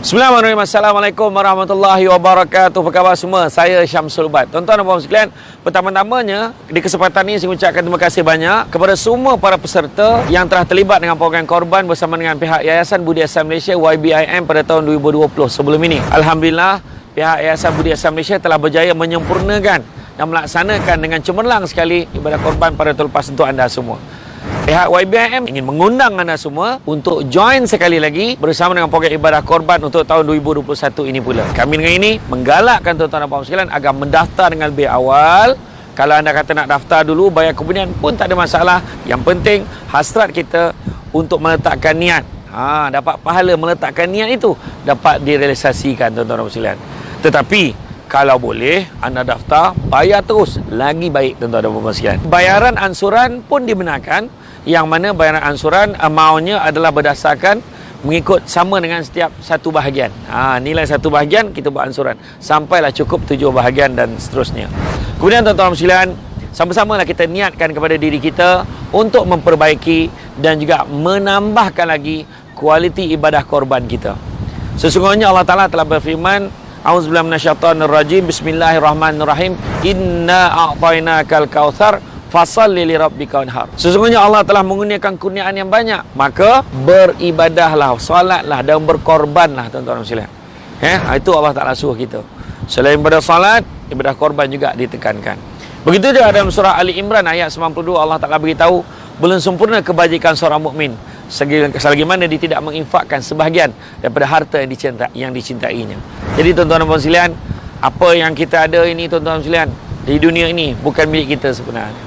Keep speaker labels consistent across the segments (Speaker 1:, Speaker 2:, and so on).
Speaker 1: Bismillahirrahmanirrahim. Assalamualaikum warahmatullahi wabarakatuh. Apa khabar semua? Saya Syamsul Bat. Tuan-tuan dan puan sekalian, pertama-tamanya di kesempatan ini saya ucapkan terima kasih banyak kepada semua para peserta yang telah terlibat dengan program korban bersama dengan pihak Yayasan Budi Ihsan Malaysia YBIM pada tahun 2020 sebelum ini. Alhamdulillah, pihak Yayasan Budi Ihsan Malaysia telah berjaya menyempurnakan dan melaksanakan dengan cemerlang sekali ibadah korban pada tahun lepas untuk anda semua. Pihak YBIM ingin mengundang anda semua untuk join sekali lagi bersama dengan program ibadah korban untuk tahun 2021 ini pula. Kami dengan ini menggalakkan tuan-tuan dan puan sekalian agar mendaftar dengan lebih awal. Kalau anda kata nak daftar dulu, bayar kemudian pun tak ada masalah. Yang penting hasrat kita untuk meletakkan niat. Dapat pahala meletakkan niat itu dapat direalisasikan tuan-tuan dan puan sekalian. Tetapi kalau boleh anda daftar, bayar terus, lagi baik tuan-tuan dan puan sekalian. Bayaran ansuran pun dibenarkan, yang mana bayaran ansuran amountnya adalah berdasarkan mengikut sama dengan setiap satu bahagian. Nilai satu bahagian kita buat ansuran sampailah cukup 7 bahagian dan seterusnya. Kemudian tuan-tuan sekalian, sama-samalah kita niatkan kepada diri kita untuk memperbaiki dan juga menambahkan lagi kualiti ibadah korban kita. Sesungguhnya Allah Ta'ala telah berfirman, A'udzubillahi minasyaitonirrajim, Bismillahirrahmanirrahim, Inna a'tainakal kautsar fasalli li rabbika wanhar. Sesungguhnya Allah telah mengurniakan kurniaan yang banyak, maka beribadahlah, solatlah dan berkorbanlah tuan-tuan sekalian. Itu Allah Taala suruh kita. Selain daripada solat, ibadah korban juga ditekankan. Begitu juga dalam surah Ali Imran ayat 92 Allah Taala beritahu, belum sempurna kebajikan seorang mukmin selagi mana dia tidak menginfakkan sebahagian daripada harta yang dicintainya. Jadi tuan-tuan dan puan sekalian, apa yang kita ada ini tuan-tuan sekalian di dunia ini bukan milik kita sebenarnya.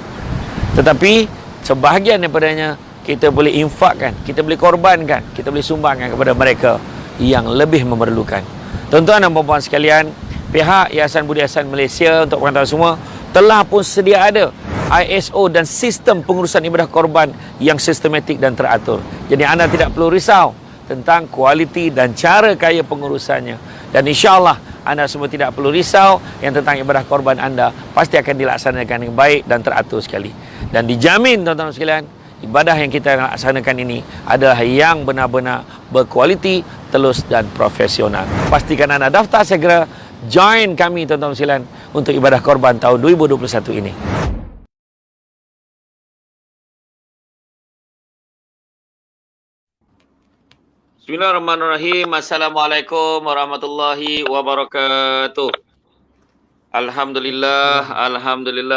Speaker 1: Tetapi sebahagian daripadanya kita boleh infakkan, kita boleh korbankan, kita boleh sumbangkan kepada mereka yang lebih memerlukan. Tuan-tuan dan puan-puan sekalian, pihak Yayasan Budi Ihsan Malaysia untuk pengetahuan semua telah pun sedia ada ISO dan sistem pengurusan ibadah korban yang sistematik dan teratur. Jadi anda tidak perlu risau tentang kualiti dan cara kaya pengurusannya. Dan insya-Allah anda semua tidak perlu risau yang tentang ibadah korban anda pasti akan dilaksanakan dengan baik dan teratur sekali. Dan dijamin tuan-tuan sekalian, ibadah yang kita laksanakan ini adalah yang benar-benar berkualiti, telus dan profesional. Pastikan anda daftar segera, join kami tuan-tuan sekalian untuk ibadah korban tahun 2021 ini. Bismillahirrahmanirrahim. Assalamualaikum warahmatullahi wabarakatuh. Alhamdulillah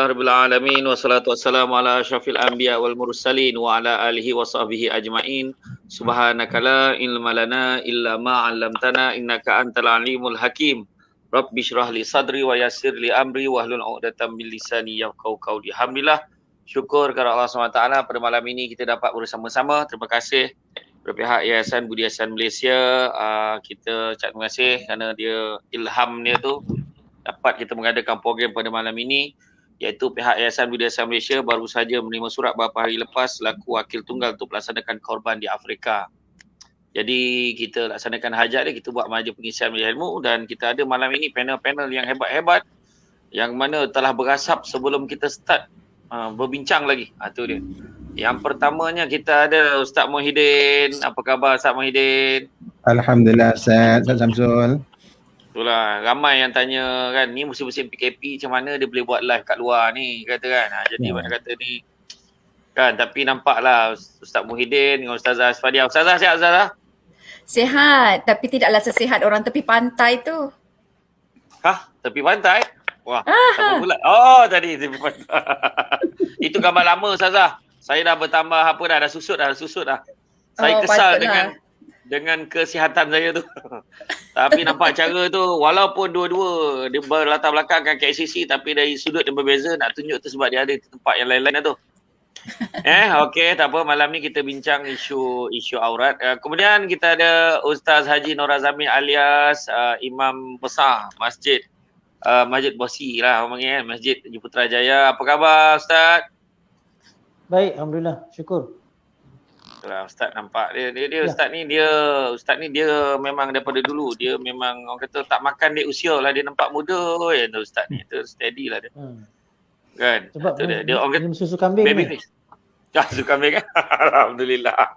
Speaker 1: rabbil alamin, wassalatu wassalamu ala asyrafil anbiya wal mursalin wa ala alihi wa sahbihi ajmain. Subhanaka la ilma lana illa ma 'allamtana innaka antal alimul hakim. Rabbi shrah li sadri wa yassir li amri wahlul 'uqdatam min lisani yafqahu qawli. Alhamdulillah, syukur kepada Allah SWT pada malam ini kita dapat bersama-sama. Terima kasih kepada pihak Yayasan Budi Ihsan Malaysia. Kita ucap terima kasih kerana dia ilham dia tu dapat kita mengadakan program pada malam ini, iaitu pihak Yayasan Budi Ihsan Malaysia baru saja menerima surat beberapa hari lepas selaku wakil tunggal untuk melaksanakan korban di Afrika. Jadi kita laksanakan hajat dia, kita buat majlis pengisian majlis ilmu dan kita ada malam ini panel-panel yang hebat-hebat yang mana telah berasap sebelum kita start berbincang lagi. Itu dia. Yang pertamanya kita ada Ustaz Muhyiddin. Apa khabar Ustaz Muhyiddin?
Speaker 2: Alhamdulillah, Ustaz Syamsul.
Speaker 1: Itulah, ramai yang tanya kan, ni musim-musim PKP macam mana dia boleh buat live kat luar ni, kata kan. Jadi mana kata ni kan, tapi nampaklah Ustaz Muhyiddin dengan Ustazah Asfadia. Ustazah sihat Ustazah?
Speaker 3: Sihat, tapi tidaklah sesihat orang tepi pantai tu.
Speaker 1: Tepi pantai? Wah, sama pula. Oh, tadi tepi pantai. Itu gambar lama Ustazah. Saya dah bertambah dah susut dah. Saya kesal dengan kesihatan saya tu. Tapi nampak cara tu, walaupun dua-dua dia berlatar belakangkan KCC, tapi dari sudut yang berbeza, nak tunjuk tu sebab dia ada tempat yang lain-lain tu. Okey, tak apa, malam ni kita bincang isu aurat. Kemudian kita ada Ustaz Haji Nur Azami alias Imam Besar Masjid Bosi lah orang Masjid Haji Putrajaya. Apa khabar Ustaz?
Speaker 4: Baik, alhamdulillah, syukur.
Speaker 1: Itulah Ustaz nampak dia Ustaz ni dia memang daripada dulu dia memang orang kata tak makan dek usia lah, dia nampak muda tu Ustaz ni, tu steady lah dia. Kan?
Speaker 4: Sebab
Speaker 1: dia orang
Speaker 4: minum susu kambing
Speaker 1: baby face. Susu kambing kan? Alhamdulillah.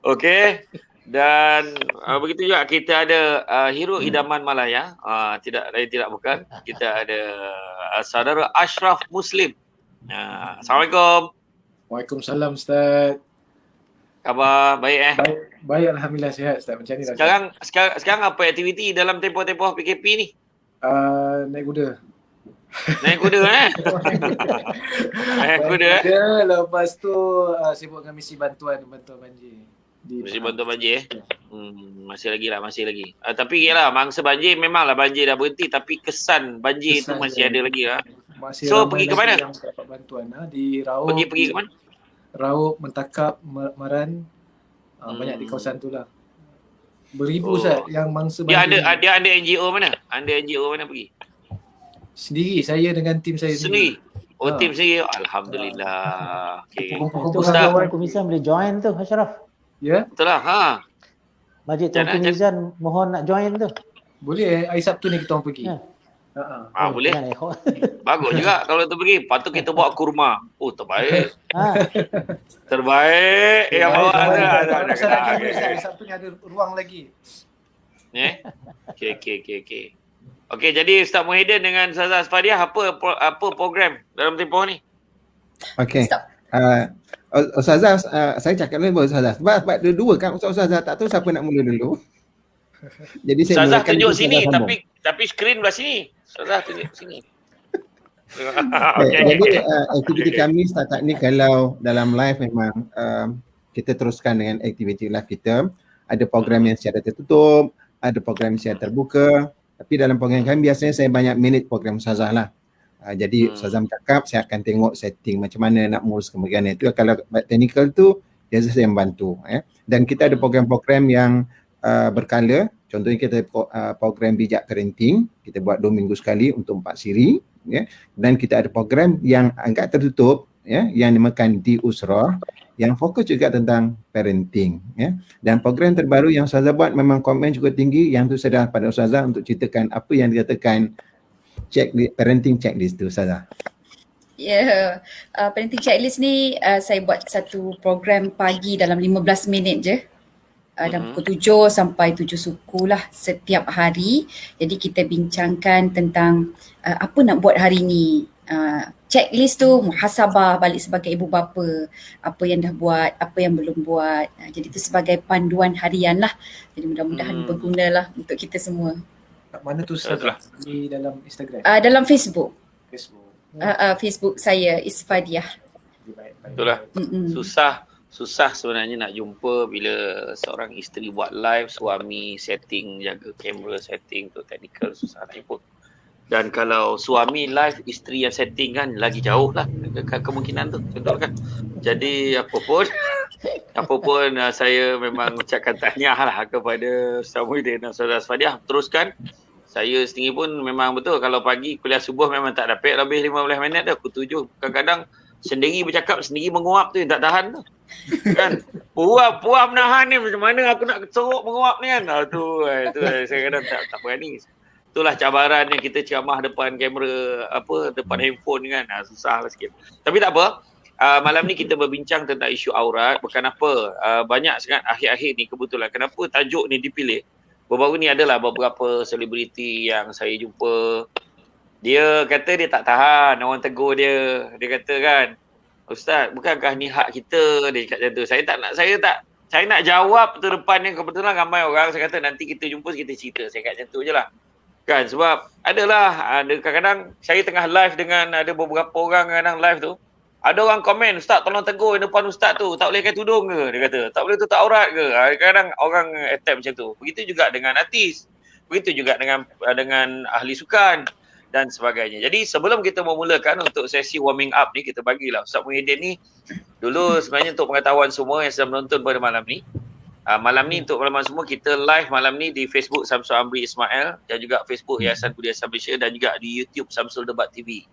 Speaker 1: Okey. Dan begitu juga kita ada hero idaman Malaya. Tidak lain tidak bukan. Kita ada saudara Ashraf Muslim. Assalamualaikum.
Speaker 5: Waalaikumsalam Ustaz.
Speaker 1: Khabar baik
Speaker 5: Baik alhamdulillah sihat Ustaz. Macam ni dah.
Speaker 1: Sekarang apa aktiviti dalam tempoh-tempoh PKP ni?
Speaker 5: Naik kuda.
Speaker 1: Naik kuda Naik kuda
Speaker 5: Lepas tu sibuk dengan misi bantuan banjir.
Speaker 1: Mesti bantu banjir Masih lagi. Tapi yalah, mangsa banjir memanglah banjir dah berhenti, tapi kesan banjir tu masih ada lagi lah.
Speaker 5: Masih
Speaker 1: So
Speaker 5: ramai
Speaker 1: pergi ke
Speaker 5: lagi
Speaker 1: mana?
Speaker 5: yang dapat bantuan di Raub.
Speaker 1: Pergi ke mana?
Speaker 5: Raub, Mentakap, Maran. Banyak di kawasan tu lah. Beribu Ustaz yang mangsa banjir.
Speaker 1: Dia ada NGO mana? Ada NGO mana pergi?
Speaker 5: Sendiri, saya dengan tim saya
Speaker 1: Sendiri? Tim sendiri? Alhamdulillah. Okay.
Speaker 4: Itu
Speaker 1: Ustaz.
Speaker 4: Tuan Kumizan boleh join tu, Ashraf.
Speaker 5: Ya,
Speaker 1: Betul lah.
Speaker 4: Majlis Tuan Kumizan mohon nak join tu.
Speaker 5: boleh. Hari Sabtu ni kita orang pergi.
Speaker 4: Ya.
Speaker 1: Boleh.
Speaker 4: Jangan echo.
Speaker 1: Bagus juga kalau tu pergi. Patut kita bawa kurma. Terbaik.
Speaker 4: Ha.
Speaker 1: Terbaik. Yang bawa ada.
Speaker 5: Hari Sabtu ni ada ruang lagi.
Speaker 1: Okay. Okey, jadi Ustaz Muhyiddin dengan Ustazah Asfadiah apa program dalam tempoh ni?
Speaker 2: Okey.
Speaker 3: Stop.
Speaker 2: Ustazah, saya cakap dulu Ustazah. Sebab dua kan Ustazah tak tahu siapa nak mula dulu. Jadi saya
Speaker 1: Ustazah
Speaker 2: mulakan
Speaker 1: tunjuk
Speaker 2: Ustazah
Speaker 1: sini
Speaker 2: sambung.
Speaker 1: tapi skrin belah sini. Ustazah tunjuk sini.
Speaker 2: Okay. Jadi aktiviti kami setakat ni kalau dalam live memang kita teruskan dengan aktiviti live kita. Ada program yang secara tertutup, ada program secara terbuka. Tapi dalam program kami biasanya saya banyak minute program Ustazah lah. Jadi Ustazah bercakap, saya akan tengok setting macam mana nak menguruskan bahagian itu. Kalau technical tu, biasa saya membantu. Dan kita ada program-program yang berkala. Contohnya kita program bijak parenting. Kita buat 2 minggu sekali untuk 4 siri. Dan kita ada program yang agak tertutup, yang dinamakan Di Usrah, yang fokus juga tentang parenting. Dan program terbaru yang Ustazah buat memang komen cukup tinggi, yang tu saya dah pada Ustazah untuk ceritakan apa yang dikatakan parenting checklist tu Ustazah.
Speaker 3: Ya, parenting checklist ni saya buat satu program pagi dalam 15 minit je. Dan pukul 7 sampai 7 suku lah setiap hari. Jadi kita bincangkan tentang apa nak buat hari ni. Checklist tu muhasabah balik sebagai ibu bapa, apa yang dah buat, apa yang belum buat. Jadi itu sebagai panduan harian lah. Jadi mudah-mudahan berguna lah untuk kita semua.
Speaker 5: Kat mana tu Ustazah? Di dalam Instagram?
Speaker 3: Dalam Facebook.
Speaker 5: Facebook.
Speaker 3: Facebook saya Isfadiah.
Speaker 5: Baik.
Speaker 1: Betul lah. Susah sebenarnya nak jumpa bila seorang isteri buat live, suami setting, jaga kamera setting tu technical, susah nak jumpa. Dan kalau suami live, isteri yang setting kan lagi jauh lah kemungkinan tu, betul kan? Jadi apa pun saya memang ucapkan tahniah lah kepada Ustaz Muhyiddin dan Ustazah Asfadiah. Teruskan. Saya sendiri pun memang betul kalau pagi kuliah subuh memang tak dapat lebih 15 minit dah, pukul 7. Kadang-kadang sendiri bercakap, sendiri menguap tu yang tak tahan tu. Kan? Puas menahan ni, macam mana aku nak sorok menguap ni kan? Tu saya kadang tak berani. Itulah cabaran yang kita ceramah depan kamera, depan handphone kan. Susah lah sikit. Tapi tak apa. Malam ni kita berbincang tentang isu aurat. Bukan apa. Banyak sangat akhir-akhir ni kebetulan. Kenapa tajuk ni dipilih? Baru-baru ni adalah beberapa selebriti yang saya jumpa. Dia kata dia tak tahan. Orang tegur dia. Dia kata kan, Ustaz, bukankah ni hak kita? Dia cakap macam tu. Saya nak jawab tu depan ni. Kebetulan ramai orang. Saya kata nanti kita jumpa, kita cerita. Saya kata macam tu je lah. Kan, sebab ada kadang-kadang saya tengah live dengan ada beberapa orang kadang live tu. Ada orang komen, Ustaz tolong tegur depan Ustaz tu, tak boleh pakai tudung ke? Dia kata, tak boleh tutup aurat ke? Kadang orang attempt macam tu. Begitu juga dengan artis. Begitu juga dengan ahli sukan dan sebagainya. Jadi sebelum kita memulakan untuk sesi warming up ni, kita bagilah Ustaz Muhyiddin ni dulu sebenarnya untuk pengetahuan semua yang sedang menonton pada malam ni. Malam ni untuk malam semua kita live malam ni di Facebook Samsul Amri Ismail dan juga Facebook Yayasan Budi Asam Malaysia dan juga di YouTube Samsul Debat TV.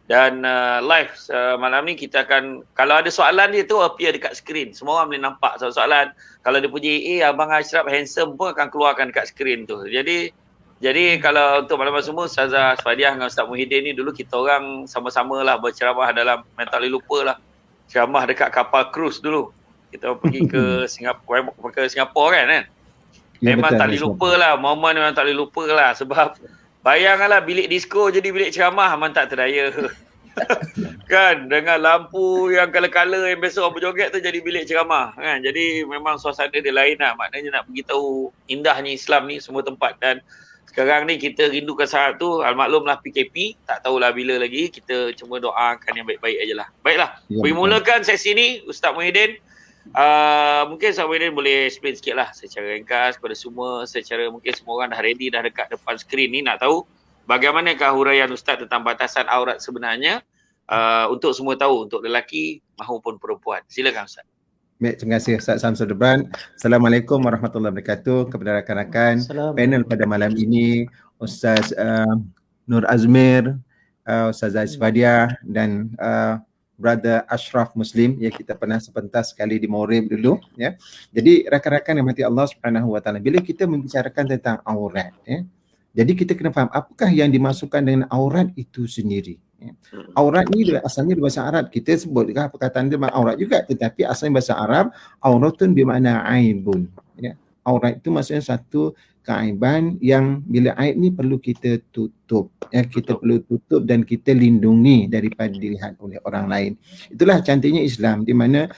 Speaker 1: Dan live malam ni kita akan, kalau ada soalan dia tu appear dekat skrin. Semua orang boleh nampak soalan. Kalau dia puji, Abang Ashraf handsome pun akan keluarkan dekat skrin tu. Jadi kalau untuk malam semua, Ustazah Asfadiah dengan Ustaz Muhyiddin ni dulu kita orang sama-sama lah berceramah dalam, tak boleh lupa lah, ceramah dekat kapal cruise dulu. Kita pergi ke Singapura kan.
Speaker 2: Ya,
Speaker 1: Memang
Speaker 2: betul,
Speaker 1: tak boleh lupa lah. Momen memang tak boleh lupa lah. Sebab bayangkanlah bilik disko jadi bilik ceramah memang tak terdaya. Kan, dengan lampu yang kala-kala yang biasa orang berjoget tu jadi bilik ceramah kan. Jadi memang suasana dia lain lah. Maknanya nak beritahu indahnya Islam ni semua tempat. Dan sekarang ni kita rindukan saat tu, almaklumlah PKP, tak tahulah bila lagi. Kita cuma doakan yang baik-baik ajalah. Baiklah,
Speaker 2: Ya,
Speaker 1: bagi
Speaker 2: betul.
Speaker 1: mulakan sesi ni Ustaz Muhyiddin. Mungkin Ustaz Muhyiddin boleh explain sikit lah secara ringkas kepada semua, secara mungkin semua orang dah ready, dah dekat depan skrin ni nak tahu bagaimanakah huraian Ustaz tentang batasan aurat sebenarnya, untuk semua tahu, untuk lelaki maupun perempuan. Silakan Ustaz.
Speaker 2: Baik, terima kasih Ustaz Samsul Debran. Assalamualaikum warahmatullahi wabarakatuh kepada rakan-rakan panel pada malam ini, Ustaz Nur Azmir, Ustaz Aziz Fadia dan Brother Ashraf Muslim yang kita pernah sepentas sekali di Maurib dulu ya. Jadi rakan-rakan yang mati Allah Subhanahu Wa Taala, bila kita membicarakan tentang aurat ya, jadi kita kena faham apakah yang dimasukkan dengan aurat itu sendiri ya. Aurat ni asalnya dari bahasa Arab, kita sebut perkataan dia aurat juga, tetapi asalnya bahasa Arab auratun bermakna aibun ya. Aurat itu maksudnya satu keaiban yang bila aib ni perlu kita tutup ya, kita perlu tutup dan kita lindungi daripada dilihat oleh orang lain. Itulah cantiknya Islam, di mana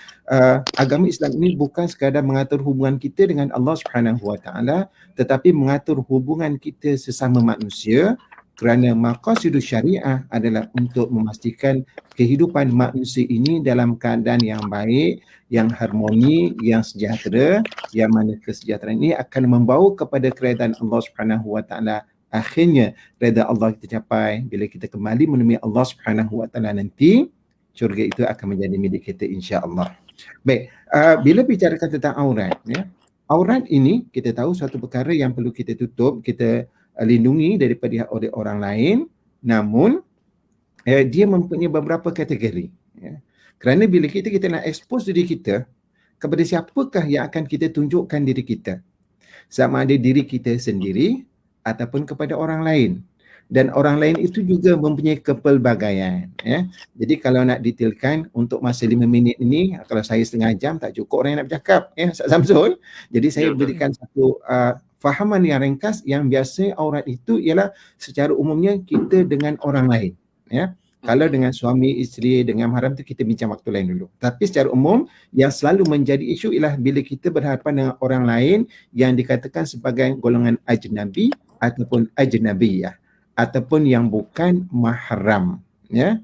Speaker 2: agama Islam ini bukan sekadar mengatur hubungan kita dengan Allah Subhanahu Wa Taala, tetapi mengatur hubungan kita sesama manusia, kerana maqasidus syariah adalah untuk memastikan kehidupan manusia ini dalam keadaan yang baik, yang harmoni, yang sejahtera, yang mana kesejahteraan ini akan membawa kepada keredaan Allah Subhanahu Wa Taala. Akhirnya redha Allah kita capai bila kita kembali menemui Allah Subhanahu Wa Taala nanti, syurga itu akan menjadi milik kita insya-Allah. Baik, bila bicarakan tentang aurat ya, aurat ini kita tahu satu perkara yang perlu kita tutup, kita lindungi daripada oleh orang lain, namun dia mempunyai beberapa kategori ya. Kerana bila kita nak expose diri kita, kepada siapakah yang akan kita tunjukkan diri kita, sama ada diri kita sendiri ataupun kepada orang lain. Dan orang lain itu juga mempunyai kepelbagaian ya. Jadi kalau nak detailkan untuk masa 5 minit ini, kalau saya setengah jam tak cukup orang yang nak bercakap ya, Ustaz Samsul. Jadi saya berikan satu fahaman yang ringkas, yang biasa aurat itu ialah secara umumnya kita dengan orang lain ya. Kalau dengan suami, isteri, dengan mahram tu kita bincang waktu lain dulu. Tapi secara umum yang selalu menjadi isu ialah bila kita berhadapan dengan orang lain yang dikatakan sebagai golongan ajnabi ataupun ajnabiyah, ataupun yang bukan mahram ya.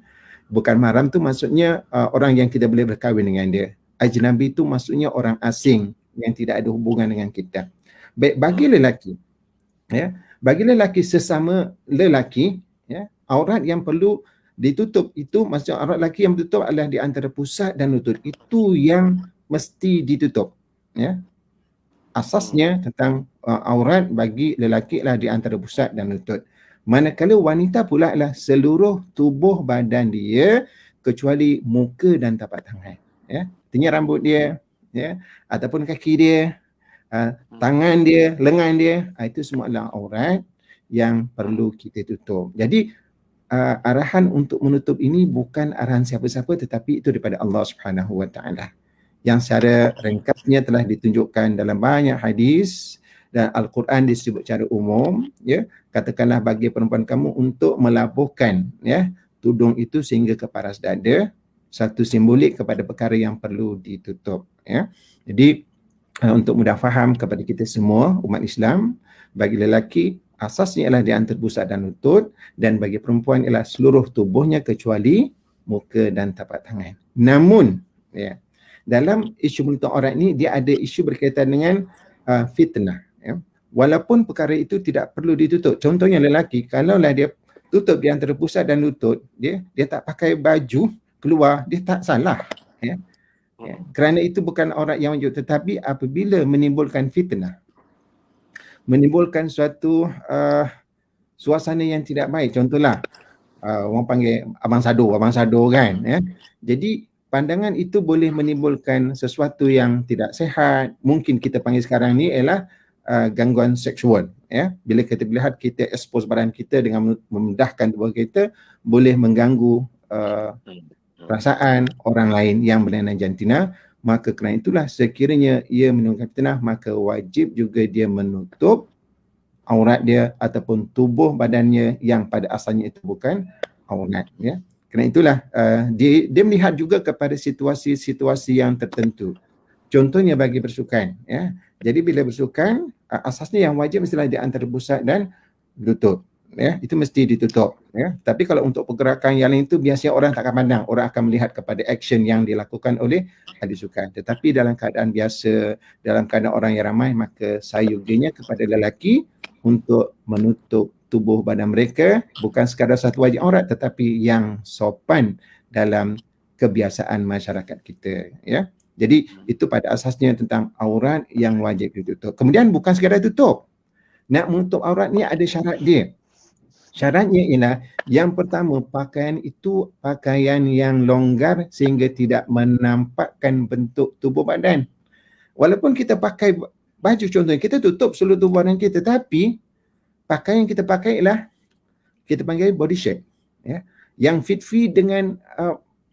Speaker 2: Bukan mahram tu maksudnya orang yang kita boleh berkahwin dengan dia. Ajnabi tu maksudnya orang asing yang tidak ada hubungan dengan kita. Baik, bagi lelaki ya, bagi lelaki sesama lelaki ya, aurat yang perlu ditutup itu, maksudnya aurat lelaki yang ditutup adalah di antara pusat dan lutut. Itu yang mesti ditutup ya. Asasnya tentang aurat bagi lelaki adalah di antara pusat dan lutut. Manakala wanita pula adalah seluruh tubuh badan dia kecuali muka dan tapak tangan ya. Artinya rambut dia ya, ataupun kaki dia, tangan dia, lengan dia, itu semua adalah aurat yang perlu kita tutup. Jadi arahan untuk menutup ini bukan arahan siapa-siapa, tetapi itu daripada Allah Subhanahu Wa Taala, yang secara ringkasnya telah ditunjukkan dalam banyak hadis dan Al-Quran disebut secara umum ya. Katakanlah bagi perempuan kamu untuk melabuhkan ya tudung itu sehingga ke paras dada, satu simbolik kepada perkara yang perlu ditutup ya. Jadi untuk mudah faham kepada kita semua umat Islam, bagi lelaki asasnya ialah di antara pusat dan lutut, dan bagi perempuan ialah seluruh tubuhnya kecuali muka dan tapak tangan. Namun ya, dalam isu menutup aurat ini dia ada isu berkaitan dengan fitnah ya. Walaupun perkara itu tidak perlu ditutup. Contohnya lelaki, kalaulah dia tutup di antara pusat dan lutut, dia tak pakai baju keluar, dia tak salah ya. Ya, kerana itu bukan aurat yang wajib, tetapi apabila menimbulkan fitnah, menimbulkan suatu suasana yang tidak baik, contohlah orang panggil abang sado kan ya. Jadi pandangan itu boleh menimbulkan sesuatu yang tidak sehat. Mungkin kita panggil sekarang ni ialah gangguan seksual ya. Bila kita lihat kita expose badan kita dengan memendahkan tubuh kita, boleh mengganggu perasaan orang lain yang berlainan jantina, Maka kerana itulah sekiranya ia menimbulkan fitnah, maka wajib juga dia menutup aurat dia ataupun tubuh badannya yang pada asalnya itu bukan aurat, ya. Kerana itulah dia melihat juga kepada situasi-situasi yang tertentu. Contohnya bagi bersukan, ya. Jadi bila bersukan, asasnya yang wajib mestilah di antara pusat dan lutut, ya. Itu mesti ditutup, ya. Tapi kalau untuk pergerakan yang lain itu biasanya orang tak akan pandang, orang akan melihat kepada action yang dilakukan oleh ahli sukan. Tetapi dalam keadaan biasa, dalam keadaan orang yang ramai, maka sayuginya kepada lelaki untuk menutup tubuh badan mereka, bukan sekadar satu wajib aurat tetapi yang sopan dalam kebiasaan masyarakat kita, ya. Jadi itu pada asasnya tentang aurat yang wajib ditutup. Kemudian bukan sekadar tutup. Nak menutup aurat ni ada syarat dia. Syaratnya ialah yang pertama, pakaian itu pakaian yang longgar sehingga tidak menampakkan bentuk tubuh badan. Walaupun kita pakai baju, contohnya kita tutup seluruh tubuh badan kita, tapi pakaian yang kita pakai ialah kita panggil body shape, ya, yang fit dengan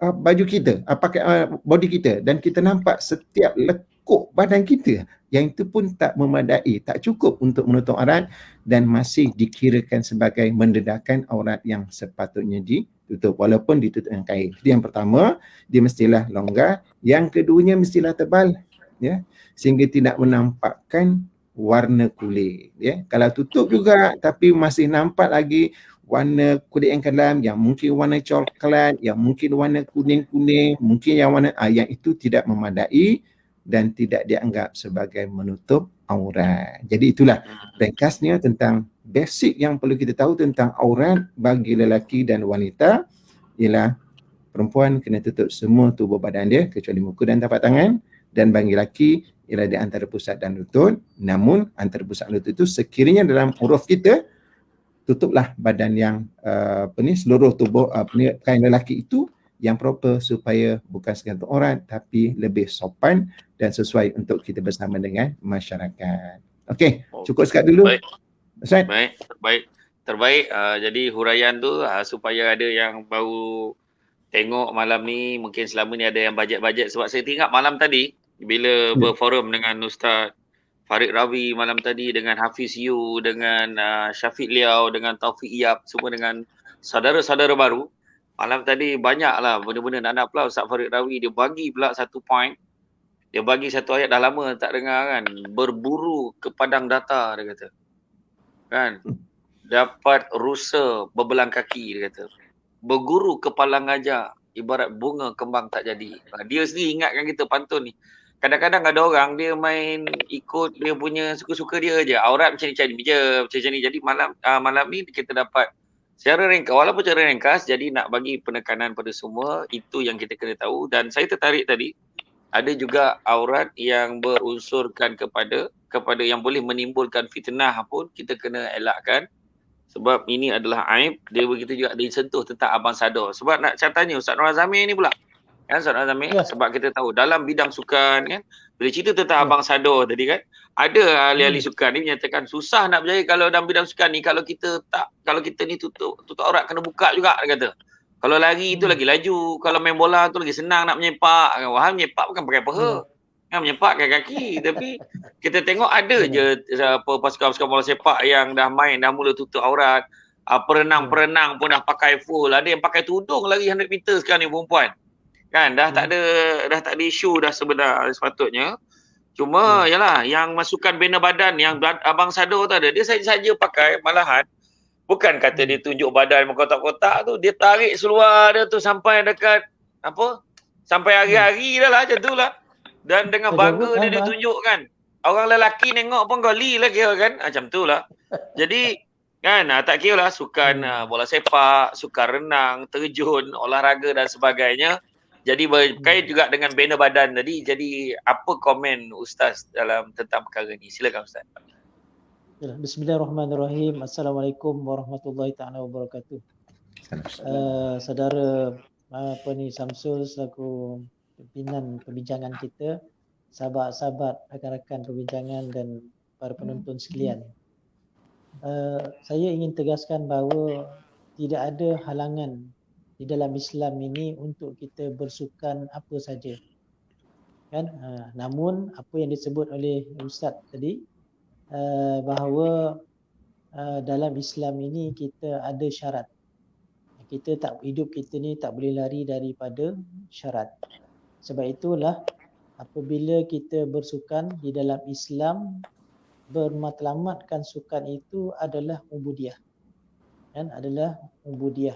Speaker 2: baju kita, pakai body kita, dan kita nampak setiap lekuk badan kita, yang itu pun tak memadai, tak cukup untuk menutup aurat dan masih dikirakan sebagai mendedahkan aurat yang sepatutnya ditutup walaupun ditutup dengan kain. Jadi yang pertama, dia mestilah longgar. Yang keduanya mestilah tebal, ya, sehingga tidak menampakkan warna kulit, ya. Kalau tutup juga tapi masih nampak lagi warna kulit yang kelam, yang mungkin warna coklat, yang mungkin warna kuning-kuning, mungkin yang warna yang itu tidak memadai dan tidak dianggap sebagai menutup aurat. Jadi itulah ringkasnya tentang basic yang perlu kita tahu tentang aurat bagi lelaki dan wanita. Ialah perempuan kena tutup semua tubuh badan dia kecuali muka dan tapak tangan, dan bagi lelaki ialah di antara pusat dan lutut. Namun antara pusat dan lutut itu sekiranya dalam uruf kita, tutuplah badan yang seluruh tubuh kain lelaki itu yang proper supaya bukan sekadar aurat tapi lebih sopan dan sesuai untuk kita bersama dengan masyarakat. Okey, cukup sekat dulu.
Speaker 1: Baik.
Speaker 2: Ustaz.
Speaker 1: Terbaik. Jadi huraian tu supaya ada yang baru tengok malam ni, mungkin selama ni ada yang bajet-bajet, sebab saya teringat malam tadi bila berforum dengan Ustaz Farid Rawi malam tadi, dengan Hafiz Yu, dengan Syafiq Liao, dengan Taufik Iyab, semua dengan saudara-saudara baru. Malam tadi banyaklah benda-benda nak pula. Ustaz Farid Rawi dia bagi pula satu point. Dia bagi satu ayat dah lama tak dengar kan. Berburu ke padang data, dia kata. Kan? Dapat rusa berbelang kaki, dia kata. Berguru ke palang gajah ibarat bunga kembang tak jadi. Dia sendiri ingatkan kita pantun ni. Kadang-kadang ada orang dia main ikut dia punya suka-suka dia je. Aurat macam ni je, macam ni. Jadi malam ni kita dapat secara ringkas, walaupun secara ringkas, jadi nak bagi penekanan pada semua, itu yang kita kena tahu. Dan saya tertarik tadi, ada juga aurat yang berunsurkan kepada yang boleh menimbulkan fitnah pun kita kena elakkan. Sebab ini adalah aib. Dia begitu juga disentuh tentang abang sador. Sebab nak tanya Ustaz Nur Azamir ni pula. Kan Ustaz Nur Azamir? Ya. Sebab kita tahu dalam bidang sukan kan, bila cerita tentang abang sador tadi kan, ada ahli-ahli sukan ni menyatakan susah nak berjaya kalau dalam bidang sukan ni kalau kita ni tutup aurat kena buka juga, dia kata. Kalau lari tu lagi laju, kalau main bola tu lagi senang nak menyepak. Wahal menyepak bukan pakai paha. Kan menyepak pakai kaki, tapi kita tengok ada je pasukan-pasukan bola sepak yang dah mula tutup aurat. Perenang-perenang pun dah pakai full. Ada yang pakai tudung lagi 100 meter sekarang ni perempuan. Kan dah tak ada isu dah sebenarnya sepatutnya. Cuma yalah yang masukkan bina badan yang abang sador tu ada, dia saja pakai, malahan bukan kata dia tunjuk badan kotak-kotak tu, dia tarik seluar dia tu sampai dekat sampai hari-hari dah lah macam tu lah. Dan dengan bangga dia tunjukkan. Orang lelaki nengok pun goli lah kira kan. Macam tu lah. Jadi kan tak kira lah sukan bola sepak, sukan renang, terjun, olahraga dan sebagainya. Jadi berkait juga dengan bina badan tadi. Jadi apa komen Ustaz dalam tentang perkara ni? Silakan Ustaz.
Speaker 4: Bismillahirrahmanirrahim. Assalamualaikum warahmatullahi taala wabarakatuh. Saudara Samsul selaku pimpinan perbincangan kita, sahabat-sahabat, rakan-rakan perbincangan dan para penonton sekalian. Saya ingin tegaskan bahawa tidak ada halangan di dalam Islam ini untuk kita bersukan apa saja. kan. Namun apa yang disebut oleh Ustaz tadi, bahawa dalam Islam ini kita ada syarat. Hidup kita ni tak boleh lari daripada syarat. Sebab itulah apabila kita bersukan di dalam Islam, bermatlamatkan sukan itu adalah ubudiyah. Kan, adalah ubudiyah.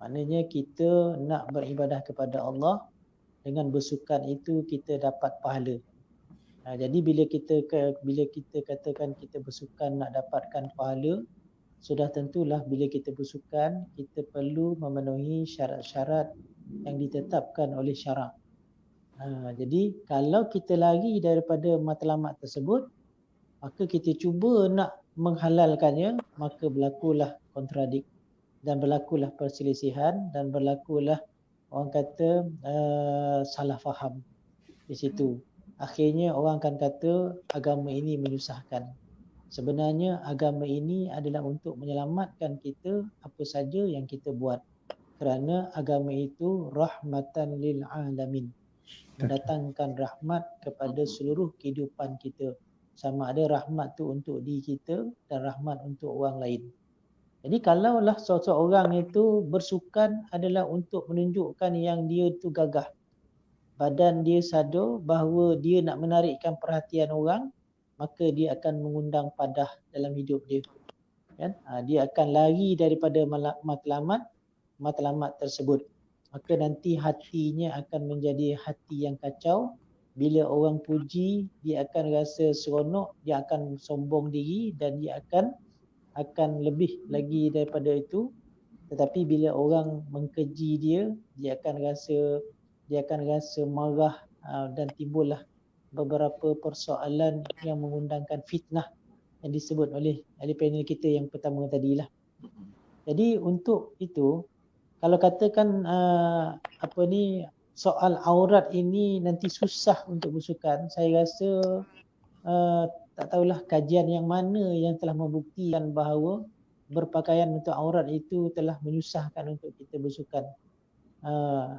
Speaker 4: Maknanya kita nak beribadah kepada Allah, dengan bersukan itu kita dapat pahala. Jadi bila kita katakan kita bersukan nak dapatkan pahala, sudah tentulah bila kita bersukan kita perlu memenuhi syarat-syarat yang ditetapkan oleh syarak. Jadi kalau kita lari daripada matlamat tersebut, maka kita cuba nak menghalalkannya, maka berlakulah kontradik dan berlakulah perselisihan dan berlakulah orang kata salah faham di situ. Akhirnya orang akan kata agama ini menyusahkan. Sebenarnya agama ini adalah untuk menyelamatkan kita apa saja yang kita buat. Kerana agama itu rahmatan lil alamin. Mendatangkan rahmat kepada seluruh kehidupan kita. Sama ada rahmat tu untuk diri kita dan rahmat untuk orang lain. Jadi kalaulah seseorang itu bersukan adalah untuk menunjukkan yang dia tu gagah, badan dia sadar bahawa dia nak menarikkan perhatian orang, maka dia akan mengundang padah dalam hidup dia. Kan? Dia akan lari daripada matlamat tersebut. Maka nanti hatinya akan menjadi hati yang kacau. Bila orang puji, dia akan rasa seronok, dia akan sombong diri dan dia akan lebih lagi daripada itu. Tetapi bila orang mengkeji dia akan rasa marah dan timbullah beberapa persoalan yang mengundangkan fitnah yang disebut oleh ahli panel kita yang pertama tadilah. Jadi untuk itu, kalau katakan soal aurat ini nanti susah untuk bersukan, saya rasa tak tahulah kajian yang mana yang telah membuktikan bahawa berpakaian untuk aurat itu telah menyusahkan untuk kita bersukan.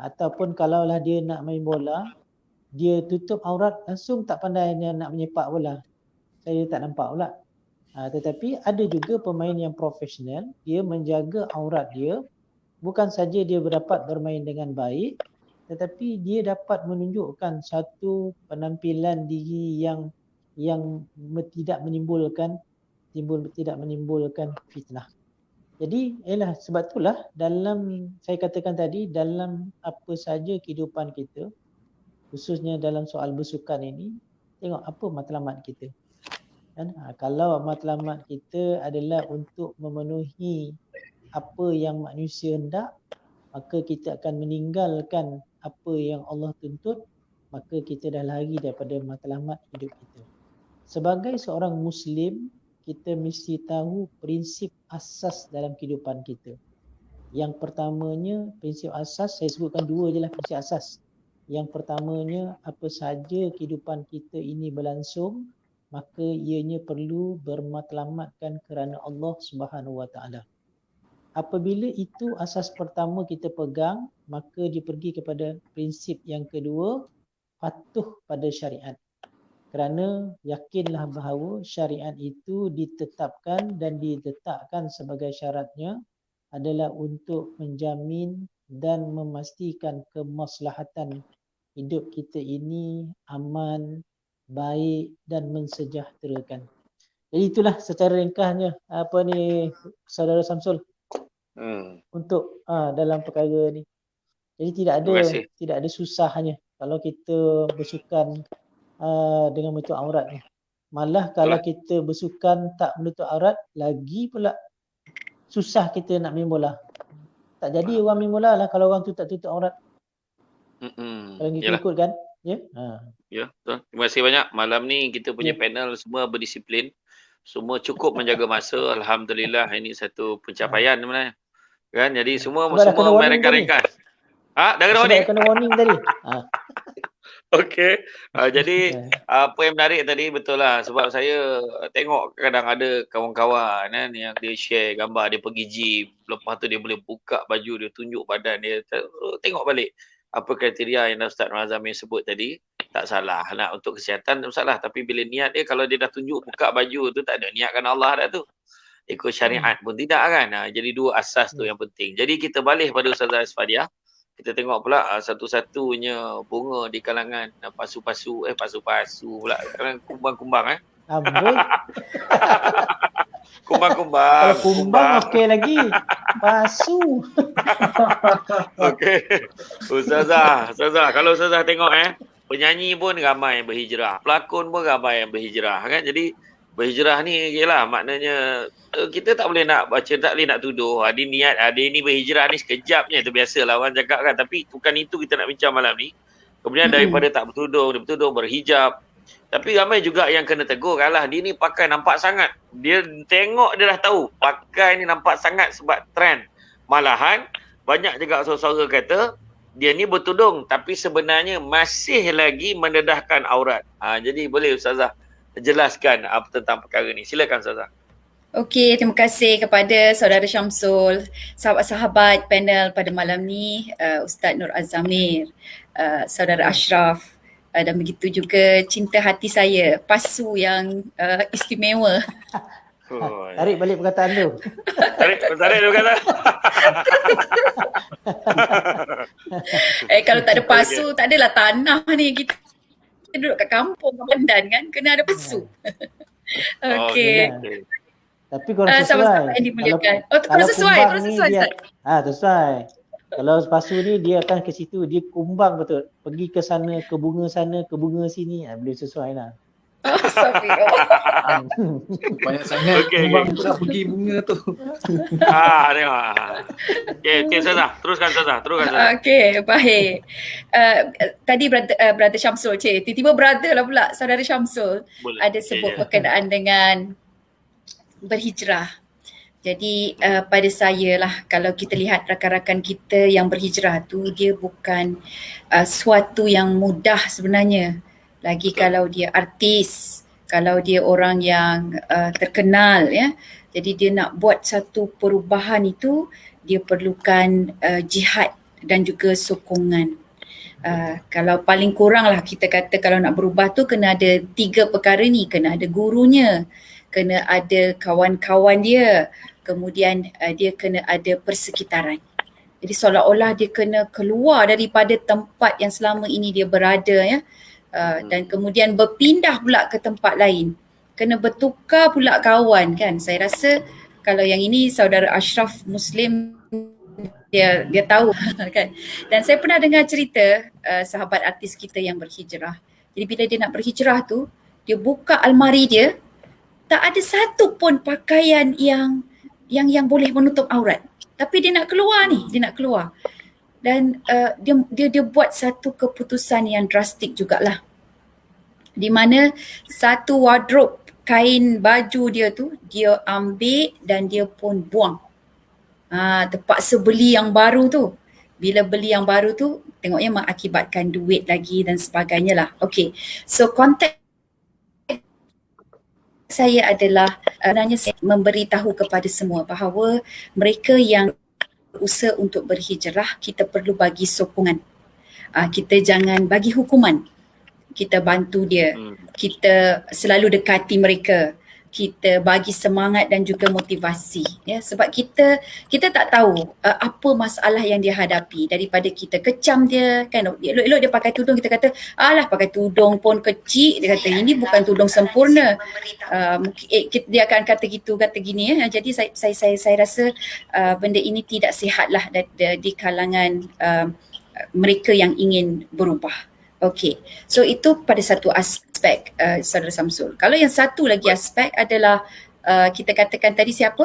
Speaker 4: Ataupun kalaulah dia nak main bola, dia tutup aurat langsung tak pandai dia nak menyepak bola. Saya tak nampak pula. Tetapi ada juga pemain yang profesional, dia menjaga aurat dia, bukan saja dia dapat bermain dengan baik, tetapi dia dapat menunjukkan satu penampilan diri yang tidak menimbulkan fitnah. Jadi sebab itulah dalam saya katakan tadi, dalam apa saja kehidupan kita, khususnya dalam soal bersukan ini, tengok apa matlamat kita. Kan? Kalau matlamat kita adalah untuk memenuhi apa yang manusia hendak, maka kita akan meninggalkan apa yang Allah tuntut, maka kita dah lari daripada matlamat hidup kita. Sebagai seorang Muslim, kita mesti tahu prinsip asas dalam kehidupan kita. Yang pertamanya, prinsip asas, saya sebutkan dua je lah prinsip asas. Yang pertamanya, apa saja kehidupan kita ini berlangsung, maka ianya perlu bermatlamatkan kerana Allah Subhanahu Wa Taala. Apabila itu asas pertama kita pegang, maka dia pergi kepada prinsip yang kedua, patuh pada syariat. Kerana yakinlah bahawa syariat itu ditetapkan dan diletakkan sebagai syaratnya adalah untuk menjamin dan memastikan kemaslahatan hidup kita ini aman, baik dan mensejahterakan. Jadi itulah secara ringkasnya Saudara Samsul untuk dalam perkara ni. Jadi tidak ada susahnya kalau kita bersukan dengan menutup aurat ni. Malah kalau kita bersukan tak menutup aurat, lagi pula susah kita nak main bola. Tak jadi orang main bola lah kalau orang tu tak tutup aurat. Kalau kita ikut kan? Ya?
Speaker 1: Ya, betul. Terima kasih banyak. Malam ni kita punya panel semua berdisiplin. Semua cukup menjaga masa. Alhamdulillah, ini satu pencapaian sebenarnya. Kan? Jadi semua main ringkas-ringkas. Dah kena warning?
Speaker 4: Kena warning tadi.
Speaker 1: Okey. Jadi apa yang menarik tadi betul lah, sebab saya tengok kadang ada kawan-kawan kan yang dia share gambar dia pergi gym, lepas tu dia boleh buka baju dia, tunjuk badan dia. Tengok balik apa kriteria yang Ustaz Razami sebut tadi. tak salah. Nak untuk kesihatan tak salah. Tapi bila niat dia, kalau dia dah tunjuk buka baju tu, tak ada niatkan Allah dah tu. Ikut syariat pun tidak kan. Jadi dua asas tu yang penting. Jadi kita balik pada Ustazah Asfadia. Kita tengok pula satu-satunya bunga di kalangan pasu-pasu pula. Kalangan kumbang-kumbang
Speaker 4: Amboi.
Speaker 1: Kumbang-kumbang.
Speaker 4: Kalau kumbang okey lagi. Pasu.
Speaker 1: Okey. Ustazah, kalau Ustazah tengok penyanyi pun ramai yang berhijrah, pelakon pun ramai yang berhijrah kan. Jadi berhijrah ni ialah maknanya kita tak boleh nak baca, tak boleh nak tuduh ada niat ada ni berhijrah ni sekejap je, tu biasalah orang cakap kan. Tapi bukan itu kita nak bincang malam ni. Kemudian daripada tak bertudung, dia bertudung, berhijab. Tapi ramai juga yang kena tegur, alah dia ni pakai nampak sangat. Dia tengok dia dah tahu pakai ni nampak sangat sebab trend. Malahan banyak juga suara-suara kata dia ni bertudung tapi sebenarnya masih lagi mendedahkan aurat. Jadi boleh Ustazah jelaskan apa tentang perkara ni. Silakan Ustazah.
Speaker 3: Okey, terima kasih kepada Saudara Syamsul, sahabat-sahabat panel pada malam ni, Ustaz Nur Azamir, Saudara Ashraf, dan begitu juga cinta hati saya, pasu yang istimewa.
Speaker 4: Tarik balik perkataan tu.
Speaker 1: Tarik dulu kata.
Speaker 3: Kalau tak ada pasu, tak adalah tanah ni. Kita duduk kat kampung, Pandan kan, kena ada pasu. Okey.
Speaker 4: Tapi korang sesuai.
Speaker 3: Sama-sama yang dimuliakan. Korang sesuai, Ustaz.
Speaker 4: Sesuai. Kalau pasu ni dia akan ke situ, dia kumbang betul. Pergi ke sana, ke bunga sana, ke bunga sini. Boleh sesuai lah.
Speaker 5: Banyak sangat kumbang tu nak pergi bunga tu.
Speaker 1: Tengok. Okey Ustazah, teruskan Ustazah.
Speaker 3: Okey, baik. Tadi brother Syamsul, tiba-tiba brother lah pula, Saudara Syamsul ada sebut berkenaan dengan berhijrah. Jadi pada saya lah, kalau kita lihat rakan-rakan kita yang berhijrah tu, dia bukan suatu yang mudah sebenarnya. Lagi kalau dia artis, kalau dia orang yang terkenal ya. Jadi dia nak buat satu perubahan itu, dia perlukan jihad dan juga sokongan. Kalau paling kurang lah kita kata kalau nak berubah tu kena ada 3 perkara ni. Kena ada gurunya, kena ada kawan-kawan dia, kemudian dia kena ada persekitaran. Jadi seolah-olah dia kena keluar daripada tempat yang selama ini dia berada ya. Dan kemudian berpindah pula ke tempat lain. Kena bertukar pula kawan kan. Saya rasa kalau yang ini Saudara Ashraf Muslim dia tahu kan. Dan saya pernah dengar cerita sahabat artis kita yang berhijrah. Jadi bila dia nak berhijrah tu, dia buka almari dia, tak ada satu pun pakaian yang boleh menutup aurat. Tapi dia nak keluar ni, Dan dia buat satu keputusan yang drastik jugalah. Di mana satu wardrobe kain baju dia tu dia ambil dan dia pun buang. Terpaksa beli yang baru tu. Bila beli yang baru tu tengoknya mengakibatkan duit lagi dan sebagainya lah. Okay, so konteks saya adalah sebenarnya saya memberitahu kepada semua bahawa mereka yang berusaha untuk berhijrah, kita perlu bagi sokongan. Kita jangan bagi hukuman. Kita bantu dia. Kita selalu dekati mereka. Kita bagi semangat dan juga motivasi. Ya, sebab kita tak tahu apa masalah yang dia hadapi. Daripada kita kecam dia, kan elok-elok dia pakai tudung, kita kata alah pakai tudung pun kecil, dia kata ini bukan tudung sempurna. Dia akan kata gitu, kata gini ya. Jadi saya rasa benda ini tidak sihatlah di kalangan mereka yang ingin berubah. Okey, so itu pada satu aspek Saudara Syamsul. Kalau yang satu lagi aspek adalah kita katakan tadi siapa?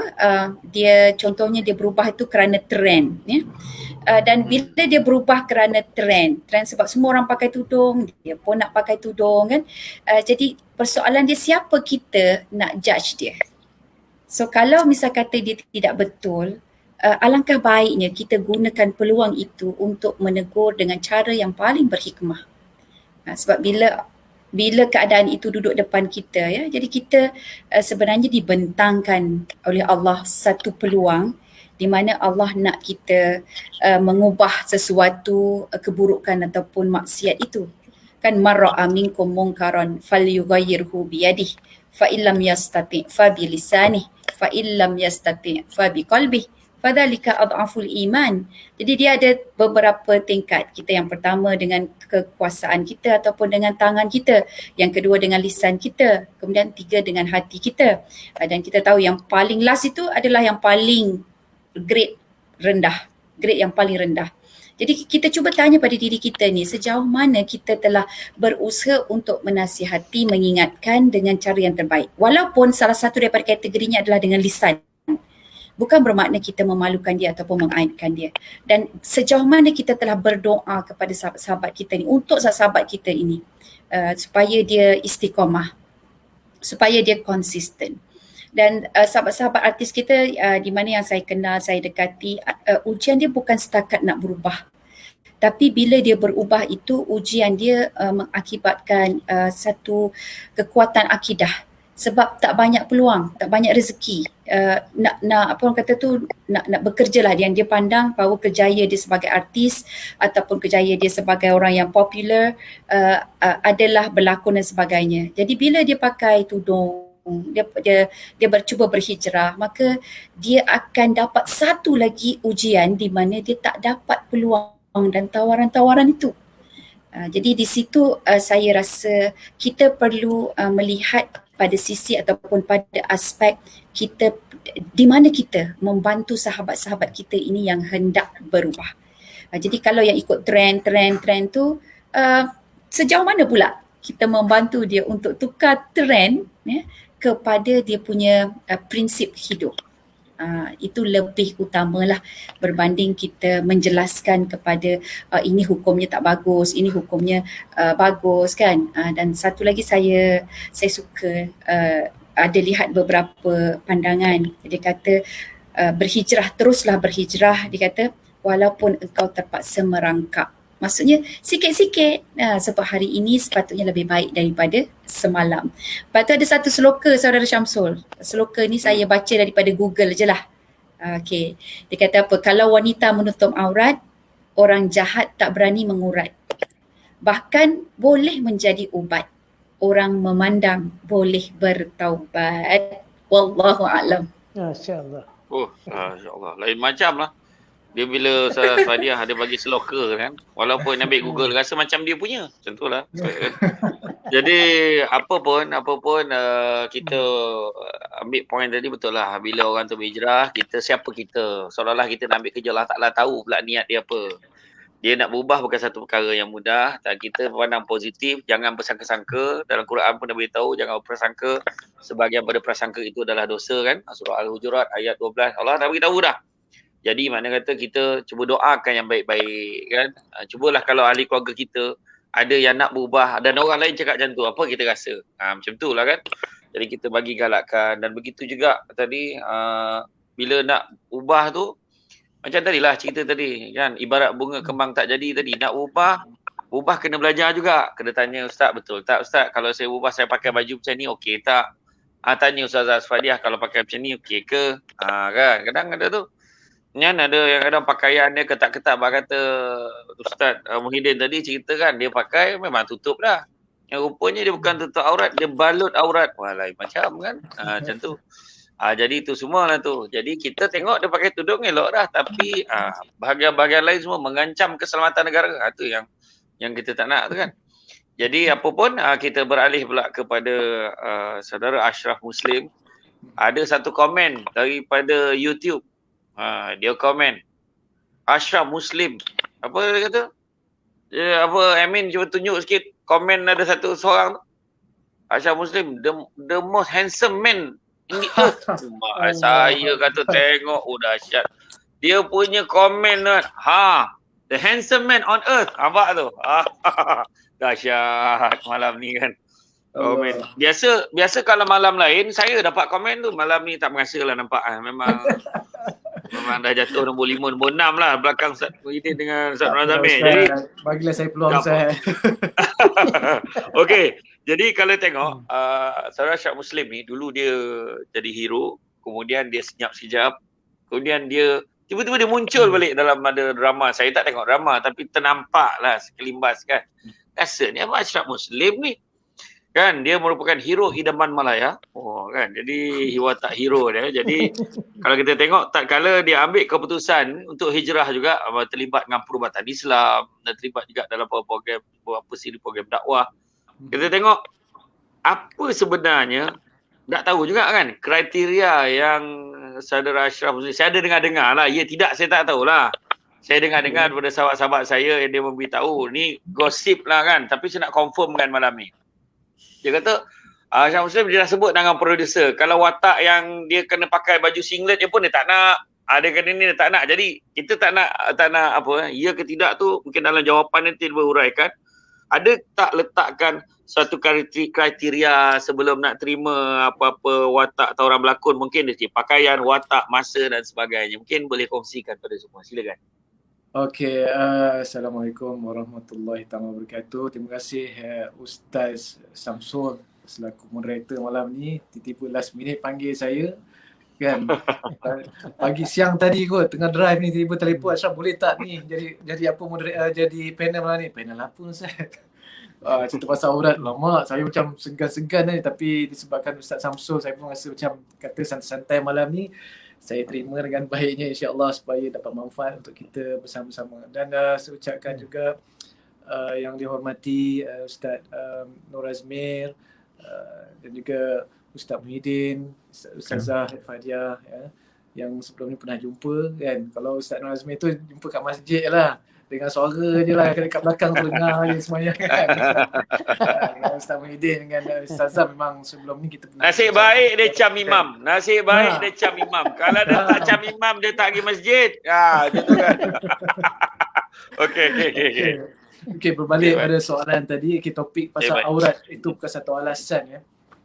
Speaker 3: Dia contohnya dia berubah itu kerana trend ya. Dan bila dia berubah kerana trend sebab semua orang pakai tudung, dia pun nak pakai tudung kan. Jadi persoalan dia siapa kita nak judge dia. So kalau misal kata dia tidak betul, alangkah baiknya kita gunakan peluang itu untuk menegur dengan cara yang paling berhikmah. Sebab bila keadaan itu duduk depan kita ya, jadi kita sebenarnya dibentangkan oleh Allah satu peluang di mana Allah nak kita mengubah sesuatu keburukan ataupun maksiat itu. Kan marra'a minkum munkaran falyughayyirhu biyadihi fa illam yastati' fa bilisanihi fa illam yastati' fa biqalbihi fadzalika adhaful iman. Jadi dia ada beberapa tingkat. Kita yang pertama dengan kekuasaan kita ataupun dengan tangan kita, yang kedua dengan lisan kita, kemudian tiga dengan hati kita. Dan kita tahu yang paling last itu adalah yang paling grade rendah, grade yang paling rendah. Jadi kita cuba tanya pada diri kita ni, sejauh mana kita telah berusaha untuk menasihati, mengingatkan dengan cara yang terbaik. Walaupun salah satu daripada kategorinya adalah dengan lisan. Bukan bermakna kita memalukan dia ataupun mengaibkan dia. Dan sejauh mana kita telah berdoa kepada sahabat-sahabat kita ni, untuk sahabat kita ini, supaya dia istiqamah, supaya dia konsisten. Dan sahabat-sahabat artis kita di mana yang saya kenal, saya dekati, ujian dia bukan setakat nak berubah. Tapi bila dia berubah itu, ujian dia mengakibatkan satu kekuatan akidah. Sebab tak banyak peluang, tak banyak rezeki. Nak apa orang kata tu, nak bekerja lah. Yang dia pandang bahawa kerjaya dia sebagai artis ataupun kerjaya dia sebagai orang yang popular adalah berlakon dan sebagainya. Jadi bila dia pakai tudung, dia cuba berhijrah, maka dia akan dapat satu lagi ujian di mana dia tak dapat peluang dan tawaran-tawaran itu. Jadi di situ saya rasa kita perlu melihat pada sisi ataupun pada aspek kita, di mana kita membantu sahabat-sahabat kita ini yang hendak berubah. Jadi kalau yang ikut trend tu, sejauh mana pula kita membantu dia untuk tukar trend kepada dia punya prinsip hidup. Itu lebih utamalah berbanding kita menjelaskan kepada ini hukumnya tak bagus, ini hukumnya bagus kan. Dan satu lagi saya suka ada lihat beberapa pandangan. Dia kata teruslah berhijrah, dia kata walaupun engkau terpaksa merangkak. Maksudnya sikit-sikit, sebab hari ini sepatutnya lebih baik daripada semalam. Lepas tu ada satu sloka Saudara Syamsul. Sloka ni saya baca daripada Google je lah. Okay. Dia kata apa? Kalau wanita menutup aurat, orang jahat tak berani mengurat. Bahkan boleh menjadi ubat. Orang memandang boleh bertaubat. Wallahu a'lam.
Speaker 4: Masya-Allah.
Speaker 1: Masya-Allah. Lain macam lah. Dia bila Ustaz Fadiah ada bagi sloka kan, walaupun ambil Google rasa macam dia punya, macam tu lah. Jadi apa pun kita ambil poin tadi betul lah. Bila orang tu berhijrah, kita siapa kita, seolah-olah kita nak ambil kerja, Allah Ta'ala tahu pula niat dia apa. Dia nak berubah bukan satu perkara yang mudah. Dan kita pandang positif, jangan bersangka-sangka. Dalam Quran pun dah beritahu jangan berprasangka, sebahagian pada prasangka itu adalah dosa kan. Surah Al-Hujurat ayat 12, Allah dah beritahu dah. Jadi mana kata kita cuba doakan yang baik-baik kan. Cubalah kalau ahli keluarga kita ada yang nak berubah dan orang lain cakap macam tu, apa kita rasa? Macam tu lah kan. Jadi kita bagi galakan. Dan begitu juga tadi bila nak ubah tu, macam tadilah cerita tadi kan, ibarat bunga kembang tak jadi tadi. Nak ubah kena belajar juga. Kena tanya Ustaz, betul tak Ustaz kalau saya ubah saya pakai baju macam ni okey tak? Tanya Ustazah Fadiah kalau pakai macam ni okey ke? Kan kadang ada tu. Kan ada yang kadang pakaian dia ketat-ketat, kata Ustaz Muhyiddin tadi cerita kan, dia pakai memang tutup dah. Yang rupanya dia bukan tutup aurat, dia balut aurat. Wah lain macam kan. Macam tu. Jadi itu semua lah tu. Jadi kita tengok dia pakai tudung elok dah, tapi bahagian-bahagian lain semua mengancam keselamatan negara. Itu yang kita tak nak tu kan. Jadi apa pun kita beralih pula kepada saudara Ashraf Muslim. Ada satu komen daripada YouTube. Dia komen Ashraf Muslim, apa dia kata? Amin cuba tunjuk sikit komen, ada satu seorang tu. Ashraf Muslim, the most handsome man in the earth. Saya kata tengok, dahsyat. Dia punya komen tu, the handsome man on earth. Nampak tu? Dahsyat malam ni kan. Komen. Biasa kalau malam lain saya dapat komen tu, malam ni tak merasa lah nampak. Memang dah jatuh nombor 5, nombor 6 lah belakang Ustaz Muhyiddin dengan Ustaz Razamir. Jadi
Speaker 5: bagilah saya peluang Ustaz.
Speaker 1: Okey. Jadi kalau tengok saudara Ashraf Muslim ni dulu dia jadi hero, kemudian dia senyap sekejap, kemudian dia tiba-tiba dia muncul balik dalam ada drama. Saya tak tengok drama tapi ternampak lah sekelimbas kan. rasanya Abang Ashraf Muslim ni kan dia merupakan hero idaman Malaya. Oh kan. Jadi he watak hero dia. Jadi kalau kita tengok tak kala dia ambil keputusan untuk hijrah juga terlibat dengan perubatan Islam dan terlibat juga dalam beberapa siri program dakwah. Kita tengok apa sebenarnya tak tahu juga kan kriteria yang saudara Ashraf Muslim. Saya ada dengar-dengar lah. Ya tidak saya tak tahulah. Saya dengar-dengar daripada sahabat-sahabat saya yang dia memberitahu ni gosip lah kan. Tapi saya nak confirm kan malam ni. Dia kata Ashraf Muslim dia dah sebut dengan producer kalau watak yang dia kena pakai baju singlet dia pun dia tak nak. Dia kata ni dia tak nak. Jadi kita tak nak apa ya ke tidak tu mungkin dalam jawapan nanti beruraikan. Ada tak letakkan satu kriteria sebelum nak terima apa-apa watak atau orang berlakon mungkin dari pakaian, watak, masa dan sebagainya. Mungkin boleh kongsikan pada semua. Silakan.
Speaker 5: Okey, Assalamualaikum warahmatullahi wabarakatuh. Terima kasih Ustaz Samsul selaku moderator malam ni. Tiba-tiba last minute panggil saya kan. Pagi siang tadi kot tengah drive ni tiba-tiba telefon, Ashraf boleh tak ni jadi apa jadi panel malam ni. Panel apa Ustaz? Cerita pasal aurat lama. Saya macam segan-segan ni tapi disebabkan Ustaz Samsul saya pun rasa macam kata santai-santai malam ni. Saya terima dengan baiknya insya-Allah supaya dapat manfaat untuk kita bersama-sama. Dan saya ucapkan juga yang dihormati Ustaz Nur Azmir dan juga Ustaz Muhyiddin, Ustazah Fadiah ya, yang sebelum ni pernah jumpa kan. Kalau Ustaz Nur Azmir tu jumpa kat masjid lah. Dengan suara je lah kat belakang tu dengar je semuanya kan. Dengan Ustaz Muhyiddin dengan Ustazah memang sebelum ni kita pernah.
Speaker 1: Nasib baik dia cam imam. Nasib baik dia cam imam. Kalau dia tak cam imam dia tak pergi masjid. Macam tu kan. Okey.
Speaker 5: Okey, berbalik pada soalan tadi, topik pasal aurat itu bukan satu alasan ya.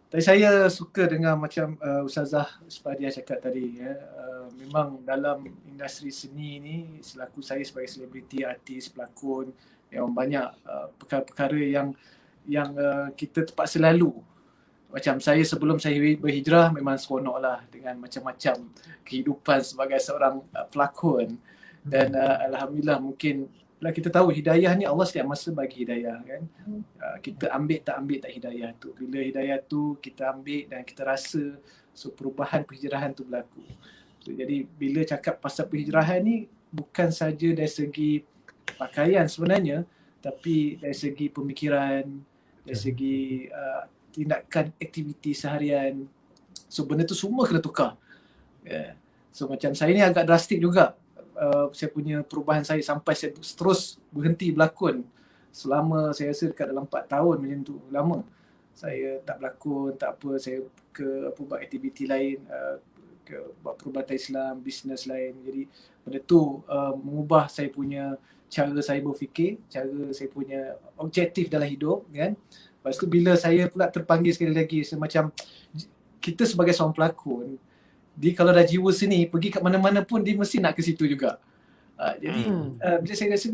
Speaker 5: Tapi saya suka dengan macam Ustazah Fadiah cakap tadi ya. Memang dalam industri seni ni selaku saya sebagai selebriti, artis, pelakon, yang banyak perkara-perkara yang kita terpaksa lalu. Macam saya sebelum saya berhijrah memang seronok lah dengan macam-macam kehidupan sebagai seorang pelakon. Dan alhamdulillah mungkin lah kita tahu hidayah ni Allah setiap masa bagi hidayah kan. Kita ambil tak hidayah tu. Bila hidayah tu kita ambil dan kita rasa perubahan penghijrahan tu berlaku. Jadi bila cakap pasal penghijrahan ni bukan saja dari segi pakaian sebenarnya tapi dari segi pemikiran, dari segi tindakan aktiviti seharian. So benda tu semua kena tukar. So macam saya ni agak drastik juga. Saya punya perubahan saya sampai saya terus berhenti berlakon selama saya rasa dekat dalam 4 tahun macam tu, lama. Saya tak berlakon, tak apa, saya buat aktiviti lain, buat perubatan Islam, bisnes lain. Jadi benda tu mengubah saya punya cara saya berfikir, cara saya punya objektif dalam hidup kan. Lepas tu bila saya pula terpanggil sekali lagi semacam kita sebagai seorang pelakon, dia kalau dah jiwa seni pergi kat mana-mana pun dia mesti nak ke situ juga. Jadi bila saya rasa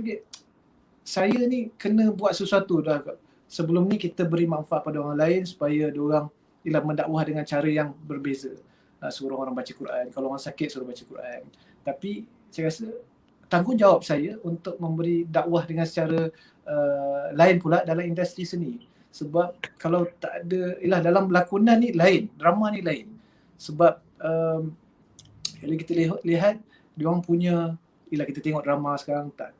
Speaker 5: saya ni kena buat sesuatu dah. Sebelum ni kita beri manfaat pada orang lain supaya diorang mendakwah dengan cara yang berbeza. Suruh orang baca Quran, kalau orang sakit suruh baca Quran. Tapi saya rasa tanggungjawab saya untuk memberi dakwah dengan secara lain pula dalam industri seni. Sebab kalau tak ada, dalam lakonan ni lain, drama ni lain. Sebab kalau kita lihat diorang punya, kita tengok drama sekarang tak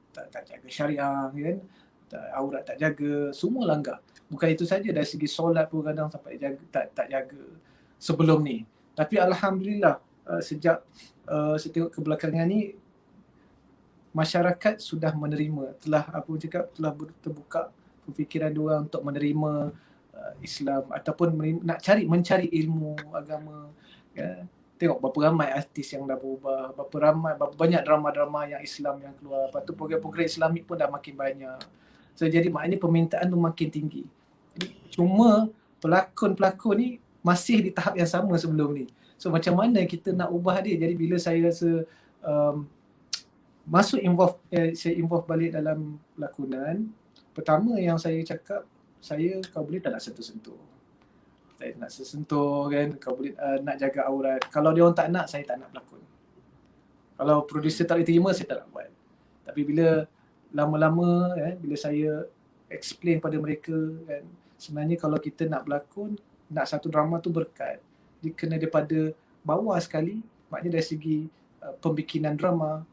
Speaker 5: jaga syariah kan, aurat tak jaga, semua langgar. Bukan itu saja, dari segi solat pun kadang sampai jaga, tak jaga sebelum ni. Tapi alhamdulillah sejak saya tengok kebelakangan ni masyarakat sudah menerima, telah terbuka pemikiran diorang untuk menerima Islam ataupun mencari ilmu agama ya. Tengok berapa ramai artis yang dah berubah, berapa banyak drama-drama yang Islam yang keluar. Lepas tu program-program Islamik pun dah makin banyak. So jadi maknanya permintaan tu makin tinggi. Cuma pelakon-pelakon ni masih di tahap yang sama sebelum ni. So macam mana kita nak ubah dia? Jadi bila saya rasa saya involve balik dalam lakonan, pertama yang saya cakap, kau boleh tak nak sentuh-sentuh. Saya nak sentuh kan, kau boleh nak jaga aurat. Kalau dia orang tak nak, saya tak nak berlakon. Kalau producer tak boleh terima, saya tak nak buat. Tapi bila lama-lama bila saya explain pada mereka kan. Sebenarnya kalau kita nak berlakon, nak satu drama tu berkat, dia kena daripada bawah sekali, maknanya dari segi pembikinan drama,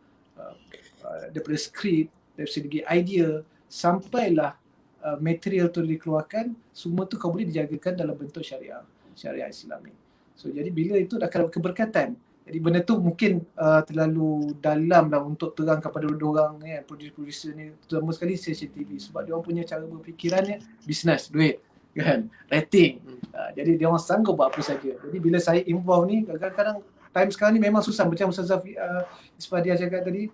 Speaker 5: daripada skrip, dari segi idea, sampailah material tu dikeluarkan, semua tu kau boleh dijagakan dalam bentuk syariah Islami. So jadi bila itu dah akan keberkatan. Jadi benda tu mungkin terlalu dalam lah untuk terang kepada orang kan, producer ni, terutama sekali stesen TV, sebab dia orang punya cara berfikirannya bisnes, duit kan, rating. Jadi dia orang sanggup buat apa saja. Jadi bila saya involve ni, kadang-kadang time sekarang ni memang susah, macam Ustazah Isfadiah cakap tadi,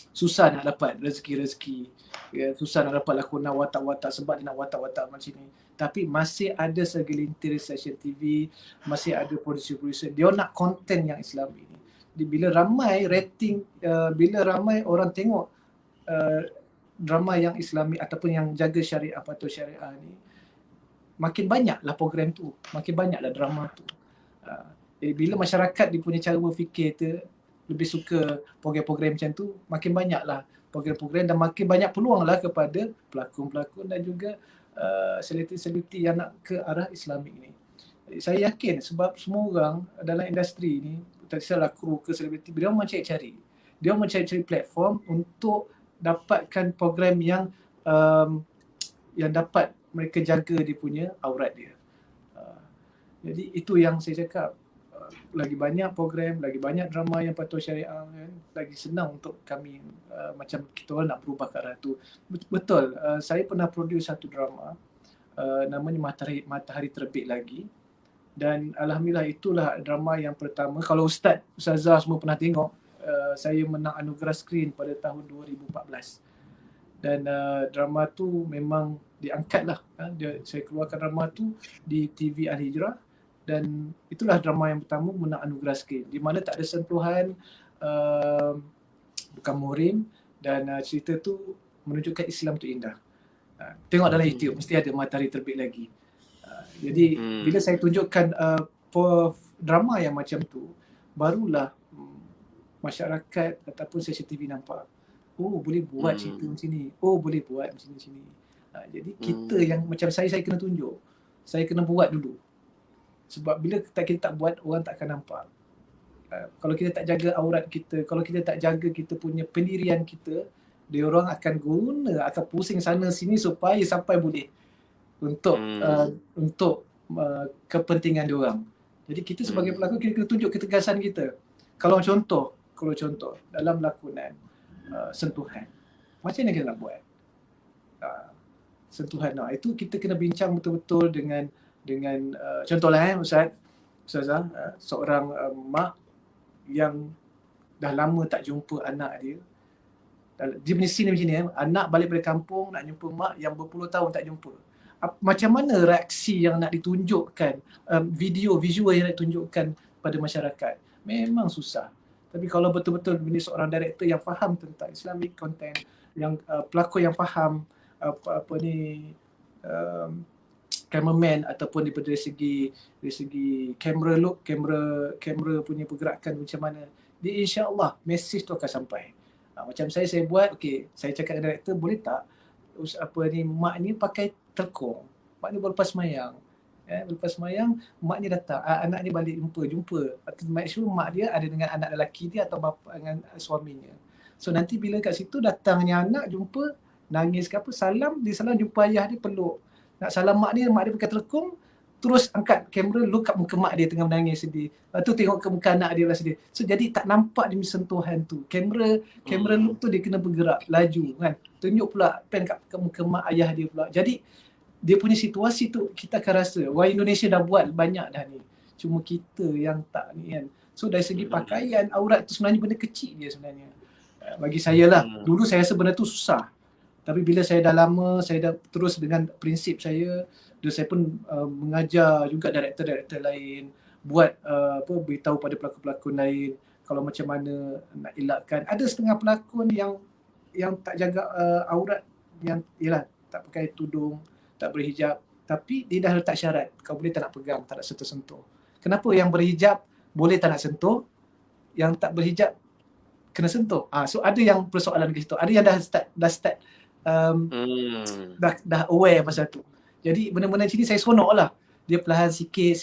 Speaker 5: susah nak dapat rezeki-rezeki, ya, susah nak dapat lakonan watak-watak sebab dia nak watak-watak macam ni. Tapi masih ada segelintir stesen TV, masih ada producer-producer, dia nak konten yang Islami ni. Jadi bila ramai rating, bila ramai orang tengok drama yang Islami ataupun yang jaga syariah, patuh syariah ni, makin banyaklah program tu, makin banyaklah drama tu. Jadi bila masyarakat dia punya cara berfikir tu lebih suka program-program macam tu, makin banyaklah program-program dan makin banyak peluanglah kepada pelakon-pelakon dan juga selebriti-selebriti yang nak ke arah Islamik ni. Jadi saya yakin sebab semua orang dalam industri ni, tak kisahlah kru ke selebriti, dia orang mencari-cari. Dia orang mencari-cari platform untuk dapatkan program yang dapat mereka jaga dia punya aurat dia. Jadi itu yang saya cakap. Lagi banyak program, lagi banyak drama yang patuh syariah kan, lagi senang untuk kami macam kita orang nak berubah ke arah tu. Betul, saya pernah produce satu drama namanya Matahari Terbit Lagi, dan alhamdulillah itulah drama yang pertama. Kalau Ustazah semua pernah tengok, saya menang anugerah skrin pada tahun 2014. Dan drama tu memang diangkat lah. Saya keluarkan drama tu di TV Al-Hijrah, dan itulah drama yang pertama menang anugerah skrin, di mana tak ada sentuhan bukan muhrim, dan cerita tu menunjukkan Islam tu indah. Tengok dalam YouTube mesti ada Matahari Terbit Lagi. Jadi bila saya tunjukkan drama yang macam tu, barulah masyarakat ataupun stesen TV nampak, oh boleh buat cerita macam ni, oh boleh buat macam ni. Jadi kita yang macam saya kena tunjuk, saya kena buat dulu. Sebab bila kita tak buat, orang tak akan nampak. Kalau kita tak jaga aurat kita, kalau kita tak jaga kita punya pendirian kita, dia orang akan akan pusing sana sini supaya sampai boleh untuk kepentingan dia orang. Jadi kita sebagai pelakon, kita kena tunjuk ketegasan kita. Kalau contoh dalam lakonan sentuhan, macam mana kita nak buat? Sentuhan, itu kita kena bincang betul-betul dengan contohlah Ustazah, seorang mak yang dah lama tak jumpa anak dia. Dia punya scene macam ni, anak balik dari kampung nak jumpa mak yang berpuluh tahun tak jumpa. Macam mana reaksi yang nak ditunjukkan, visual yang nak ditunjukkan pada masyarakat? Memang susah. Tapi kalau betul-betul ini seorang director yang faham tentang Islamic content, yang pelakon yang faham cameraman ataupun dari segi kamera look, kamera punya pergerakan macam mana, dia insya-Allah message tu akan sampai. Macam saya buat, saya cakap dengan director, boleh tak mak ni pakai telekong. Mak ni baru lepas semayang. Lepas semayang, mak ni datang, anak ni balik jumpa. Make sure mak dia ada dengan anak lelaki dia atau bapa dengan suaminya. So nanti bila kat situ datangnya anak jumpa, nangis ke apa, salam jumpa ayah dia, peluk. Nak salam mak dia pakai telekong, terus angkat kamera, look kat muka mak dia tengah menangis sedih. Lepas tu tengok ke muka anak dia lah sedih. So jadi tak nampak dia sentuhan tu. Kamera look tu dia kena bergerak, laju kan. Tunjuk pula pen kat muka mak ayah dia pula. Jadi dia punya situasi tu kita akan rasa, wah Indonesia dah buat banyak dah ni. Cuma kita yang tak ni kan. So dari segi pakaian, aurat tu sebenarnya benda kecil dia sebenarnya. Bagi saya lah, dulu saya rasa benda tu susah. Tapi bila saya dah lama, saya dah terus dengan prinsip saya, dan saya pun mengajar juga director-director lain, buat beritahu pada pelakon-pelakon lain kalau macam mana nak elakkan. Ada setengah pelakon yang tak jaga aurat, yang ialah tak pakai tudung, tak berhijab, tapi dia dah letak syarat, kau boleh tak nak pegang, tak nak sentuh-sentuh. Kenapa yang berhijab boleh tak nak sentuh, yang tak berhijab kena sentuh? So ada yang persoalan ke situ. Ada yang dah start dah aware pasal tu. Jadi benda-benda macam ni saya seronok lah. Dia perlahan sikit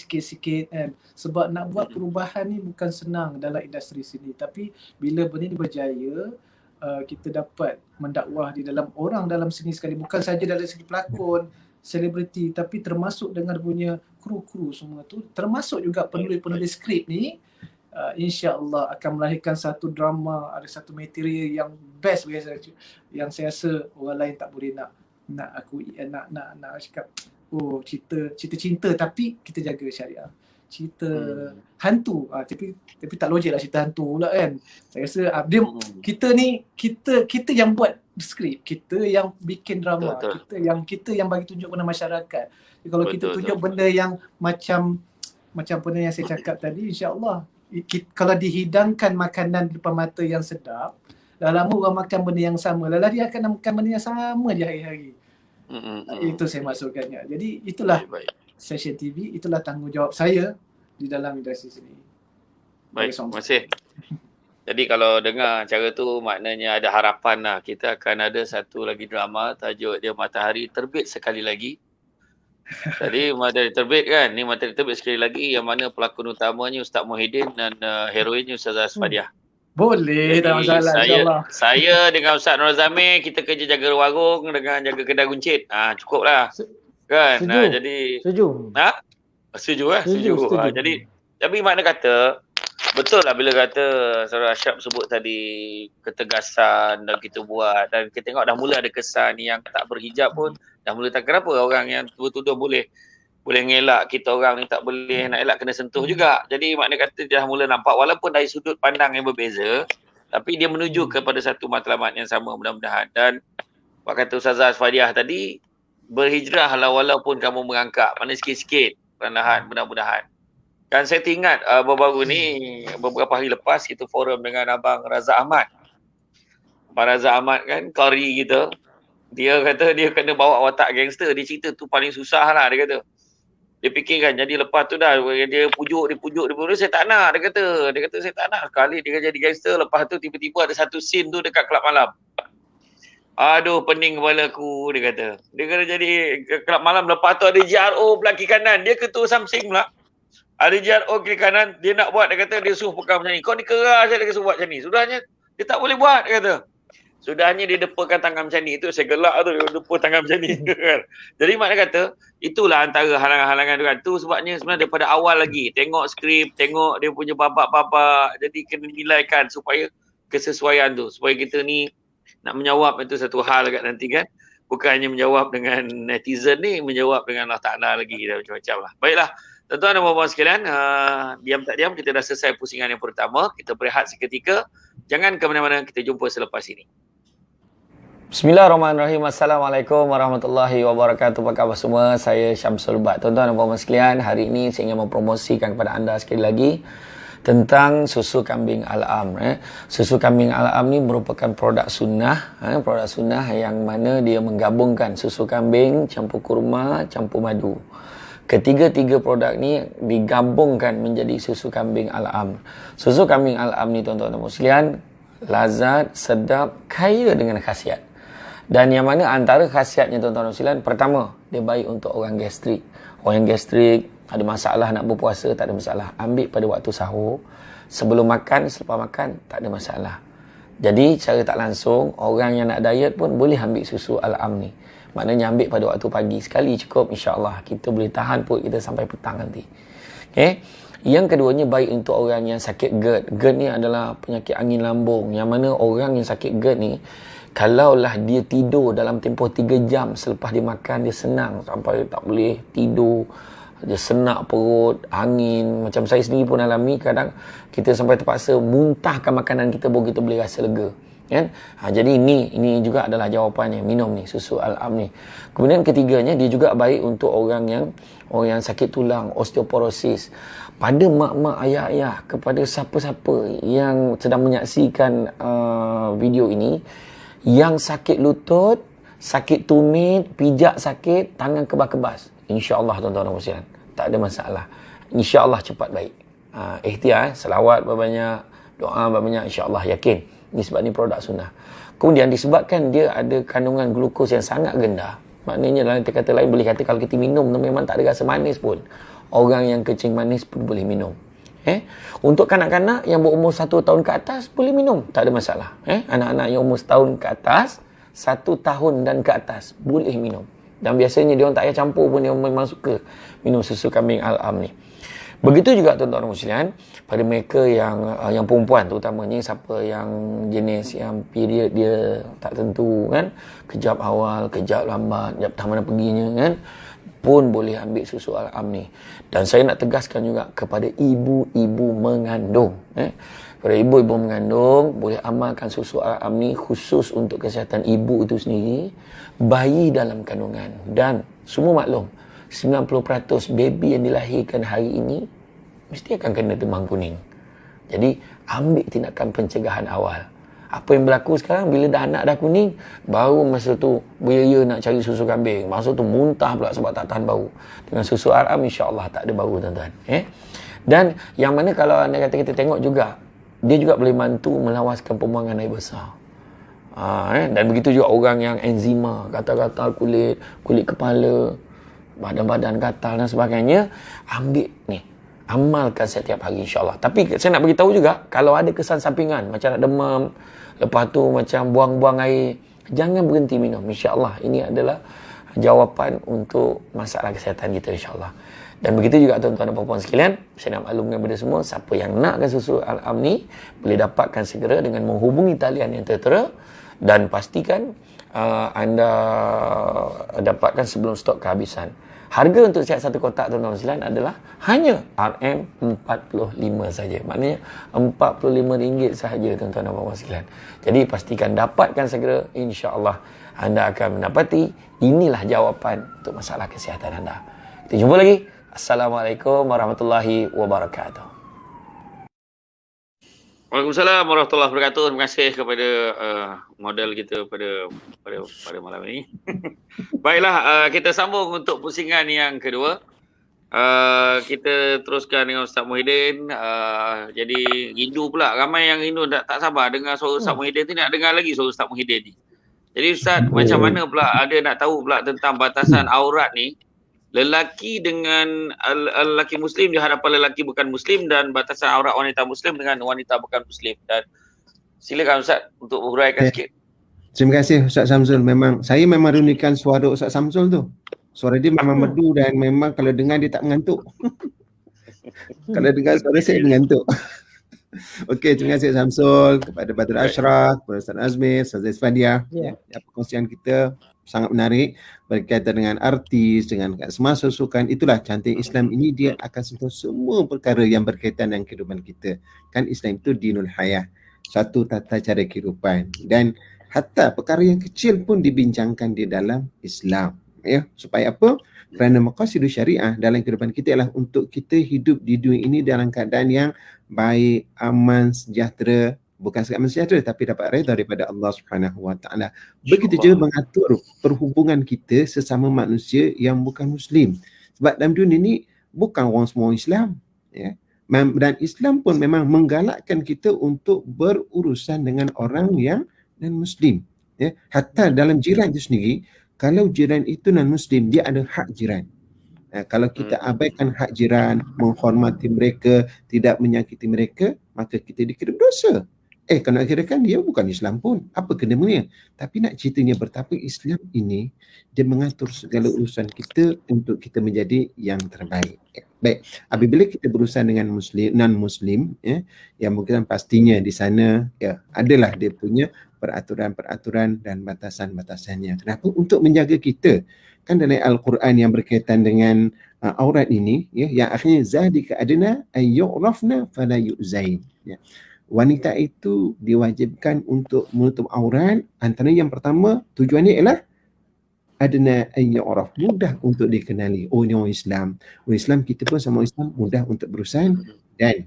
Speaker 5: kan. Sebab nak buat perubahan ni bukan senang dalam industri sini. Tapi bila benda ni berjaya, kita dapat mendakwah di dalam orang dalam seni sekali. Bukan saja dari segi pelakon, selebriti, tapi termasuk dengan punya kru-kru semua tu. Termasuk juga penulis-penulis skrip ni. InsyaAllah akan melahirkan satu drama, ada satu material yang best yang saya rasa orang lain tak boleh nak cakap cerita cinta tapi kita jaga syariah, cerita hantu tapi tak logik lah cerita hantu pula kan. Saya rasa kita yang buat skrip, kita yang bikin drama, kita yang bagi tunjuk kepada masyarakat. Jadi kalau kita tunjuk benda yang macam benda yang saya cakap tadi, insya-Allah kalau dihidangkan makanan di depan mata yang sedap, dah lama orang makan benda yang sama, lalu dia akan makan benda yang sama je hari-hari. Itu saya maksudkannya. Jadi itulah Session TV, itulah tanggungjawab saya di dalam industri sini.
Speaker 1: Baik, terima kasih. Jadi kalau dengar cara tu maknanya ada harapan lah. Kita akan ada satu lagi drama, tajuk dia Matahari Terbit Sekali Lagi. Tadi Matahari Terbit kan, ni Matahari Terbit Sekali Lagi yang mana pelakon utamanya Ustaz Muhyiddin dan heroinnya Ustazah Asfadiah.
Speaker 5: Boleh, tak masalah, insyaAllah.
Speaker 1: Saya dengan Ustaz Nur Zamir, kita kerja jaga warung dengan jaga kedai guncit. Cukup lah. Kan? Jadi
Speaker 4: Setuju.
Speaker 1: Setuju lah. Setuju. Jadi, tapi makna kata, betul lah bila kata Saudara Ashraf sebut tadi ketegasan dan kita buat. Dan kita tengok dah mula ada kesan yang tak berhijab pun. Dah mula tak kenapa orang yang tuduh boleh ngelak kita orang ni tak boleh nak elak kena sentuh juga. Jadi makna kata dia dah mula nampak walaupun dari sudut pandang yang berbeza tapi dia menuju kepada satu matlamat yang sama mudah-mudahan. Dan apa kata Ustazah Asfadiah tadi, berhijrahlah walaupun kamu merangkak, mana sikit-sikit perlahan mudah-mudahan. Dan saya teringat baru-baru ni beberapa hari lepas kita forum dengan Abang Razak Ahmad. Abang Razak Ahmad kan qari kita. Dia kata dia kena bawa watak gangster. Dia cerita tu paling susah lah dia kata. Dia fikirkan jadi lepas tu dah dia pujuk, saya tak nak, dia kata saya tak nak sekali dia jadi gangster, lepas tu tiba-tiba ada satu scene tu dekat kelab malam. Aduh pening kepala aku, dia kata jadi kelab malam, lepas tu ada JRO belah kiri kanan, dia ketua Samsing pula. Ada JRO kiri kanan, dia nak buat, dia kata dia suruh pegang macam ni, kau ni keras je dia suruh buat macam ni, sudahnya dia tak boleh buat, dia kata. Sudahnya dia depakan tangan macam ni. Itu saya gelak tu, dia depa tangan macam ni. Jadi makna kata, itulah antara halangan-halangan tu kan. Tu sebabnya sebenarnya daripada awal lagi. Tengok skrip, tengok dia punya babak-babak. Jadi kena nilaikan supaya kesesuaian tu. Supaya kita ni nak menjawab itu satu hal kat nanti kan. Bukan hanya menjawab dengan netizen ni, menjawab dengan Allah Ta'ala lagi. Dan macam-macam lah. Baiklah. Tuan-tuan dan puan-puan sekalian, diam tak diam kita dah selesai pusingan yang pertama. Kita berehat seketika. Jangan ke mana-mana, kita jumpa selepas ini. Bismillahirrahmanirrahim. Assalamualaikum warahmatullahi wabarakatuh. Apa khabar semua? Saya Syamsul Bat. Tuan-tuan dan puan-puan sekalian, hari ini saya ingin mempromosikan kepada anda sekali lagi tentang susu kambing Al-Am. Susu kambing Al-Am ni merupakan produk sunnah, produk sunnah yang mana dia menggabungkan susu kambing, campur kurma, campur madu. Ketiga-tiga produk ni digabungkan menjadi susu kambing Al-Am. Susu kambing Al-Am ni tuan-tuan dan puan-puan sekalian, lazat, sedap, kaya dengan khasiat. Dan yang mana antara khasiatnya tuan-tuan dan sekalian, pertama, dia baik untuk orang gastrik. Orang yang gastrik, ada masalah nak berpuasa, tak ada masalah. Ambil pada waktu sahur, sebelum makan, selepas makan, tak ada masalah. Jadi, secara tak langsung, orang yang nak diet pun boleh ambil susu Al-Am ni. Maknanya ambil pada waktu pagi. Sekali cukup, insyaAllah. Kita boleh tahan perut kita sampai petang nanti. Okay? Yang keduanya, baik untuk orang yang sakit GERD. GERD ni adalah penyakit angin lambung. Yang mana orang yang sakit GERD ni, kalaulah dia tidur dalam tempoh 3 jam selepas dia makan, dia senang sampai tak boleh tidur, dia senak perut, angin. Macam saya sendiri pun alami, kadang kita sampai terpaksa muntahkan makanan kita baru kita boleh rasa lega kan. Jadi ini juga adalah jawapannya, minum ni susu Al-Am ni. Kemudian ketiganya, dia juga baik untuk orang yang sakit tulang, osteoporosis. Pada mak-mak, ayah-ayah, kepada siapa-siapa yang sedang menyaksikan video ini, yang sakit lutut, sakit tumit, pijak sakit, tangan kebas-kebas, insya-Allah tuan-tuan dan puan-puan, tak ada masalah. Insya-Allah cepat baik. Ikhtiar, selawat banyak, doa banyak, insya-Allah yakin Ni sebab ni produk sunnah. Kemudian disebabkan dia ada kandungan glukos yang sangat rendah, maknanya dalam kata lain boleh kata kalau kita minum tu memang tak ada rasa manis pun. Orang yang kencing manis pun boleh minum. Untuk kanak-kanak yang berumur 1 tahun ke atas boleh minum, tak ada masalah. Anak-anak yang umur 1 tahun ke atas, 1 tahun dan ke atas boleh minum. Dan biasanya dia orang tak payah campur pun, dia memang suka minum susu kambing Al-Am ni. Begitu juga tuan-tuan muslimin, pada mereka yang perempuan terutamanya, siapa yang jenis yang period dia tak tentu kan, kejap awal, kejap lambat, kejap tak mana perginya kan, pun boleh ambil susu Al-Am ni. Dan saya nak tegaskan juga kepada ibu-ibu mengandung, pada ibu-ibu mengandung boleh amalkan susu Al-Am ni khusus untuk kesihatan ibu itu sendiri, bayi dalam kandungan. Dan semua maklum, 90% baby yang dilahirkan hari ini mesti akan kena demam kuning. Jadi ambil tindakan pencegahan awal. Apa yang berlaku sekarang, bila dah anak dah kuning, baru masa tu beria nak cari susu kambing, masa tu muntah pula sebab tak tahan bau. Dengan susu Al-Am insya-Allah tak ada bau tuan-tuan. Dan yang mana kalau anda kata kita tengok juga, dia juga boleh bantu melawaskan pembuangan air besar. Dan begitu juga orang yang enzima, gatal-gatal kulit kepala, badan-badan gatal dan sebagainya, ambil ni, amalkan setiap hari insya-Allah. Tapi saya nak beritahu juga, kalau ada kesan sampingan macam nak demam, lepas tu macam buang-buang air, jangan berhenti minum insya-Allah. Ini adalah jawapan untuk masalah kesihatan kita insya-Allah. Dan begitu juga tuan-tuan dan puan-puan sekalian, saya nak maklumkan kepada semua, siapa yang nakkan susu Al-Am ni boleh dapatkan segera dengan menghubungi talian yang tertera, dan pastikan anda dapatkan sebelum stok kehabisan. Harga untuk siap satu kotak tuan-tuan sekalian adalah hanya RM45 saja. Maknanya RM45 sahaja tuan-tuan dan puan-puan sekalian. Jadi pastikan dapatkan segera, insya-Allah anda akan mendapati inilah jawapan untuk masalah kesihatan anda. Kita jumpa lagi. Assalamualaikum warahmatullahi wabarakatuh. Waalaikumsalam warahmatullahi wabarakatuh. Terima kasih kepada model kita pada malam ini. Baiklah, kita sambung untuk pusingan yang kedua. Kita teruskan dengan Ustaz Muhyiddin. Jadi rindu pula, ramai yang rindu tak sabar dengar suara Ustaz Muhyiddin ni, nak dengar lagi suara Ustaz Muhyiddin ni. Jadi Ustaz, macam mana pula ada nak tahu pula tentang batasan aurat ni, lelaki dengan lelaki muslim di hadapan lelaki bukan muslim, dan batasan aurat wanita muslim dengan wanita bukan muslim. Dan silakan Ustaz untuk uraikan sikit.
Speaker 2: Terima kasih Ustaz Samsul. Saya memang rindukan suara Ustaz Samsul tu. Suara dia memang merdu dan memang kalau dengar dia tak mengantuk. Kalau dengar suara saya mengantuk. Okey, terima kasih Samsul, kepada Badr Ashraf, kepada Ustaz Azmi, Ustaz Isfadiah. Perkongsian kita sangat menarik berkaitan dengan artis, dengan semasa sukan. Itulah cantik Islam ini, dia akan sentuh semua perkara yang berkaitan dengan kehidupan kita. Kan Islam itu dinul hayah, satu tata cara kehidupan, dan hatta perkara yang kecil pun dibincangkan di dalam Islam. Supaya apa? Kerana maqasidus syariah dalam kehidupan kita ialah untuk kita hidup di dunia ini dalam keadaan yang baik, aman, sejahtera. Bukan sekadar sejahtera, tapi dapat redha daripada Allah Subhanahu Wa Taala. Begitu juga mengatur perhubungan kita sesama manusia yang bukan Muslim. Sebab dalam dunia ini bukan orang semua Islam, dan Islam pun memang menggalakkan kita untuk berurusan dengan orang yang non-Muslim. Hatta dalam jiran itu sendiri, kalau jiran itu non-Muslim, dia ada hak jiran. Kalau kita abaikan hak jiran, menghormati mereka, tidak menyakiti mereka, maka kita dikira berdosa. Kalau nak kirakan dia bukan Islam pun, apa kena mengena? Tapi nak ceritanya betapa Islam ini, dia mengatur segala urusan kita untuk kita menjadi yang terbaik. Baik, apabila kita berurusan dengan Muslim, non-Muslim, yang mungkin pastinya di sana adalah dia punya peraturan-peraturan dan batasan-batasannya. Kenapa? Untuk menjaga kita. Kan dalam Al-Quran yang berkaitan dengan aurat ini, yang akhirnya zalika adna ay yu'rafna fala yu'zain. Wanita itu diwajibkan untuk menutup aurat. Antara yang pertama, tujuannya ialah adna ay yu'raf, mudah untuk dikenali. Oh, ini orang Islam. Orang Islam, kita pun sama Islam, mudah untuk berurusan. Dan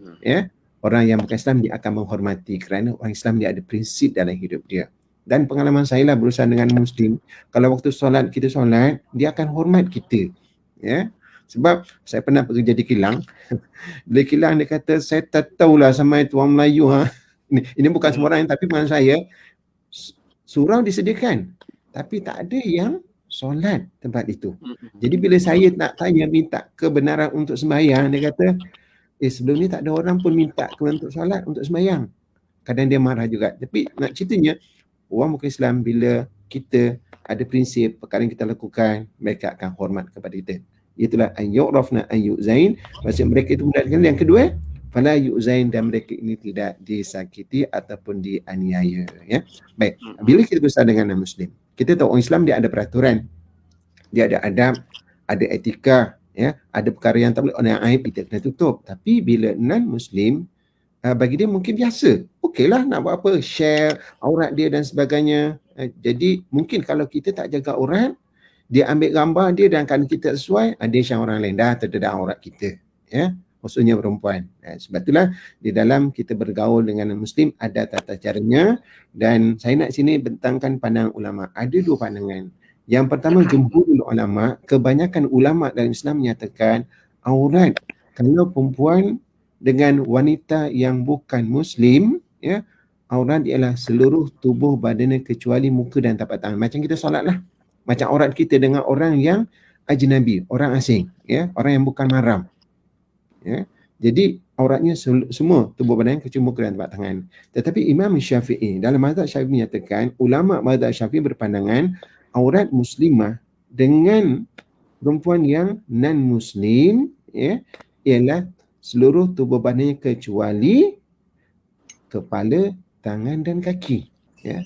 Speaker 2: orang yang bukan Islam, dia akan menghormati kerana orang Islam dia ada prinsip dalam hidup dia. Dan pengalaman saya lah berurusan dengan Muslim, kalau waktu solat, kita solat, dia akan hormat kita. Sebab saya pernah bekerja di kilang. Di kilang dia kata, saya tak tahulah sama itu orang Melayu. Ini bukan semua orang, tapi maksud saya surau disediakan tapi tak ada yang solat tempat itu. Jadi bila saya nak tanya minta kebenaran untuk sembahyang, dia kata sebelum ni tak ada orang pun minta untuk solat, untuk sembahyang. Kadang dia marah juga. Tapi nak ceritanya orang bukan Islam, bila kita ada prinsip perkara yang kita lakukan, mereka akan hormat kepada kita. Itulah an yu'rafna an yu'zain, maksud mereka itu mudah. Yang kedua, fala yu'zain, dan mereka ini tidak disakiti ataupun dianiaya, ya. Baik, bila kita bersama dengan non-Muslim, kita tahu orang Islam dia ada peraturan, dia ada adab, ada etika, ya, ada perkara yang tak boleh, orang yang aib kita kena tutup. Tapi bila non-Muslim, bagi dia mungkin biasa, okeylah nak buat apa, share aurat dia dan sebagainya. Jadi mungkin kalau kita tak jaga aurat, dia ambil gambar dia dan kalau kita sesuai, dia syang orang lain dah terdedah aurat kita, ya, khususnya perempuan. Sebab itulah di dalam kita bergaul dengan Muslim ada tata caranya, dan saya nak sini bentangkan pandangan ulama. Ada dua pandangan. Yang pertama, jumhurul ulama, kebanyakan ulama dalam Islam menyatakan aurat kalau perempuan dengan wanita yang bukan Muslim, ya, aurat ialah seluruh tubuh badannya kecuali muka dan tapak tangan. Macam kita solat lah. Macam aurat kita dengan orang yang ajnabi, orang asing, ya, orang yang bukan mahram. Ya. Jadi auratnya semua tubuh badan kecuali muka dan tapak tangan. Tetapi Imam Syafi'i dalam mazhab Syafi'i menyatakan, ulama mazhab Syafi'i berpandangan aurat muslimah dengan perempuan yang non-muslim, ya, ialah seluruh tubuh badannya kecuali kepala, tangan dan kaki, ya.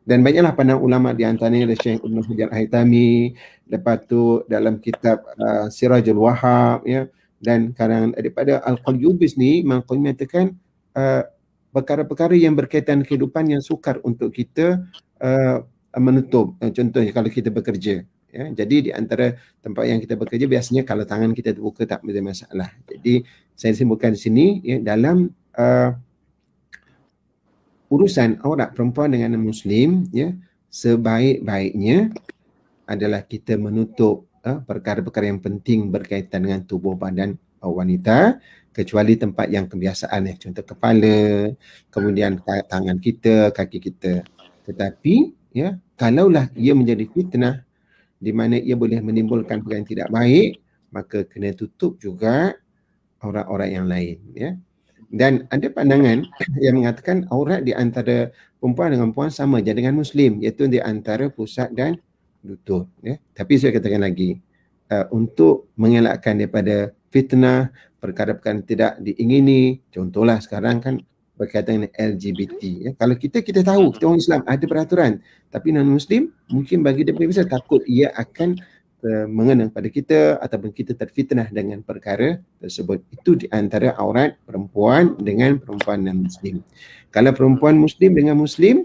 Speaker 2: Dan banyaklah pandangan ulama, di antaranya Syekh Ibn Hajar Al-Haytami, lepas tu dalam kitab Sirajul Wahhab, ya, dan karangan daripada Al-Qalyubis ni menyatakan perkara-perkara yang berkaitan kehidupan yang sukar untuk kita menutup. Contohnya kalau kita bekerja, ya, jadi di antara tempat yang kita bekerja biasanya kalau tangan kita terbuka tak ada masalah. Jadi saya simpulkan di sini, ya, dalam urusan aurat perempuan dengan Muslim, ya, sebaik-baiknya adalah kita menutup perkara-perkara yang penting berkaitan dengan tubuh badan wanita, kecuali tempat yang kebiasaan, ya, contoh kepala, kemudian tangan kita, kaki kita. Tetapi, ya, kalaulah ia menjadi fitnah di mana ia boleh menimbulkan perkara yang tidak baik, maka kena tutup juga aurat-aurat yang lain, ya. Dan ada pandangan yang mengatakan aurat di antara perempuan dengan perempuan sama je dengan Muslim, iaitu di antara pusat dan lutut, ya. Tapi saya katakan lagi, untuk mengelakkan daripada fitnah, perkara-perkara tidak diingini, contohlah sekarang kan berkaitan dengan LGBT, ya. Kalau kita tahu, kita orang Islam ada peraturan, tapi non-Muslim mungkin bagi dia bisa takut ia akan mengenang pada kita ataupun kita terfitnah dengan perkara tersebut. Itu di antara aurat perempuan dengan perempuan non-Muslim. Kalau perempuan Muslim dengan Muslim,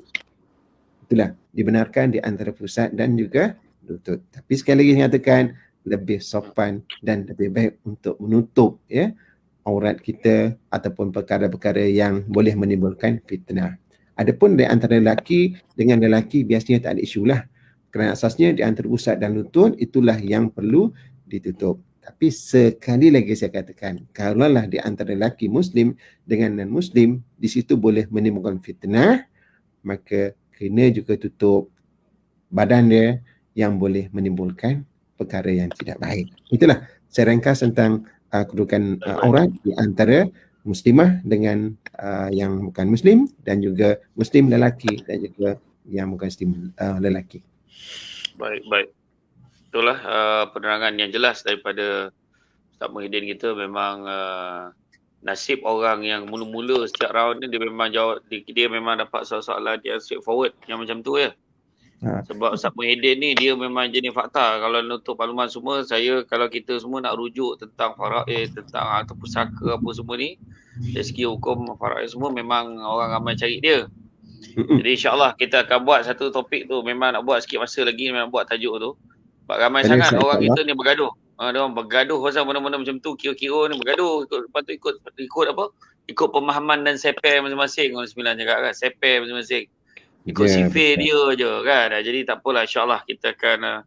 Speaker 2: itulah dibenarkan di antara pusat dan juga lutut. Tapi sekali lagi nyatakan lebih sopan dan lebih baik untuk menutup, ya, aurat kita ataupun perkara-perkara yang boleh menimbulkan fitnah. Adapun di antara lelaki dengan lelaki biasanya tak ada isu lah. Kerana asasnya di antara pusat dan lutut itulah yang perlu ditutup. Tapi sekali lagi saya katakan, kalaulah di antara lelaki Muslim dengan non-Muslim, di situ boleh menimbulkan fitnah, maka kena juga tutup badan dia yang boleh menimbulkan perkara yang tidak baik. Itulah saya ringkas tentang kedudukan aurat di antara Muslimah dengan yang bukan Muslim, dan juga Muslim lelaki dan juga yang bukan Muslim lelaki.
Speaker 1: Baik. Itulah penerangan yang jelas daripada Ustaz Muhyiddin kita. Memang nasib orang yang mula-mula setiap round ni dia memang jawab, dia memang dapat soalan yang straightforward yang macam tu, ya. Sebab Ustaz Muhyiddin ni dia memang jenis fakta. Kalau nutup maklumat semua, kalau kita semua nak rujuk tentang faraid, tentang atau pusaka apa semua ni, dari segi hukum faraid semua, memang orang ramai cari dia. Jadi insyaAllah kita akan buat satu topik tu, memang nak buat sikit masa lagi, memang buat tajuk tu. Sebab ramai sangat orang kita ni bergaduh. Dia orang bergaduh pasal benda-benda macam tu, kira-kira ni bergaduh. Lepas tu ikut apa? Ikut pemahaman dan seper masing-masing. Orang sembilan cakap kan, seper masing-masing. Ikut sifir dia je kan. Jadi tak apalah, insyaAllah kita akan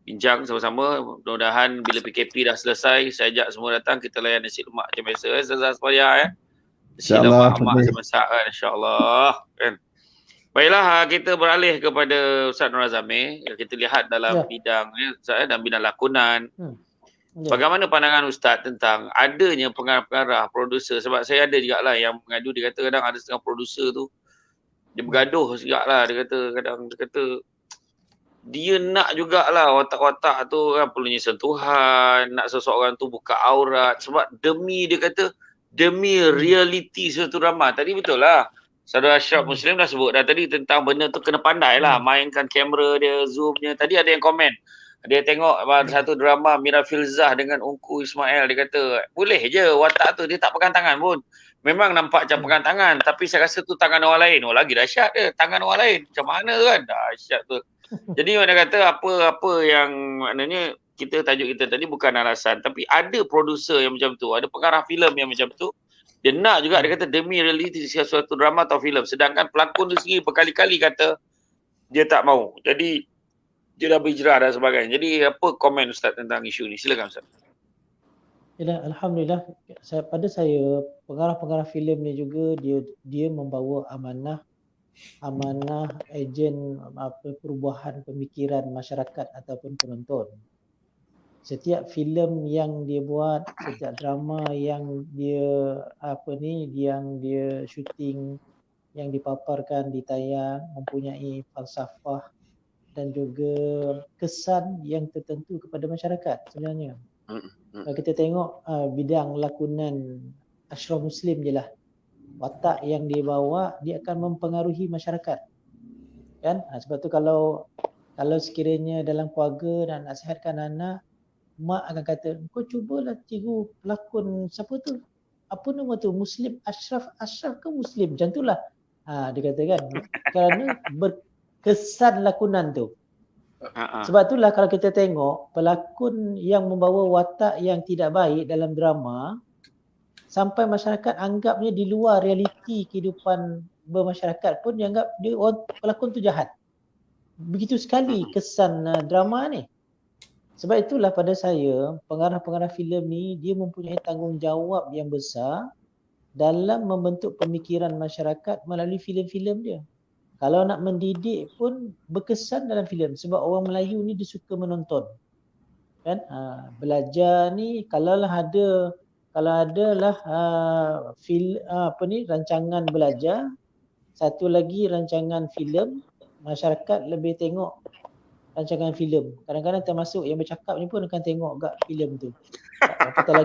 Speaker 1: bincang sama-sama. Mudah-mudahan bila PKP dah selesai, saya ajak semua datang, kita layan nasi lemak macam biasa. Selesai sepaya, ya. Sila
Speaker 2: InsyaAllah.
Speaker 1: mak saya masak kan, insya-Allah kan. Baiklah, kita beralih kepada Ustaz Nur Azamir. Kita lihat dalam
Speaker 4: Ya.
Speaker 1: bidang dalam bidang lakonan.
Speaker 4: Ya.
Speaker 1: Bagaimana pandangan Ustaz tentang adanya pengarah-pengarah, produser? Sebab saya ada juga lah yang mengadu, dia kata kadang ada setengah produser tu dia bergaduh juga lah. Dia kata dia nak jugalah watak-watak tu kan perlunya sentuhan, nak seseorang tu buka aurat sebab dia kata demi realiti suatu drama. Tadi betul lah. Saudara Ashraf Muslim dah sebut dah tadi tentang benda tu kena pandai lah mainkan kamera dia, zoomnya. Tadi ada yang komen. Dia tengok satu drama Mira Filzah dengan Ungku Ismail, dia kata boleh je watak tu, dia tak pegang tangan pun. Memang nampak macam pegang tangan, tapi saya rasa tu tangan orang lain. Oh lagi dahsyat dia, tangan orang lain. Macam mana tu kan? Dahsyat tu. Jadi mana kata apa yang maknanya kita tajuk kita tadi bukan alasan, tapi ada produser yang macam tu, ada pengarah filem yang macam tu. Dia nak juga, dia kata demi realiti suatu drama atau filem. Sedangkan pelakon tu sendiri berkali-kali kata dia tak mahu. Jadi dia dah berhijrah dan sebagainya. Jadi apa komen Ustaz tentang isu ni? Silakan Ustaz.
Speaker 4: Ya, Alhamdulillah, pada saya pengarah-pengarah filem ni juga dia membawa amanah ejen perubahan pemikiran masyarakat ataupun penonton. Setiap filem yang dia buat, setiap drama yang dia syuting, yang dipaparkan, ditayang, mempunyai falsafah dan juga kesan yang tertentu kepada masyarakat sebenarnya. Kalau kita tengok bidang lakonan Ashraf Muslim je lah, watak yang dia bawa dia akan mempengaruhi masyarakat kan. Sebab tu kalau sekiranya dalam keluarga dan nasihatkan anak, mak akan kata kau cubalah tiru pelakon siapa tu, apa nama tu, Muslim, Ashraf ke Muslim, macam tu lah dia kata kan, kerana berkesan lakonan tu. Sebab itulah kalau kita tengok pelakon yang membawa watak yang tidak baik dalam drama, sampai masyarakat anggapnya di luar realiti kehidupan bermasyarakat pun dianggap dia pelakon tu jahat. Begitu sekali kesan drama ni. Sebab itulah pada saya pengarah-pengarah filem ni dia mempunyai tanggungjawab yang besar dalam membentuk pemikiran masyarakat melalui filem-filem dia. Kalau nak mendidik pun berkesan dalam filem, sebab orang Melayu ni dia suka menonton. Kan? Belajar ni kalau adalah rancangan belajar, satu lagi rancangan filem, masyarakat lebih tengok rancangan filem. Kadang-kadang termasuk yang bercakap ni pun akan tengok gak filem tu. Apatah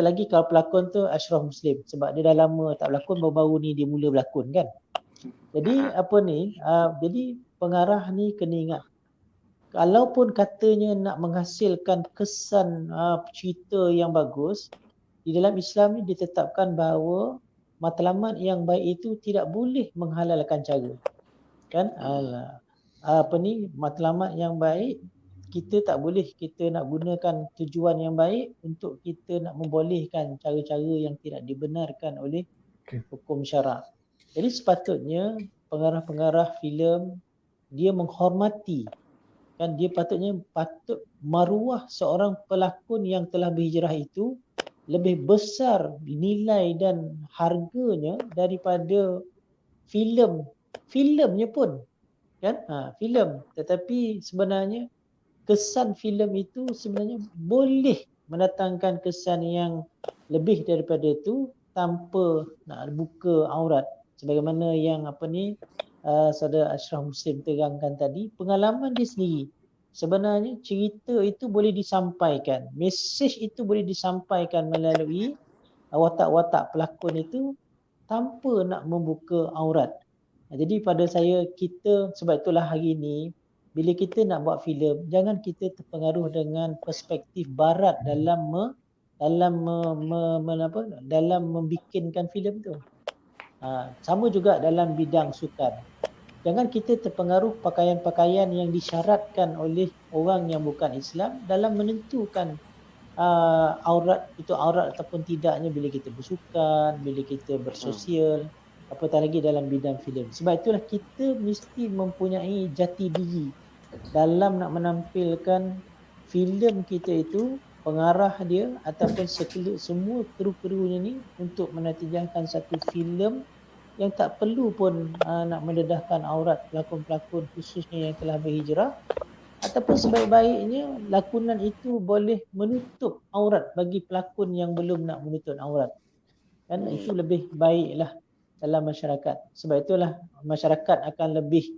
Speaker 4: lagi kalau pelakon tu Ashraf Muslim, sebab dia dah lama tak berlakon, baru-baru ni dia mula berlakon kan. Jadi jadi pengarah ni kena ingat, kalaupun katanya nak menghasilkan kesan cerita yang bagus, di dalam Islam ni ditetapkan bahawa matlamat yang baik itu tidak boleh menghalalkan cara. Kan? Matlamat yang baik kita tak boleh, kita nak gunakan tujuan yang baik untuk kita nak membolehkan cara-cara yang tidak dibenarkan oleh hukum syarak. Jadi sepatutnya pengarah-pengarah filem dia menghormati, kan, dia patut maruah seorang pelakon yang telah berhijrah itu lebih besar nilai dan harganya daripada filemnya pun, kan, filem. Tetapi sebenarnya kesan filem itu sebenarnya boleh mendatangkan kesan yang lebih daripada itu tanpa nak buka aurat, sebagaimana yang saudara Ashraf Muslim terangkan tadi. Pengalaman dia sendiri, sebenarnya cerita itu boleh disampaikan, mesej itu boleh disampaikan melalui watak-watak pelakon itu tanpa nak membuka aurat. Jadi pada saya, kita, sebab itulah hari ini bila kita nak buat filem, jangan kita terpengaruh dengan perspektif barat dalam membikinkan filem tu. Sama juga dalam bidang sukan. Jangan kita terpengaruh pakaian-pakaian yang disyaratkan oleh orang yang bukan Islam dalam menentukan aurat itu aurat ataupun tidaknya bila kita bersukan, bila kita bersosial, apatah lagi dalam bidang filem. Sebab itulah kita mesti mempunyai jati diri dalam nak menampilkan filem kita itu pengarah dia ataupun semua kru-krunya ni untuk menatijahkan satu filem yang tak perlu pun nak mendedahkan aurat pelakon-pelakon khususnya yang telah berhijrah, ataupun sebaik-baiknya lakonan itu boleh menutup aurat bagi pelakon yang belum nak menutup aurat. Kan itu lebih baiklah dalam masyarakat. Sebab itulah masyarakat akan lebih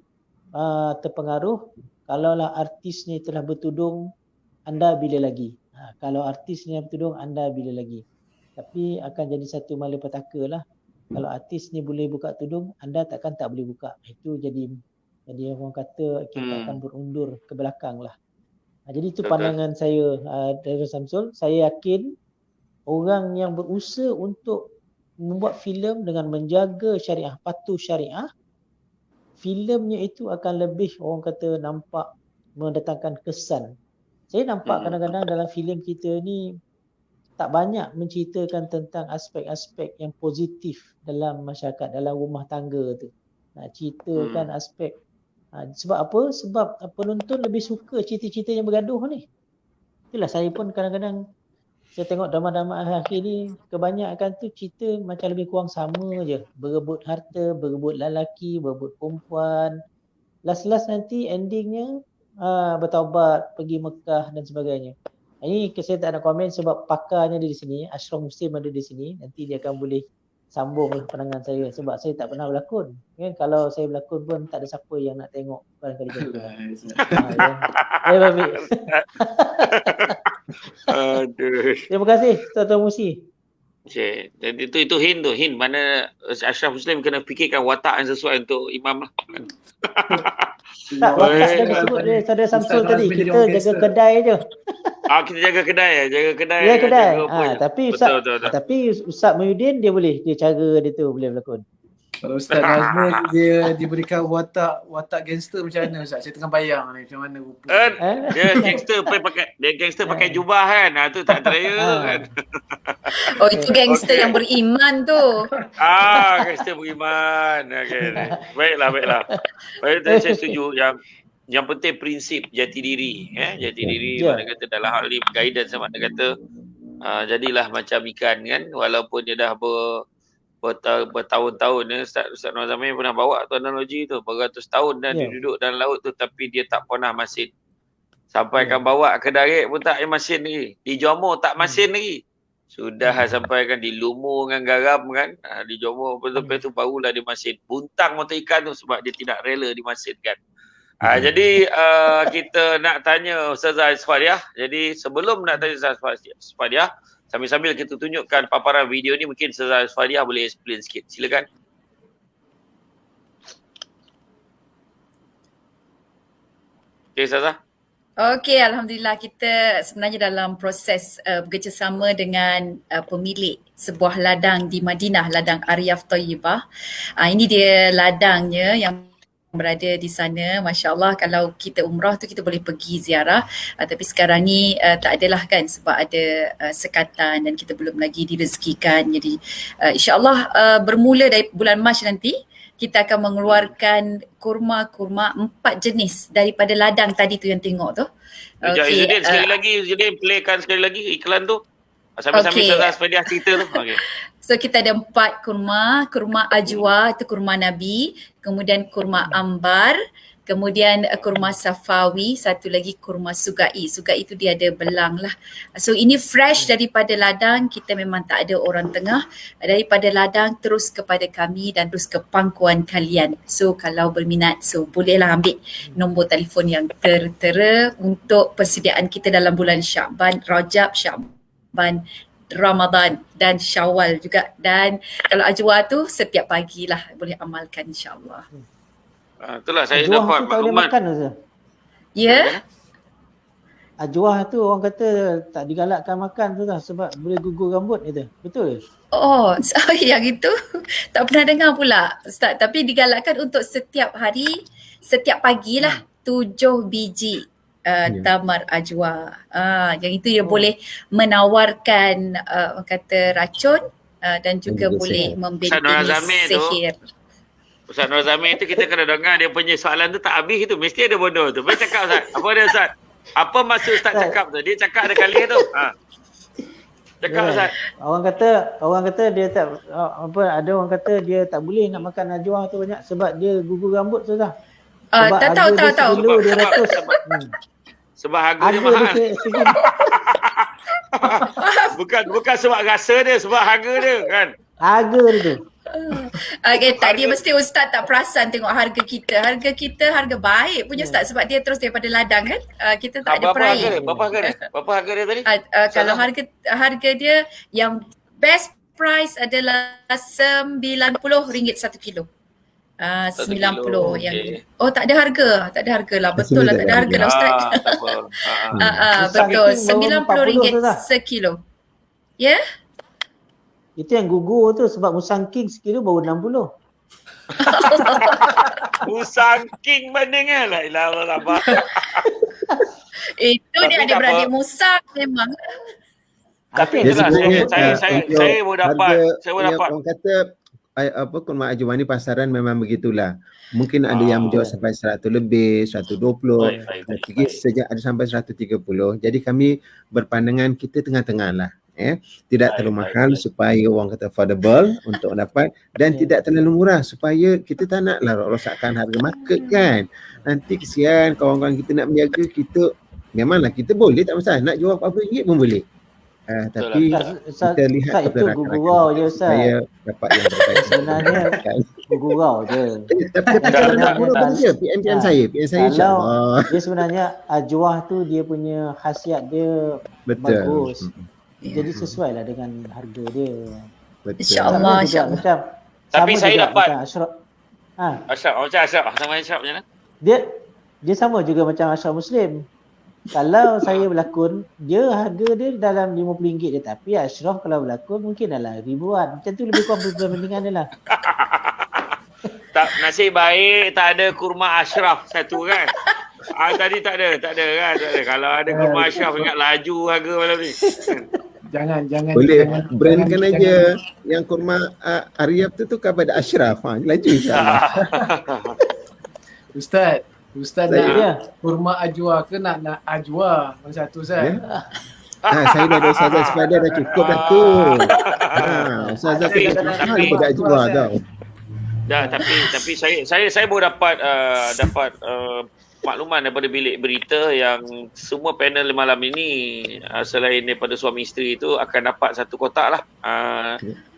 Speaker 4: terpengaruh kalaulah artis ni telah bertudung, anda bila lagi. Kalau artis ni bertudung, anda bila lagi. Tapi akan jadi satu malapetaka lah. Kalau artis ni boleh buka tudung, anda tak boleh buka. Itu jadi orang kata kita akan berundur ke belakang lah. Jadi itu pandangan saya, Dr. Samsul. Saya yakin orang yang berusaha untuk membuat filem dengan menjaga syariah, patuh syariah, filemnya itu akan lebih orang kata nampak mendatangkan kesan. Saya nampak kadang-kadang dalam filem kita ni tak banyak menceritakan tentang aspek-aspek yang positif dalam masyarakat, dalam rumah tangga tu. Nak ceritakan aspek sebab apa? Sebab penonton lebih suka cerita-cerita yang bergaduh ni. Itulah saya pun kadang-kadang saya tengok drama-drama akhir ni kebanyakan tu cerita macam lebih kurang sama je. Berebut harta, berebut lelaki, berebut perempuan. Last nanti endingnya bertaubat, pergi Mekah dan sebagainya. Ini saya tak nak komen sebab pakarnya ada di sini, Ashraf Muslim ada di sini. Nanti dia akan boleh sambunglah pandangan saya sebab saya tak pernah berlakon. Kan kalau saya berlakon pun tak ada siapa yang nak tengok barangkali macam tu. Baik.
Speaker 1: Aduh.
Speaker 4: Terima kasih Tuan Musi.
Speaker 1: Okay. Jadi itu hint mana Ashraf Muslim kena fikirkan watak yang sesuai untuk imam lah.
Speaker 4: Tak, watak dah disebut dia Saudara Samsul tadi. Kita jaga kedai je.
Speaker 1: Kita jaga kedai.
Speaker 4: Ya kedai. Tapi
Speaker 1: betul.
Speaker 4: tapi Ustaz Muhyiddin dia boleh, dia cara dia tu boleh berlakon.
Speaker 5: Kalau Ustaz Nazmul dia diberikan watak gangster macam mana Ustaz? Saya tengah bayang ni macam mana rupa.
Speaker 1: Dia gangster pakai jubah kan. Tu tak teraya kan.
Speaker 3: Oh itu gangster yang beriman tu.
Speaker 1: Gangster beriman. Okay. Baiklah. Baik, saya setuju yang penting prinsip jati diri. Jati diri mana kata dalam hal ni guidance sama dia kata jadilah macam ikan kan, walaupun dia dah bertahun-tahun Ustaz Noor Zamir pernah bawa tu analogi tu, beratus tahun dah dia duduk dalam laut tu tapi dia tak pernah masin. Sampai kan bawa ke darat pun tak masin lagi. Di Johor tak masin lagi. Sudah sampaikan di lumur dengan garam kan. Di Johor betul-betul tu barulah dia masin. Buntang mata ikan tu sebab dia tidak rela dimasinkan. Jadi kita nak tanya Ustazah Isfadiah. Jadi sebelum nak tanya Ustazah Isfadiah, sambil-sambil kita tunjukkan paparan video ni, mungkin Ustazah Isfadiah boleh explain sikit. Silakan. Okay Ustazah.
Speaker 3: Okey, Alhamdulillah kita sebenarnya dalam proses bekerjasama dengan pemilik sebuah ladang di Madinah, ladang Aryaf Thayyibah. Ini dia ladangnya yang berada di sana. Masya Allah, kalau kita umrah tu kita boleh pergi ziarah, tapi sekarang ni tak adalah kan sebab ada sekatan dan kita belum lagi direzekikan. Jadi insyaAllah bermula dari bulan Mac nanti kita akan mengeluarkan kurma-kurma 4 jenis daripada ladang tadi tu yang tengok tu.
Speaker 1: Okay. Izzuddin playkan sekali lagi iklan tu. Sambil-sambil Ustazah Isfadiah cerita tu. Okay.
Speaker 3: So kita ada 4 kurma ajwa itu kurma Nabi, kemudian kurma ambar, kemudian kurma safawi, satu lagi kurma sugai. Sugai itu dia ada belang lah. So ini fresh daripada ladang, kita memang tak ada orang tengah. Daripada ladang terus kepada kami dan terus ke pangkuan kalian. So kalau berminat, so bolehlah ambil nombor telefon yang tertera untuk persediaan kita dalam bulan Sya'ban, Rajab, Sya'ban, Ramadan dan Syawal juga. Dan kalau ajwa tu setiap pagi lah boleh amalkan insyaAllah.
Speaker 1: Itulah saya
Speaker 4: Ajwah
Speaker 1: dapat
Speaker 4: tu tak boleh
Speaker 1: maklumat.
Speaker 4: makan Ustaz.
Speaker 3: Ya?
Speaker 4: Ajwah tu orang kata tak digalakkan makan tu lah sebab boleh gugur rambut itu. Betul?
Speaker 3: Oh, yang itu tak pernah dengar pula Ustaz. Tapi digalakkan untuk setiap hari, setiap pagi lah 7 biji tamar ajwa. Yang itu dia boleh menawarkan kata racun dan juga boleh memberi sihir.
Speaker 1: Ustaz Noor Zamir tu kita kena dengar dia punya soalan tu tak habis itu. Mesti ada bodoh tu. Boleh cakap Ustaz. Apa dia Ustaz? Apa maksud Ustaz cakap tu? Dia cakap ada kali tu. Cakap Ustaz.
Speaker 4: Orang kata dia tak ada orang kata dia tak boleh nak makan najwa tu banyak sebab dia gugur rambut tu dah. Sebab
Speaker 3: tak tahu.
Speaker 4: Kilo 200.
Speaker 1: Sebab harga dia mahal. Bukan sebab rasa dia, sebab harga dia kan.
Speaker 4: Harga dia tu.
Speaker 3: Okay, tadi mesti Ustaz tak perasan tengok harga kita. Harga kita harga baik punya Ustaz sebab dia terus daripada ladang kan. Kita tak ada peraih.
Speaker 1: Berapa harga dia tadi?
Speaker 3: Kalau harga dia yang best price adalah RM90 1 kilo. 90 yang oh tak ada harga lah, betul lah tak ada harga lah Ustaz. Betul, RM90 sekilo. Ya?
Speaker 4: Itu yang gugur tu sebab Musang King sekilo baru 60.
Speaker 1: Musang King bandingnya la ilaha illallah.
Speaker 3: Itu dia adik-beradik Musang memang.
Speaker 1: Tapi itulah saya baru dapat
Speaker 2: orang kata kurma ajwa ni pasaran memang begitulah. Mungkin ada yang menjual sampai 100 lebih, 120, sejak ada sampai 130. Jadi kami berpandangan kita tengah-tengah lah. Tidak terlalu mahal supaya orang kata affordable untuk dapat dan tidak terlalu murah supaya kita tak naklah rosakkan harga market kan. Nanti kesian kawan-kawan kita nak menjaga kita. Memanglah kita boleh tak masalah nak jual apa-apa ringgit pun boleh. Tapi kita lihat
Speaker 4: itu gurau je Ustaz.
Speaker 2: Saya dapat yang terbaik.
Speaker 4: Sebenarnya gurau je.
Speaker 2: Tapi PN saya insya-Allah.
Speaker 4: Dia sebenarnya ajwah tu dia punya khasiat dia bagus. Jadi sesuai lah dengan harga dia.
Speaker 3: InsyaAllah.
Speaker 1: Tapi saya dapat
Speaker 4: Ashraf.
Speaker 1: Ashraf sama Ashraf macam mana?
Speaker 4: Dia sama juga macam Ashraf Muslim. Kalau saya berlakon, harga dia dalam RM50 je. Tapi Ashraf kalau berlakon mungkin dalam ribuan. Macam tu lebih kurang perbandingan dia lah.
Speaker 1: Tak, nasib baik tak ada kurma Ashraf satu kan. Tadi tak ada kan. Tak ada. Kalau ada kurma Ashraf ingat laju harga malam ni.
Speaker 5: Jangan
Speaker 2: boleh brandkan aja yang kurma Aryab tu kepada Ashraf. Laju insya-Allah.
Speaker 5: Ustaz nak kurma ajwa ke nak ajwa? Mana satu Ustaz?
Speaker 2: Saya dah ada Ustazah sepadan dah cukup dah tu. Ustazah tu dah ajwa tau.
Speaker 1: Tapi saya baru dapat makluman daripada bilik berita yang semua panel malam ini selain daripada suami isteri itu akan dapat satu kotak lah.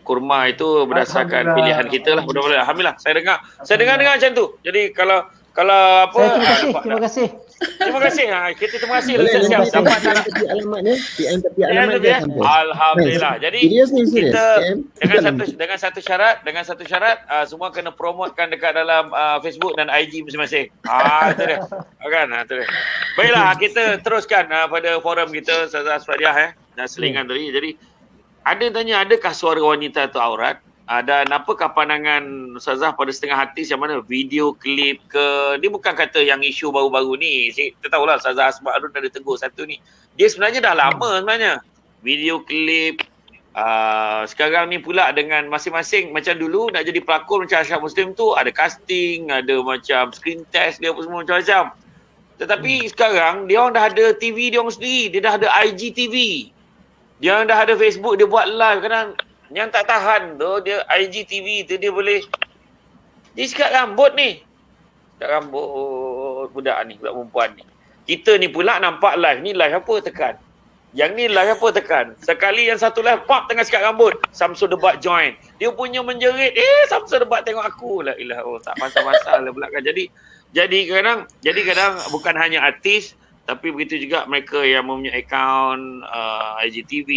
Speaker 1: Kurma itu berdasarkan pilihan kita lah. Mudah-mudahan alhamdulillah saya dengar macam tu. Jadi kalau apa
Speaker 4: terima kasih.
Speaker 1: Terima kasih. Kita terima kasih
Speaker 2: siap dapat tepi alamat ni. Alamat dia sampai.
Speaker 1: Alhamdulillah. Jadi kita dengan satu syarat semua kena promotekan dekat dalam Facebook dan IG masing-masing. Itu dia. Kan? Itu dia. Baiklah, kita teruskan pada forum kita Ustazah Asfadiah dan selingan tadi. Jadi ada tanya, adakah suara wanita itu aurat? Dan apakah pandangan Ustazah pada setengah hati yang mana video klip ke, dia bukan kata yang isu baru-baru ni. Kita tahulah Ustazah Asma Harun ada tegur satu ni. Dia sebenarnya dah lama sebenarnya. Video klip sekarang ni pula dengan masing-masing macam dulu nak jadi pelakon macam Ashraf Muslim tu ada casting, ada macam screen test dia apa semua macam-macam. Tetapi sekarang dia orang dah ada TV dia orang sendiri, dia dah ada IGTV. Dia orang dah ada Facebook, dia buat live kadang. Yang tak tahan tu, dia IGTV tu dia boleh dia sikat rambut ni. Sikat rambut budak perempuan ni. Kita ni pula nampak live ni live apa tekan. Yang ni live apa tekan. Sekali yang satu live pop tengah sikat rambut. Samsul Debat join. Dia punya menjerit, Samsul Debat tengok aku. La ilah, tak pasal-pasal lah pula kan. Jadi kadang bukan hanya artis tapi begitu juga mereka yang mempunyai akaun IGTV.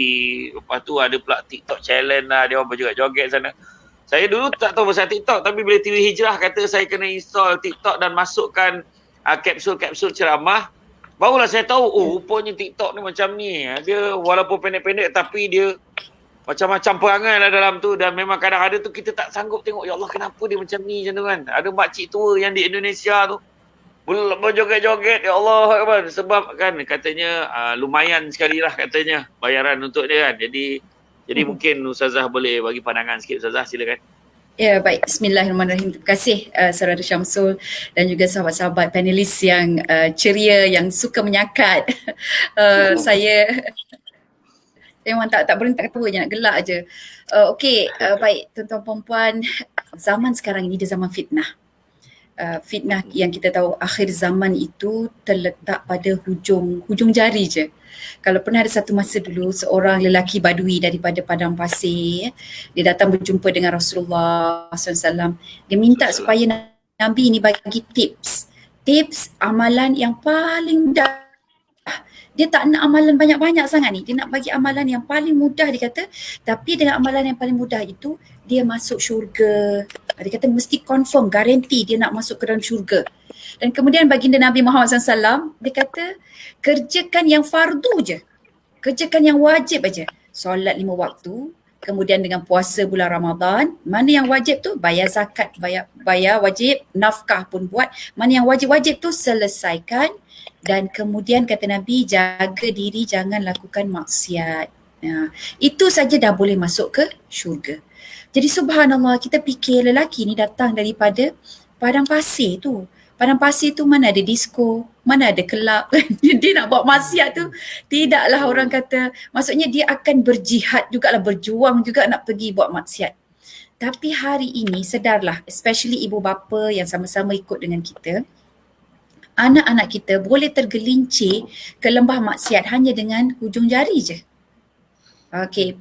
Speaker 1: Lepas tu ada pula TikTok challenge lah. Dia orang berjoget-joget sana. Saya dulu tak tahu pasal TikTok. Tapi bila TV Hijrah kata saya kena install TikTok dan masukkan kapsul-kapsul ceramah. Barulah saya tahu, rupanya TikTok ni macam ni. Dia walaupun pendek-pendek tapi dia macam-macam perangai lah dalam tu. Dan memang kadang-kadang tu kita tak sanggup tengok. Ya Allah, kenapa dia macam ni macam tu kan. Ada makcik tua yang di Indonesia tu berjoget-joget, ya Allah Akbar. Sebab kan katanya lumayan sekali lah katanya bayaran untuk dia kan. Jadi mungkin Ustazah boleh bagi pandangan sikit Ustazah, silakan.
Speaker 3: Ya, baik. Bismillahirrahmanirrahim. Terima kasih Saudara Syamsul dan juga sahabat-sahabat panelis yang ceria, yang suka menyakat. Saya memang tak berhenti, tak ketawa je, nak gelak je. Okey, baik tuan-tuan perempuan, zaman sekarang ini dia zaman fitnah. Fitnah yang kita tahu akhir zaman itu terletak pada hujung jari je. Kalau pernah ada satu masa dulu seorang lelaki badui daripada padang pasir, dia datang berjumpa dengan Rasulullah SAW. Dia minta supaya Nabi ini bagi tips amalan yang paling mudah. Dia tak nak amalan banyak-banyak sangat ni. Dia nak bagi amalan yang paling mudah, dia kata. Tapi dengan amalan yang paling mudah itu, dia masuk syurga. Dia kata mesti confirm, garanti dia nak masuk ke dalam syurga. Dan kemudian baginda Nabi Muhammad SAW, dia kata kerjakan yang fardu je. Kerjakan yang wajib aja. Solat 5 waktu, kemudian dengan puasa bulan Ramadan. Mana yang wajib tu? Bayar zakat, bayar wajib, nafkah pun buat. Mana yang wajib-wajib tu selesaikan. Dan kemudian kata Nabi, jaga diri, jangan lakukan maksiat. Itu saja dah boleh masuk ke syurga. Jadi subhanallah, kita fikir lelaki ni datang daripada padang pasir tu. Padang pasir tu mana ada disko, mana ada kelab. Dia nak buat maksiat tu, tidaklah orang kata, maksudnya dia akan berjihad jugalah, berjuang juga nak pergi buat maksiat. Tapi hari ini sedarlah, especially ibu bapa yang sama-sama ikut dengan kita, anak-anak kita boleh tergelincir ke lembah maksiat hanya dengan hujung jari je. Okey,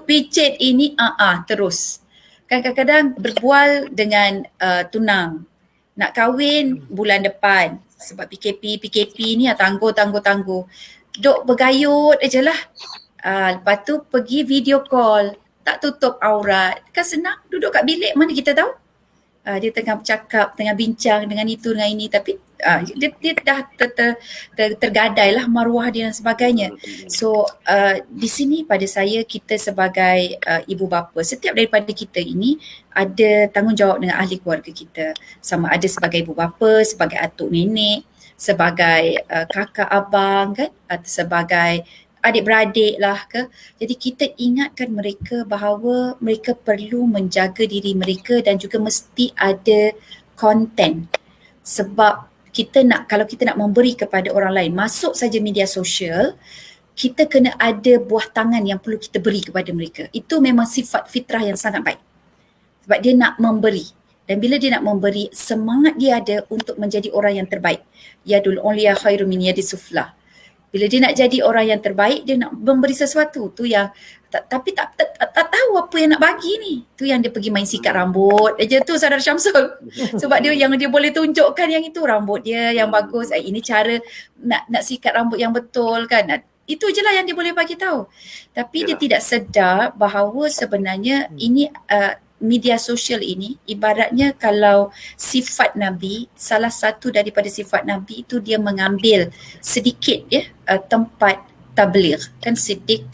Speaker 3: picit ini terus. Kadang-kadang berbual dengan tunang. Nak kahwin bulan depan sebab PKP ni tangguh. Duk bergayut je lah. Lepas tu pergi video call, tak tutup aurat. Kan senang, duduk kat bilik, mana kita tahu. Dia tengah bercakap, tengah bincang dengan itu, dengan ini, tapi dia dah tergadai lah maruah dia dan sebagainya. So di sini pada saya, kita sebagai ibu bapa, setiap daripada kita ini ada tanggungjawab dengan ahli keluarga kita. Sama ada sebagai ibu bapa, sebagai atuk nenek, sebagai kakak abang kan, atau sebagai adik-beradik lah ke. Jadi kita ingatkan mereka bahawa mereka perlu menjaga diri mereka dan juga mesti ada konten. Sebab kalau kita nak memberi kepada orang lain, masuk saja media sosial, kita kena ada buah tangan yang perlu kita beri kepada mereka. Itu memang sifat fitrah yang sangat baik. Sebab dia nak memberi. Dan bila dia nak memberi, semangat dia ada untuk menjadi orang yang terbaik. Yadul ulia khairu min yadis suflah. Bila dia nak jadi orang yang terbaik, dia nak memberi sesuatu. Tu yang tapi tak tahu apa yang nak bagi ni. Tu yang dia pergi main sikat rambut aja tu, Saudara Syamsul. Sebab dia boleh tunjukkan yang itu rambut dia yang bagus. Ini cara nak sikat rambut yang betul kan. Itu je lah yang dia boleh bagi tahu. Tapi dia tidak sedar bahawa sebenarnya ini media sosial ini ibaratnya kalau sifat Nabi, salah satu daripada sifat Nabi itu dia mengambil sedikit tempat tabligh, kan siddiq,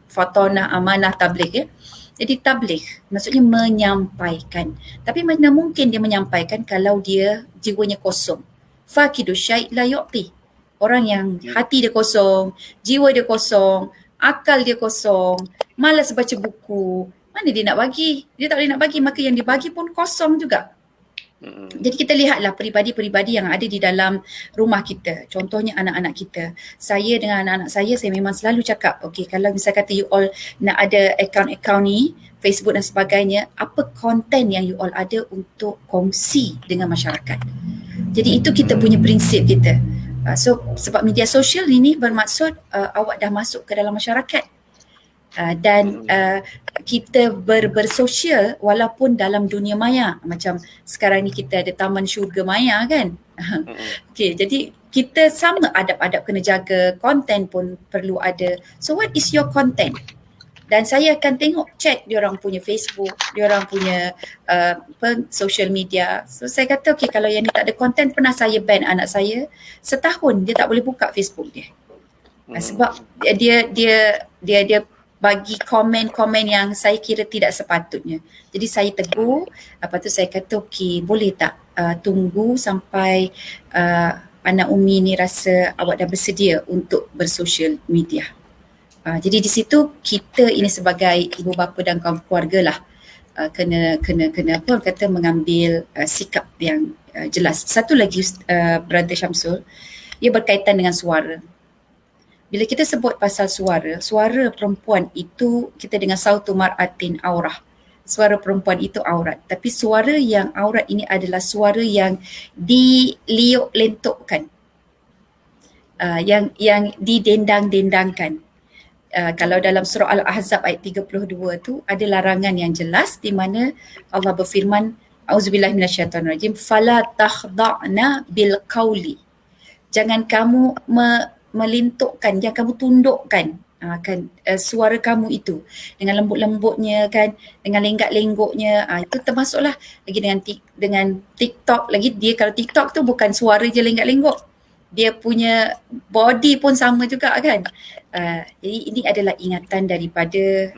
Speaker 3: fatonah, amanah, tabligh Jadi tabligh maksudnya menyampaikan. Tapi mana mungkin dia menyampaikan kalau dia jiwanya kosong. Faqidu syai' la yu'ti. Orang yang hati dia kosong, jiwa dia kosong, akal dia kosong, malas baca buku, mana dia nak bagi? Dia tak boleh nak bagi, maka yang dia bagi pun kosong juga. Jadi kita lihatlah peribadi-peribadi yang ada di dalam rumah kita. Contohnya anak-anak kita. Saya dengan anak-anak saya memang selalu cakap, okay, kalau misal kata you all nak ada akaun-akaun ni, Facebook dan sebagainya, apa konten yang you all ada untuk kongsi dengan masyarakat. Jadi itu kita punya prinsip kita. So sebab media sosial ini bermaksud awak dah masuk ke dalam masyarakat. Dan kita bersosial walaupun dalam dunia maya. Macam sekarang ni kita ada Taman Syurga Maya kan. Okay, jadi kita sama adab-adab kena jaga, konten pun perlu ada. So what is your content? Dan saya akan tengok, check diorang punya Facebook, diorang punya social media. So saya kata okay, kalau yang ni tak ada konten, pernah saya ban anak saya setahun dia tak boleh buka Facebook dia. Sebab dia bagi komen-komen yang saya kira tidak sepatutnya. Jadi saya tegur, lepas tu saya kata okey, boleh tak tunggu sampai anak Umi ni rasa awak dah bersedia untuk bersosial media. Jadi di situ kita ini sebagai ibu bapa dan kaum keluarga lah kena apa orang kata mengambil sikap yang jelas. Satu lagi Brother Syamsul, ia berkaitan dengan suara. Bila kita sebut pasal suara perempuan itu kita dengan sautu mar'atin aurah. Suara perempuan itu aurat. Tapi suara yang aurat ini adalah suara yang diliuk lentukkan. Yang didendang-dendangkan. Kalau dalam surah Al-Ahzab ayat 32 tu ada larangan yang jelas di mana Allah berfirman, auzubillahi minasyaitonirrajim, fala takhda'na bil qauli. Jangan kamu melintukkan, jangan kamu tundukkan suara kamu itu dengan lembut-lembutnya kan, dengan lenggak-lenggoknya. Itu termasuklah lagi dengan TikTok lagi. Dia kalau TikTok tu bukan suara je lenggak-lenggok, dia punya body pun sama juga kan. Jadi ini adalah ingatan daripada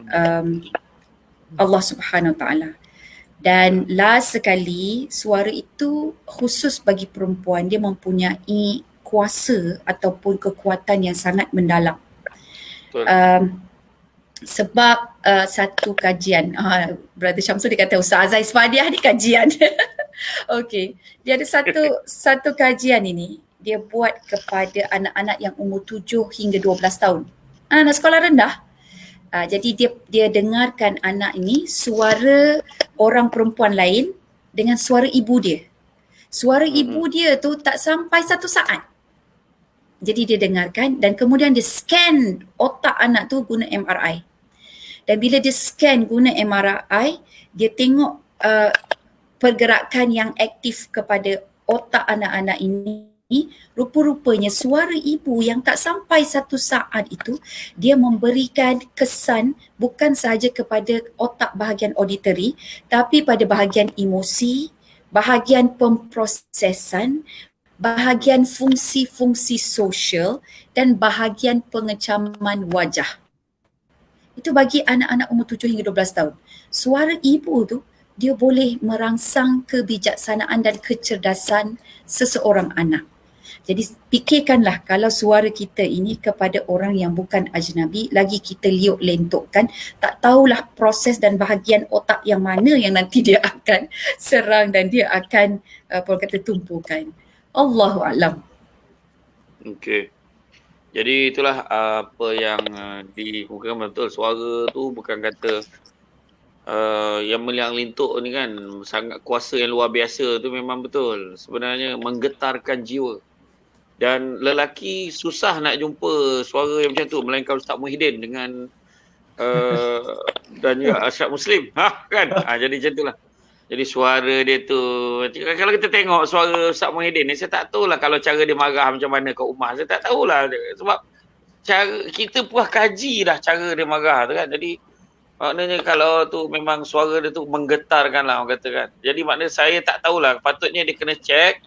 Speaker 3: Allah Subhanahu Wa Taala. Dan last sekali, suara itu khusus bagi perempuan, dia mempunyai kuasa ataupun kekuatan yang sangat mendalam. Sebab satu kajian, Brother Syamsul dia kata Ustazah Isfadiah ni kajian. Okey, dia ada satu kajian ini dia buat kepada anak-anak yang umur 7 hingga 12 tahun. Anak sekolah rendah. Jadi dia dengarkan anak ini suara orang perempuan lain dengan suara ibu dia. Suara ibu dia tu tak sampai 1 saat. Jadi dia dengarkan dan kemudian dia scan otak anak tu guna MRI. Dan bila dia scan guna MRI, dia tengok pergerakan yang aktif kepada otak anak-anak ini. Rupa-rupanya suara ibu yang tak sampai 1 saat itu, dia memberikan kesan bukan sahaja kepada otak bahagian auditory, tapi pada bahagian emosi, bahagian pemprosesan, bahagian fungsi-fungsi sosial dan bahagian pengecaman wajah. Itu bagi anak-anak umur 7 hingga 12 tahun. Suara ibu tu dia boleh merangsang kebijaksanaan dan kecerdasan seseorang anak. Jadi fikirkanlah kalau suara kita ini kepada orang yang bukan ajnabi, lagi kita liuk lentukkan, tak tahulah proses dan bahagian otak yang mana yang nanti dia akan serang dan dia akan kata tumpukan. Allahu a'lam.
Speaker 1: Okey. Jadi itulah apa yang dikemukakan betul. Suara tu bukan kata yang meliang lintuk ni kan, sangat kuasa yang luar biasa tu memang betul. Sebenarnya menggetarkan jiwa. Dan lelaki susah nak jumpa suara yang macam tu melainkan Ustaz Muhyiddin dengan dan juga Ashraf Muslim. Kan? Jadi macam itulah. Jadi suara dia tu, kalau kita tengok suara Ustaz Muhyiddin ni, saya tak tahulah kalau cara dia marah macam mana kat rumah. Saya tak tahulah sebab cara kita puas kaji dah cara dia marah tu kan. Jadi maknanya kalau tu memang suara dia tu menggetarkan lah orang kata kan. Jadi maknanya saya tak tahulah, patutnya dia kena check.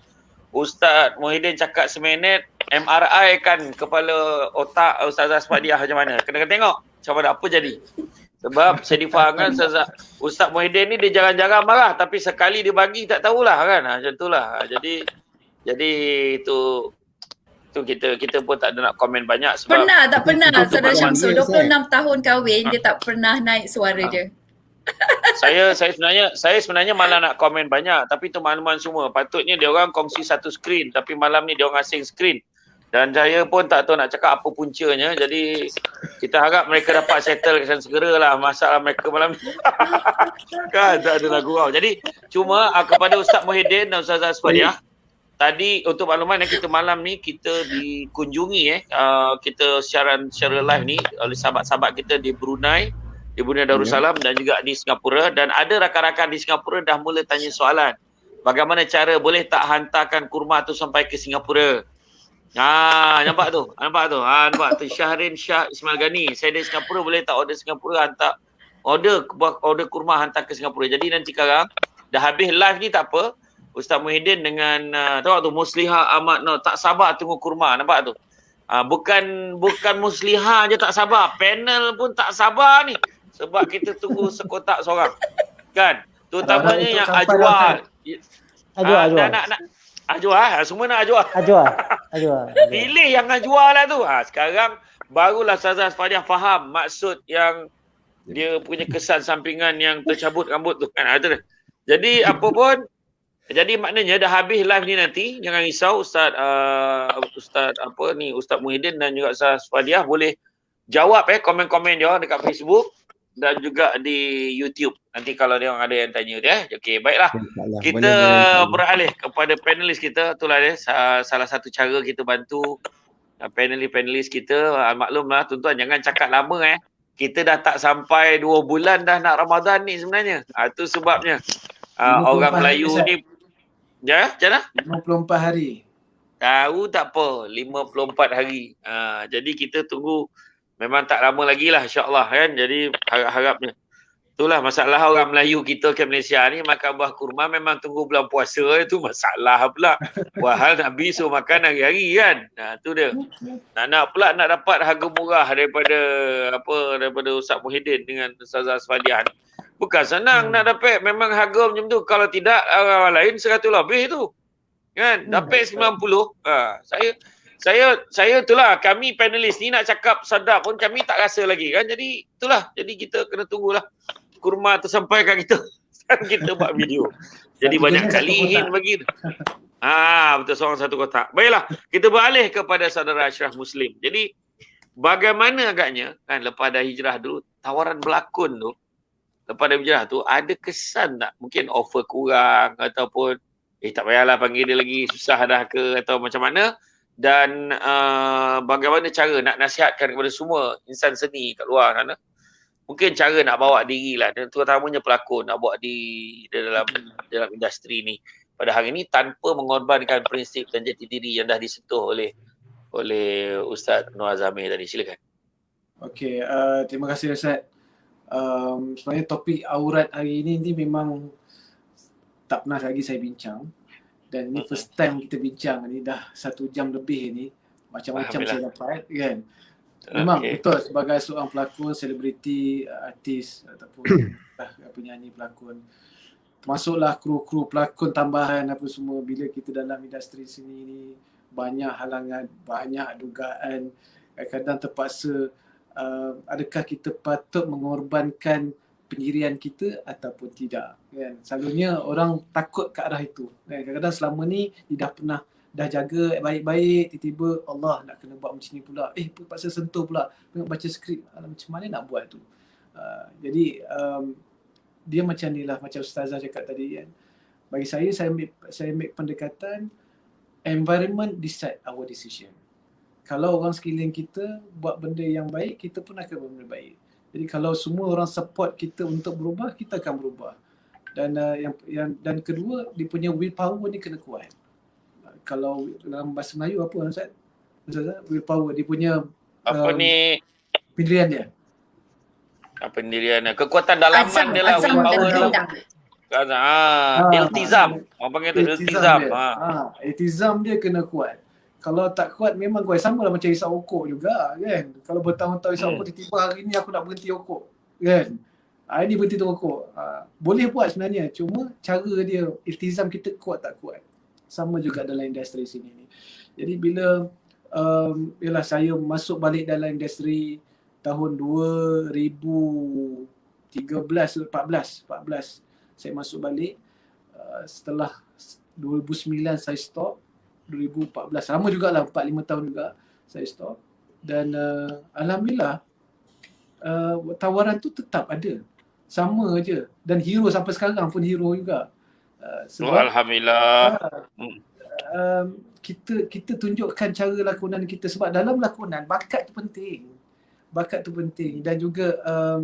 Speaker 1: Ustaz Muhyiddin cakap seminit, MRI kan kepala otak Ustazah Isfadiah macam mana. Kena tengok macam mana apa jadi. Sebab saya difahamkan Ustaz Muhyiddin ni dia jarang-jarang marah, tapi sekali dia bagi tak tahulah kan. Macam itulah. Jadi itu kita pun tak ada nak komen banyak sebab
Speaker 3: tak pernah Saudara Syamsul 26 tahun kahwin dia tak pernah naik suara dia.
Speaker 1: Saya sebenarnya malah nak komen banyak, tapi tu makluman semua. Patutnya dia orang kongsi satu skrin, tapi malam ni dia orang asing skrin. Dan saya pun tak tahu nak cakap apa puncanya. Jadi kita harap mereka dapat settlekan segeralah masalah mereka malam ni. Kan tak ada lagu gurau. Jadi cuma kepada Ustaz Muhyiddin dan Ustazah Isfadiah, tadi untuk makluman kita malam ni kita dikunjungi kita siaran secara live ni oleh sahabat-sahabat kita di Brunei Darussalam dan juga di Singapura, dan ada rakan-rakan di Singapura dah mula tanya soalan. Bagaimana cara boleh tak hantarkan kurma tu sampai ke Singapura? Nampak tu. Nampak tu Syahrin Shah Ismail Ghani. Saya dari Singapura, boleh tak order Singapura hantar order kurma hantar ke Singapura. Jadi nanti sekarang dah habis live ni tak apa. Ustaz Muhyiddin dengan tahu tu Musliha Ahmad tak sabar tunggu kurma, nampak tu. Bukan Musliha je tak sabar, panel pun tak sabar ni. Sebab kita tunggu sekotak seorang. Kan? Terutamanya yang Ajwa. Ajwa, semua nak Ajwa. Pilih yang Ajwa lah tu. Sekarang barulah Ustazah Isfadiah faham maksud yang Dia punya kesan sampingan yang tercabut rambut tu kan. Itu dah. Jadi apa pun, jadi maknanya dah habis live ni nanti, jangan risau Ustaz Ustaz Muhyiddin dan juga Ustaz Fadiah boleh jawab komen-komen dia dekat Facebook dan juga di YouTube. Nanti kalau dia orang ada yang tanya dia. Okey, baiklah.
Speaker 2: InsyaAllah.
Speaker 1: Kita
Speaker 2: Boleh.
Speaker 1: beralih kepada panelis kita. Itulah dia salah satu cara kita bantu panelis kita. Maklumlah tuan-tuan jangan cakap lama Kita dah tak sampai 2 bulan dah nak Ramadan ni sebenarnya. Itu sebabnya.
Speaker 5: 54
Speaker 1: Orang Melayu
Speaker 5: hari,
Speaker 1: ni macam mana?
Speaker 5: 54 hari.
Speaker 1: Tahu tak apa, 54 hari. Jadi kita tunggu, memang tak lama lagi lah insyaAllah kan. Jadi harap-harapnya. Itulah masalah orang Melayu kita ke Malaysia ni, makan buah kurma memang tunggu bulan puasa, itu masalah pula. Padahal Nabi suruh makan hari-hari kan. Tu dia. Nak pula nak dapat harga murah daripada Ustaz Muhyiddin dengan Ustazah Fadiah ni. Bukan senang nak dapat, memang harga macam tu. Kalau tidak, orang lain 100 lebih tu. Kan? Dapat 90. Saya itulah, kami panelis ni nak cakap sedap pun kami tak rasa lagi kan. Jadi itulah, jadi kita kena tunggulah kurma tu sampai kat kita. Kita buat video. Jadi banyak kali hint bagi. Betul, seorang satu kotak. Baiklah, kita beralih kepada saudara Ashraf Muslim. Jadi bagaimana agaknya kan lepas dah hijrah dulu, tawaran berlakon tu lepas dah hijrah tu ada kesan tak? Mungkin offer kurang ataupun tak payahlah panggil dia lagi, susah dah ke atau macam mana? Dan bagaimana cara nak nasihatkan kepada semua insan seni kat luar sana? Mungkin cara nak bawa diri lah, dan terutamanya pelakon nak bawa diri dalam industri ni pada hari ni tanpa mengorbankan prinsip dan jati diri yang dah disentuh oleh Ustaz Noor Zamir tadi. Silakan.
Speaker 5: Okey, terima kasih Ustaz. Sebenarnya topik aurat hari ini memang tak pernah lagi saya bincang, dan ni first time kita bincang ni, dah 1 jam lebih ni, macam-macam saya dapat kan. Memang betul, sebagai seorang pelakon, selebriti, artis ataupun penyanyi, pelakon, termasuklah kru-kru pelakon tambahan apa semua, bila kita dalam industri seni ni banyak halangan, banyak dugaan, kadang-kadang terpaksa adakah kita patut mengorbankan pendirian kita ataupun tidak kan. Selalunya orang takut ke arah itu kan. Kadang-kadang selama ni dia dah jaga baik-baik, tiba-tiba Allah nak kena buat macam ni pula, terpaksa sentuh pula, tengok baca skrip, macam mana nak buat tu. Jadi dia macam ni lah, macam Ustazah cakap tadi kan. Bagi saya ambil pendekatan environment decide our decision. Kalau orang sekeliling kita buat benda yang baik, kita pun akan buat benda baik. Jadi kalau semua orang support kita untuk berubah, kita akan berubah. Dan dan kedua, dia punya willpower ni kena kuat. Kalau dalam bahasa Melayu apa Ustaz? Willpower, dia punya pendirian dia.
Speaker 1: Pendirian dia. Kekuatan dalaman dia lah, willpower dia. Iltizam. Orang panggil tu iltizam.
Speaker 5: Iltizam dia kena kuat. Kalau tak kuat memang kuat. Sama lah macam isap rokok juga kan. Kalau bertahun-tahun isap rokok, tiba-tiba hari ni aku nak berhenti rokok kan. Hari ni berhenti rokok. Boleh buat sebenarnya. Cuma cara dia, iltizam kita kuat tak kuat. Sama juga dalam industri sini ni. Jadi bila saya masuk balik dalam industri tahun 2014, saya masuk balik. Setelah 2009 saya stop. 2014, lama jugalah, 4-5 tahun juga saya stop. Dan alhamdulillah tawaran tu tetap ada, sama je, dan hero sampai sekarang pun hero juga. Sebab
Speaker 1: alhamdulillah
Speaker 5: kita tunjukkan cara lakonan kita, sebab dalam lakonan bakat tu penting, dan juga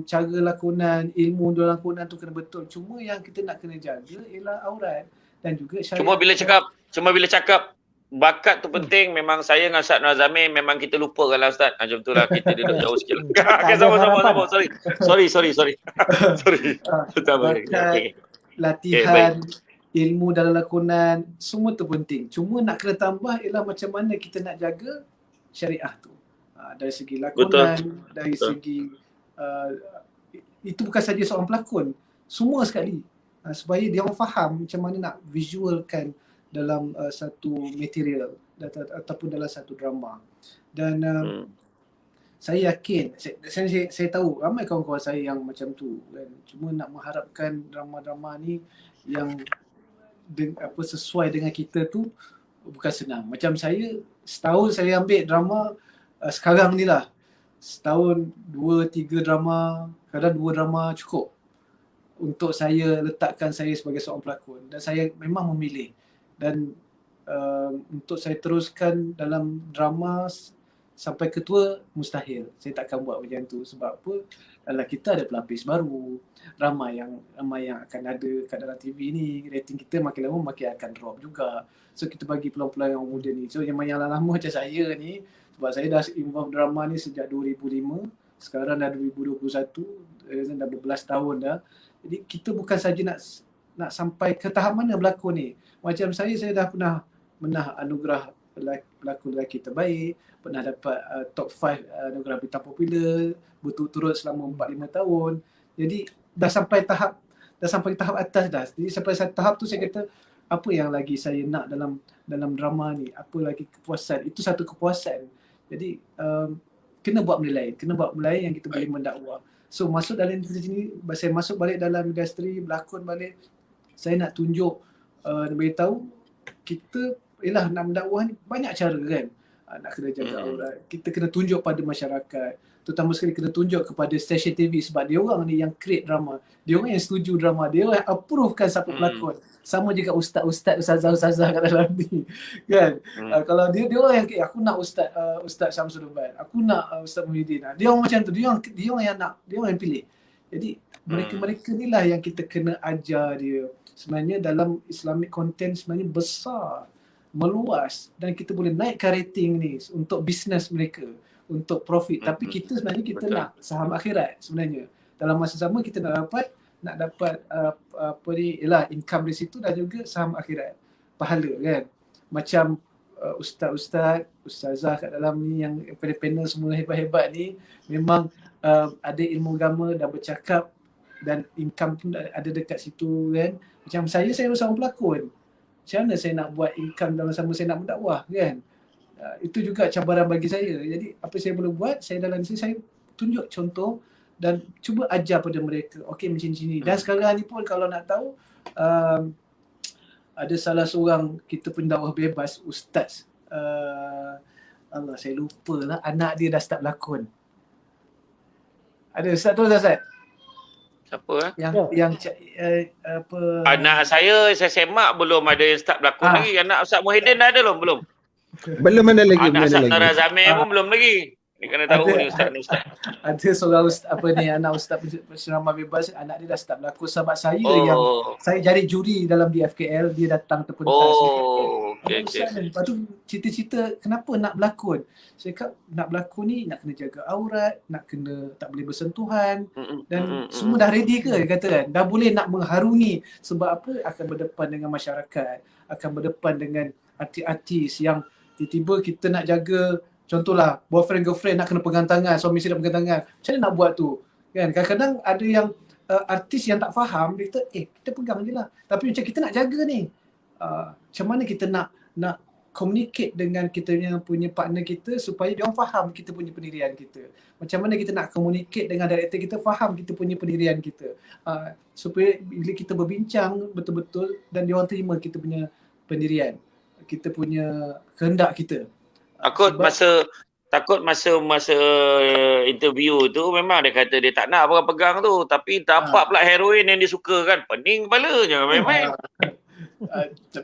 Speaker 5: cara lakonan, ilmu dalam lakonan tu kena betul. Cuma yang kita nak kena jaga ialah aurat dan juga syariat.
Speaker 1: Cuma bila cakap bakat tu penting, memang saya dengan Ustaz Noor Zamir memang kita lupa kan lah Ustaz. Macam tu lah, kita duduk jauh sikit. Okay, sama. Sorry.
Speaker 5: Bakat, latihan, ilmu dalam lakonan, semua tu penting. Cuma nak kena tambah ialah macam mana kita nak jaga syariah tu. Dari segi lakonan, dari segi itu bukan saja seorang pelakon, semua sekali. Supaya dia orang faham macam mana nak visualkan dalam satu material ataupun dalam satu drama. Dan saya yakin, saya tahu ramai kawan-kawan saya yang macam tu kan. Cuma nak mengharapkan drama-drama ni yang sesuai dengan kita tu bukan senang. Macam saya, setahun saya ambil drama sekarang ni lah. Setahun 2-3 drama, kadang 2 drama cukup untuk saya letakkan saya sebagai seorang pelakon. Dan saya memang memilih. Dan untuk saya teruskan dalam drama sampai ketua, mustahil. Saya takkan buat macam tu. Sebab apa? Adalah kita ada pelapis baru. Ramai yang akan ada kat dalam TV ni. Rating kita makin lama makin akan drop juga. So kita bagi peluang-peluang yang muda ni. So yang lama macam saya ni, sebab saya dah involve drama ni sejak 2005. Sekarang dah 2021. Dah berbelas tahun dah. Jadi kita bukan saja nak sampai ke tahap mana berlakon ni. Macam saya dah pernah menang anugerah pelakon lelaki terbaik, pernah dapat top 5 anugerah bintang popular berturut-turut selama 4-5 tahun. Jadi dah sampai tahap atas dah. Jadi sampai tahap tu saya kata, apa yang lagi saya nak dalam drama ni? Apa lagi kepuasan? Itu satu kepuasan. Jadi kena buat benda lain yang kita boleh mendakwah. So masuk dalam industri ni, saya masuk balik dalam industri berlakon balik, saya nak tunjuk, nak beritahu kita ialah nak mendakwah ni banyak cara kan. Nak kena jaga aurat. Kita kena tunjuk pada masyarakat. Terutama sekali kena tunjuk kepada stesen TV sebab dia orang ni yang create drama. Dia orang yang setuju drama. Dia orang yang approvekan siapa pelakon. Sama juga ustazah-ustazah kat dalam ni. Kan? Kalau dia orang yang aku nak Ustaz Syamsul Ubaid. Aku nak Ustaz Muhyiddin. Dia orang macam tu. Dia orang yang nak. Dia orang yang pilih. Jadi mereka ni lah yang kita kena ajar dia. Sebenarnya dalam Islamic content sebenarnya besar, meluas, dan kita boleh naikkan rating ni untuk bisnes mereka, untuk profit. Tapi kita sebenarnya kita nak saham akhirat sebenarnya. Dalam masa sama kita nak dapat income dari situ dan juga saham akhirat, pahala kan. Macam ustazah kat dalam ni yang panel semua hebat-hebat ni memang ada ilmu agama dan bercakap dan income pun ada dekat situ kan. Macam saya seorang pelakon. Macam mana saya nak buat income dalam sama saya nak mendakwah kan? Itu juga cabaran bagi saya. Jadi apa saya boleh buat, saya dalam sini saya tunjuk contoh dan cuba ajar pada mereka. Okey macam ni. Dan sekarang ni pun kalau nak tahu, ada salah seorang kita pendakwah bebas, ustaz. Allah saya lupa lah, anak dia dah start berlakon. Ada ustaz tu Ustaz?
Speaker 1: Siapa
Speaker 5: Yang
Speaker 1: anak saya semak belum ada yang start berlakon lagi. Anak Ustaz Muhyiddin dah ada belum?
Speaker 2: Belum ada lagi.
Speaker 1: Anak Ustaz Tara Zamir pun belum lagi. Ni kena tahu ni Ustaz ni Ustaz.
Speaker 5: Ada seorang anak ustaz penceramah bebas, anak dia dah start berlakon sebab saya yang saya jadi juri dalam DFKL, dia datang terpentas.
Speaker 1: Okey.
Speaker 5: Lepas tu cerita-cerita kenapa nak berlakon. Saya kata nak berlakon ni nak kena jaga aurat, nak kena tak boleh bersentuhan dan semua dah ready ke dia kata kan. Dah boleh nak mengharungi sebab apa, akan berdepan dengan masyarakat, akan berdepan dengan artis-artis yang tiba-tiba kita nak jaga. Contohlah boyfriend girlfriend nak kena pegang tangan, suami isteri nak pegang tangan. Macam mana nak buat tu? Kan kadang-kadang ada yang artis yang tak faham, dia kata kita pegang je lah. Tapi macam kita nak jaga ni. Macam mana kita nak communicate dengan kita punya partner kita supaya dia orang faham kita punya pendirian kita. Macam mana kita nak communicate dengan director kita faham kita punya pendirian kita. Supaya bila kita berbincang betul-betul dan dia orang terima kita punya pendirian, kita punya kehendak kita. Takut masa
Speaker 1: interview tu memang dia kata dia tak nak pegang tu, tapi dapat pula heroin yang dia suka kan. Pening kepalanya main-main.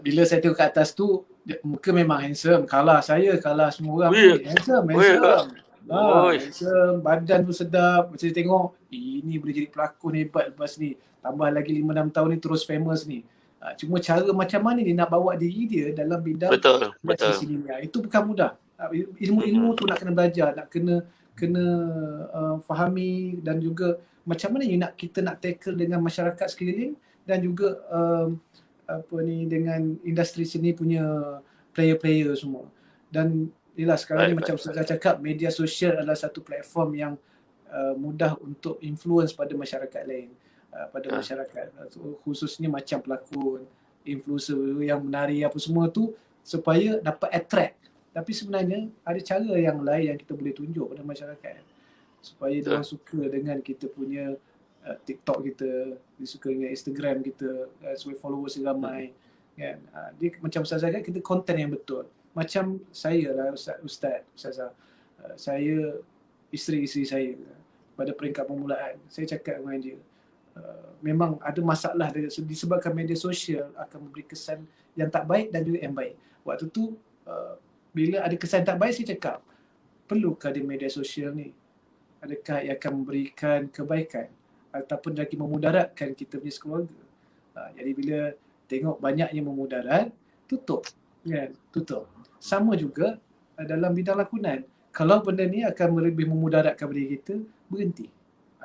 Speaker 5: Bila saya tengok kat atas tu, muka memang handsome. Kalah semua orang. Handsome. Handsome, badan pun sedap. Macam saya tengok, ini boleh jadi pelakon hebat lepas ni. Tambah lagi 5-6 tahun ni terus famous ni. Cuma cara macam mana dia nak bawa diri dia dalam bidang sinema, itu bukan mudah. Ilmu-ilmu tu nak kena belajar, nak kena fahami dan juga macam mana kita nak tackle dengan masyarakat sekeliling dan juga dengan industri seni punya player-player semua. Dan inilah sekarang ni macam saya cakap, media sosial adalah satu platform yang mudah untuk influence pada masyarakat lain. Pada masyarakat, khususnya macam pelakon, influencer yang menari apa semua tu, supaya dapat attract Tapi sebenarnya ada cara yang lain yang kita boleh tunjuk pada masyarakat supaya dia orang suka dengan kita punya TikTok kita, dia suka dengan Instagram kita, supaya followers dia ramai kan. Dia macam Ustazah kan, kita konten yang betul. Macam saya lah Ustazah, saya isteri saya pada peringkat permulaan, saya cakap dengan dia, memang ada masalah disebabkan media sosial akan memberi kesan yang tak baik dan juga yang baik. Waktu tu bila ada kesan tak baik, saya cakap, perlukah di media sosial ni? Adakah ia akan memberikan kebaikan ataupun lagi memudaratkan kita punya keluarga? Jadi bila tengok banyaknya memudarat, tutup kan, tutup. Sama juga dalam bidang lakonan. Kalau benda ni akan lebih memudaratkan diri kita, berhenti.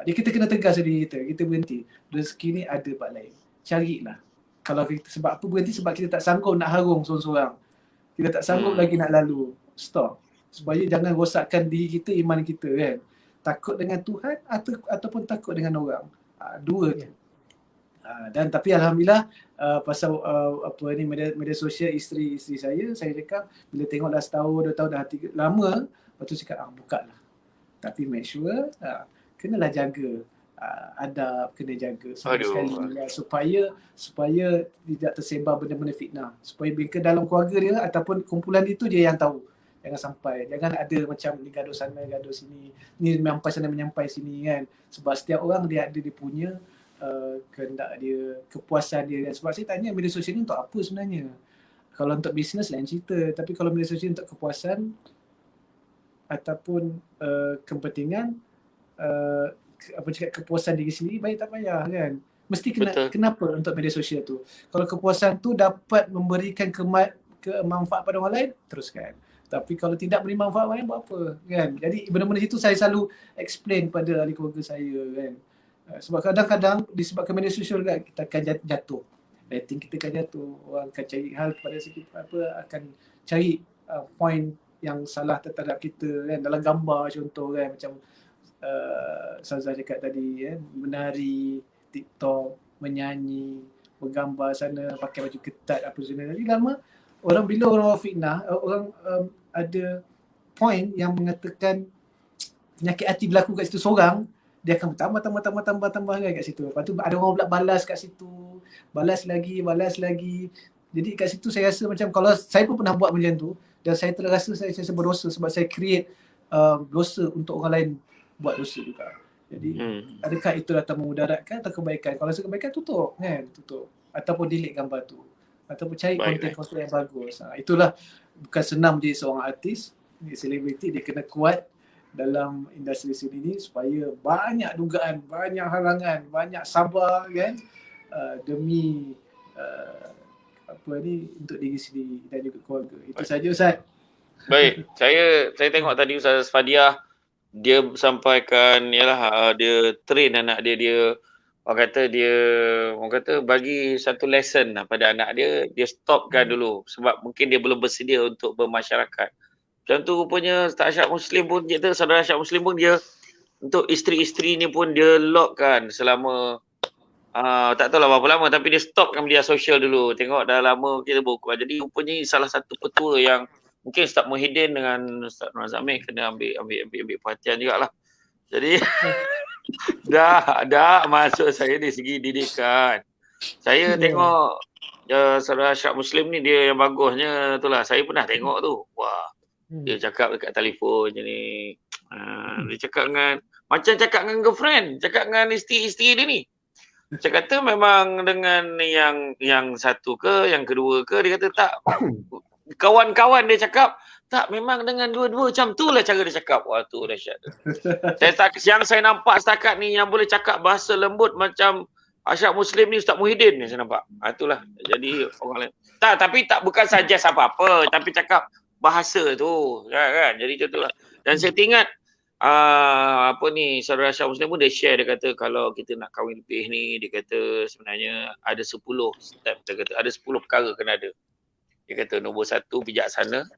Speaker 5: Jadi kita kena tegas diri kita berhenti. Rezeki ni ada tempat lain. Carilah. Kalau kita, sebab apa berhenti? Sebab kita tak sanggup nak harung seorang-seorang. Kita tak sanggup lagi nak lalu. Stop. Supaya jangan rosakkan diri kita, iman kita kan. Takut dengan Tuhan ataupun takut dengan orang. Dua tu. Dan tapi alhamdulillah pasal media sosial isteri saya cakap bila tengok dah setahun, 2 tahun dah lama, lepas tu cakap buka lah. Tapi make sure kenalah jaga adab, kena jaga sekali supaya tidak tersebar benda-benda fitnah. Supaya mereka dalam keluarga dia ataupun kumpulan itu dia yang tahu. Jangan sampai, jangan ada macam ni gaduh sana, gaduh sini, ni menyampai sana, menyampai sini kan. Sebab setiap orang dia ada dia punya kehendak dia, kepuasan dia. Sebab saya tanya media sosial ni untuk apa sebenarnya? Kalau untuk bisnes lain cerita, tapi kalau media sosial untuk kepuasan ataupun kepentingan, kepuasan diri sendiri, baik tak payah kan. Mesti kenapa untuk media sosial tu? Kalau kepuasan tu dapat memberikan kemanfaat pada orang lain, teruskan. Tapi kalau tidak beri manfaat lain, buat apa kan? Jadi benda-benda itu saya selalu explain pada ahli keluarga saya kan. Sebab kadang-kadang disebabkan media sosial kan, kita akan jatuh. Rating kita akan jatuh. Orang akan cari hal pada segi akan cari point yang salah terhadap kita kan. Dalam gambar contoh kan, macam Ustazah cakap tadi kan, menari, TikTok, menyanyi, bergambar sana, pakai baju ketat apa semua. Jadi lama orang bila orang fitnah, orang ada point yang mengatakan penyakit hati berlaku kat situ seorang, dia akan tambah kan kat situ. Lepas tu ada orang pula balas kat situ, balas lagi. Jadi kat situ saya rasa macam, kalau saya pun pernah buat macam tu dan saya terasa saya berdosa sebab saya create dosa untuk orang lain buat dosa juga. Jadi adakah itu datang memudaratkan atau kebaikan? Kalau kebaikan tutup kan, tutup ataupun delete gambar tu, ataupun cari konten-konten yang bagus. Itulah, bukan senang menjadi seorang artis, selebriti. Dia kena kuat dalam industri sini ni supaya banyak dugaan, banyak halangan, banyak sabar kan, demi untuk diri sendiri dan juga keluarga. Itu saja Ustaz.
Speaker 1: Baik, saya tengok tadi Ustaz Fadiah, dia sampaikan dia train anak dia orang kata bagi satu lesson lah pada anak dia stopkan dulu sebab mungkin dia belum bersedia untuk bermasyarakat. Macam tu rupanya Ustaz Asyad Muslim pun, saudara Asyad Muslim pun, dia untuk isteri-isteri ni pun dia lockkan selama tak tahu lah berapa lama, tapi dia stopkan media sosial dulu. Tengok dah lama kita berkuat. Jadi rupanya salah satu petua yang mungkin Ustaz Muhyiddin dengan Ustaz Nur Azamil kena ambil perhatian jugalah. Jadi dah masuk saya dari segi didikan. Saya tengok saudara Asyad Muslim ni, dia yang bagusnya tu lah. Saya pernah tengok tu. Wah, dia cakap dekat telefon je ni. Dia cakap macam cakap dengan girlfriend, cakap dengan isteri dia ni. Saya kata memang dengan yang satu ke, yang kedua ke, dia kata tak. Kawan-kawan dia cakap, tak, memang dengan dua-dua macam tu lah cara dia cakap. Wah, tu dahsyat. Yang saya nampak setakat ni yang boleh cakap bahasa lembut macam Asyad Muslim ni, Ustaz Muhyiddin ni saya nampak. Itulah. Jadi orang lain. Tapi bukan suggest apa-apa, tapi cakap bahasa tu. Kan? Jadi macam tu lah. Dan saya ingat saudara Asyad Muslim pun dia share, dia kata kalau kita nak kahwin lebih ni, dia kata sebenarnya ada 10 step, dia kata ada 10 perkara kena ada. Dia kata nombor 1 bijaksana,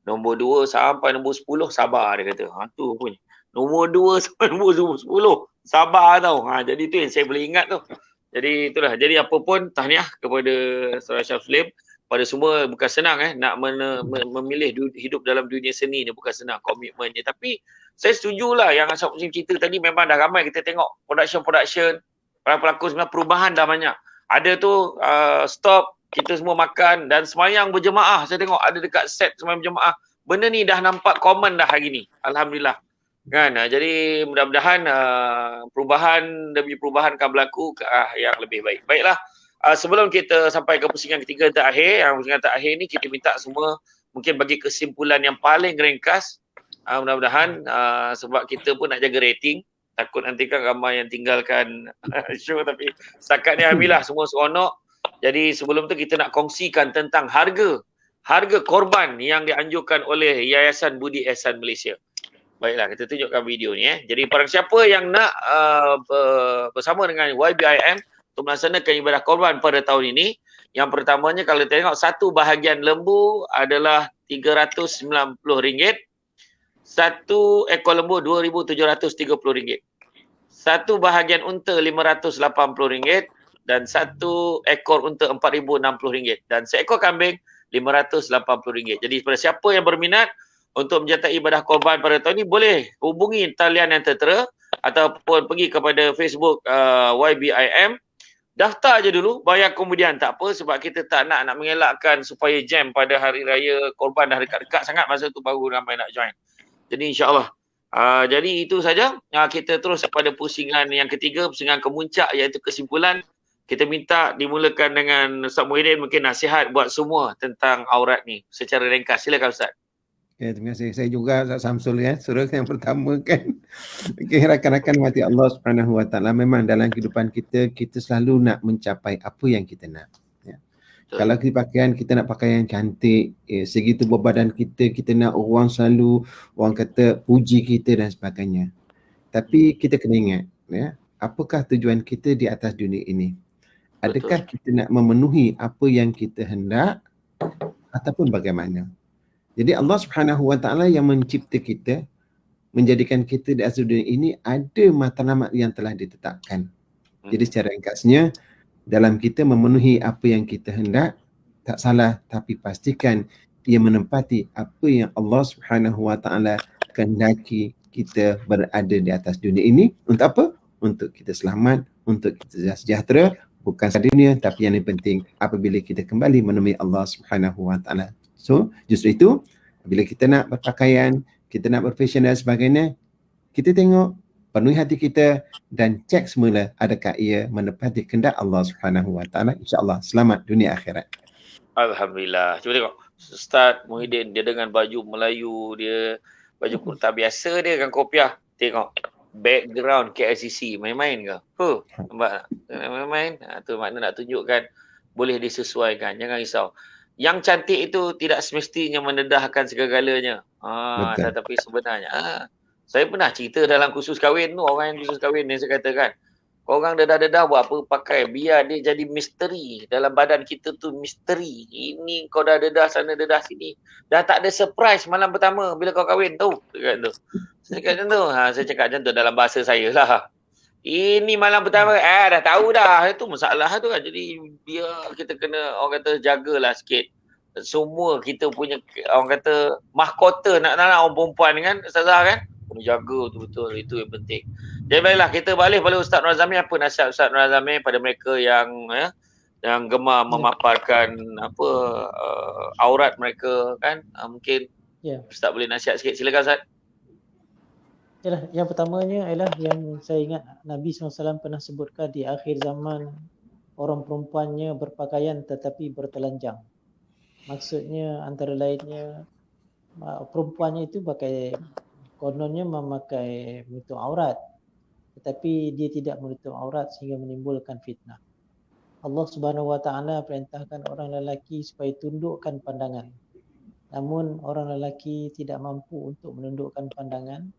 Speaker 1: nombor 2 sampai nombor 10 sabar, dia kata. Tu punya. Nombor 2 sampai nombor 10 sabar tau. Jadi tu yang saya boleh ingat tu. Jadi itulah. Jadi apa pun tahniah kepada saudara Asyad Muslim pada semua bukan senang nak memilih hidup dalam dunia seni ni bukan senang komitmennya. Tapi saya setujulah yang Ashraf Musim cerita tadi, memang dah ramai kita tengok production pelakon sebenarnya perubahan dah banyak. Ada tu stop, kita semua makan dan semayang berjemaah. Saya tengok ada dekat set semayang berjemaah. Benda ni dah nampak common dah hari ni. Alhamdulillah. Kan? Jadi mudah-mudahan perubahan demi perubahan akan berlaku ke arah yang lebih baik. Baiklah, sebelum kita sampai ke pusingan ketiga terakhir, yang pusingan terakhir ni kita minta semua mungkin bagi kesimpulan yang paling ringkas. Mudah-mudahan sebab kita pun nak jaga rating. Takut nanti kan ramai yang tinggalkan show, tapi setakat ni alhamdulillah semua seronok. Jadi sebelum tu kita nak kongsikan tentang harga korban yang dianjurkan oleh Yayasan Budi Ihsan Malaysia. Baiklah, kita tunjukkan video ni. Jadi barang siapa yang nak bersama dengan YBIM untuk melaksanakan ibadah korban pada tahun ini, yang pertamanya kalau tengok satu bahagian lembu adalah RM390, satu ekor lembu RM2,730, satu bahagian unta RM580 dan satu ekor unta RM4,060 dan seekor kambing RM580. Jadi pada siapa yang berminat untuk menyertai ibadah korban pada tahun ini, boleh hubungi talian yang tertera ataupun pergi kepada Facebook YBIM. Daftar je dulu, bayar kemudian. Tak apa, sebab kita tak nak mengelakkan supaya jam pada hari raya korban dah dekat-dekat sangat, masa tu baru ramai nak join. Jadi insyaAllah. Jadi itu saja. Kita terus pada pusingan yang ketiga, pusingan kemuncak, iaitu kesimpulan. Kita minta dimulakan dengan Ustaz Muhyiddin, mungkin nasihat buat semua tentang aurat ni secara ringkas. Silakan Ustaz.
Speaker 2: Okay, terima kasih. Saya juga Ustaz Samsul surah yang pertama kan. Okay, rakan-rakan mati Allah Subhanahu Wa Taala, memang dalam kehidupan kita selalu nak mencapai apa yang kita nak. Ya. Kalau kita pakaian, kita nak pakaian cantik, segi tubuh badan kita nak orang selalu orang kata puji kita dan sebagainya. Tapi kita kena ingat, ya, apakah tujuan kita di atas dunia ini? Adakah kita nak memenuhi apa yang kita hendak ataupun bagaimana? Jadi Allah Subhanahu Wa Taala yang mencipta kita, menjadikan kita di atas dunia ini ada matlamat yang telah ditetapkan. Jadi secara ringkasnya, dalam kita memenuhi apa yang kita hendak, tak salah, tapi pastikan ia menempati apa yang Allah Subhanahu Wa Taala kehendaki kita berada di atas dunia ini. Untuk apa? Untuk kita selamat, untuk kita sejahtera, bukan sahaja dunia, tapi yang penting apabila kita kembali menemui Allah Subhanahu Wa Taala. So, justru itu, bila kita nak berpakaian, kita nak berfashion dan sebagainya, kita tengok, penuhi hati kita dan cek semula adakah ia menepati kehendak Allah Subhanahu Wa Taala. InsyaAllah selamat dunia akhirat.
Speaker 1: Alhamdulillah. Cuba tengok Ustaz Muhyiddin, dia dengan baju Melayu, dia baju kurta biasa dia dengan kopiah. Tengok background KLCC, main-main ke? Nampak tak? Main-main. Tu makna nak tunjukkan boleh disesuaikan. Jangan risau. Yang cantik itu tidak semestinya mendedahkan segala-galanya. Tetapi sebenarnya saya pernah cerita dalam kursus kahwin tu, orang yang kursus kahwin ni saya katakan, korang dedah-dedah buat apa pakai, biar dia jadi misteri. Dalam badan kita tu misteri. Ini kau dah dedah sana, dedah sini. Dah tak ada surprise malam pertama bila kau kahwin tu. Saya cakap macam tu. Saya cakap macam tu dalam bahasa saya lah. Ini malam pertama, dah tahu dah. Itu masalah tu kan. Jadi biar kita kena, orang kata, jagalah sikit. Semua kita punya, orang kata, mahkota nak orang perempuan kan, Ustazah kan. Kena jaga tu betul. Itu yang penting. Jadi baiklah, kita balik pada Ustaz Nur Azami. Apa nasihat Ustaz Nur Azami pada mereka yang gemar memaparkan aurat mereka kan. Mungkin Ustaz boleh nasihat sikit. Silakan Ustaz.
Speaker 4: Yalah, yang pertamanya ialah yang saya ingat Nabi SAW pernah sebutkan di akhir zaman orang perempuannya berpakaian tetapi bertelanjang. Maksudnya antara lainnya perempuannya itu pakai, kononnya memakai menutup aurat, tetapi dia tidak menutup aurat sehingga menimbulkan fitnah. Allah Subhanahu Wa Taala perintahkan orang lelaki supaya tundukkan pandangan. Namun orang lelaki tidak mampu untuk menundukkan pandangan.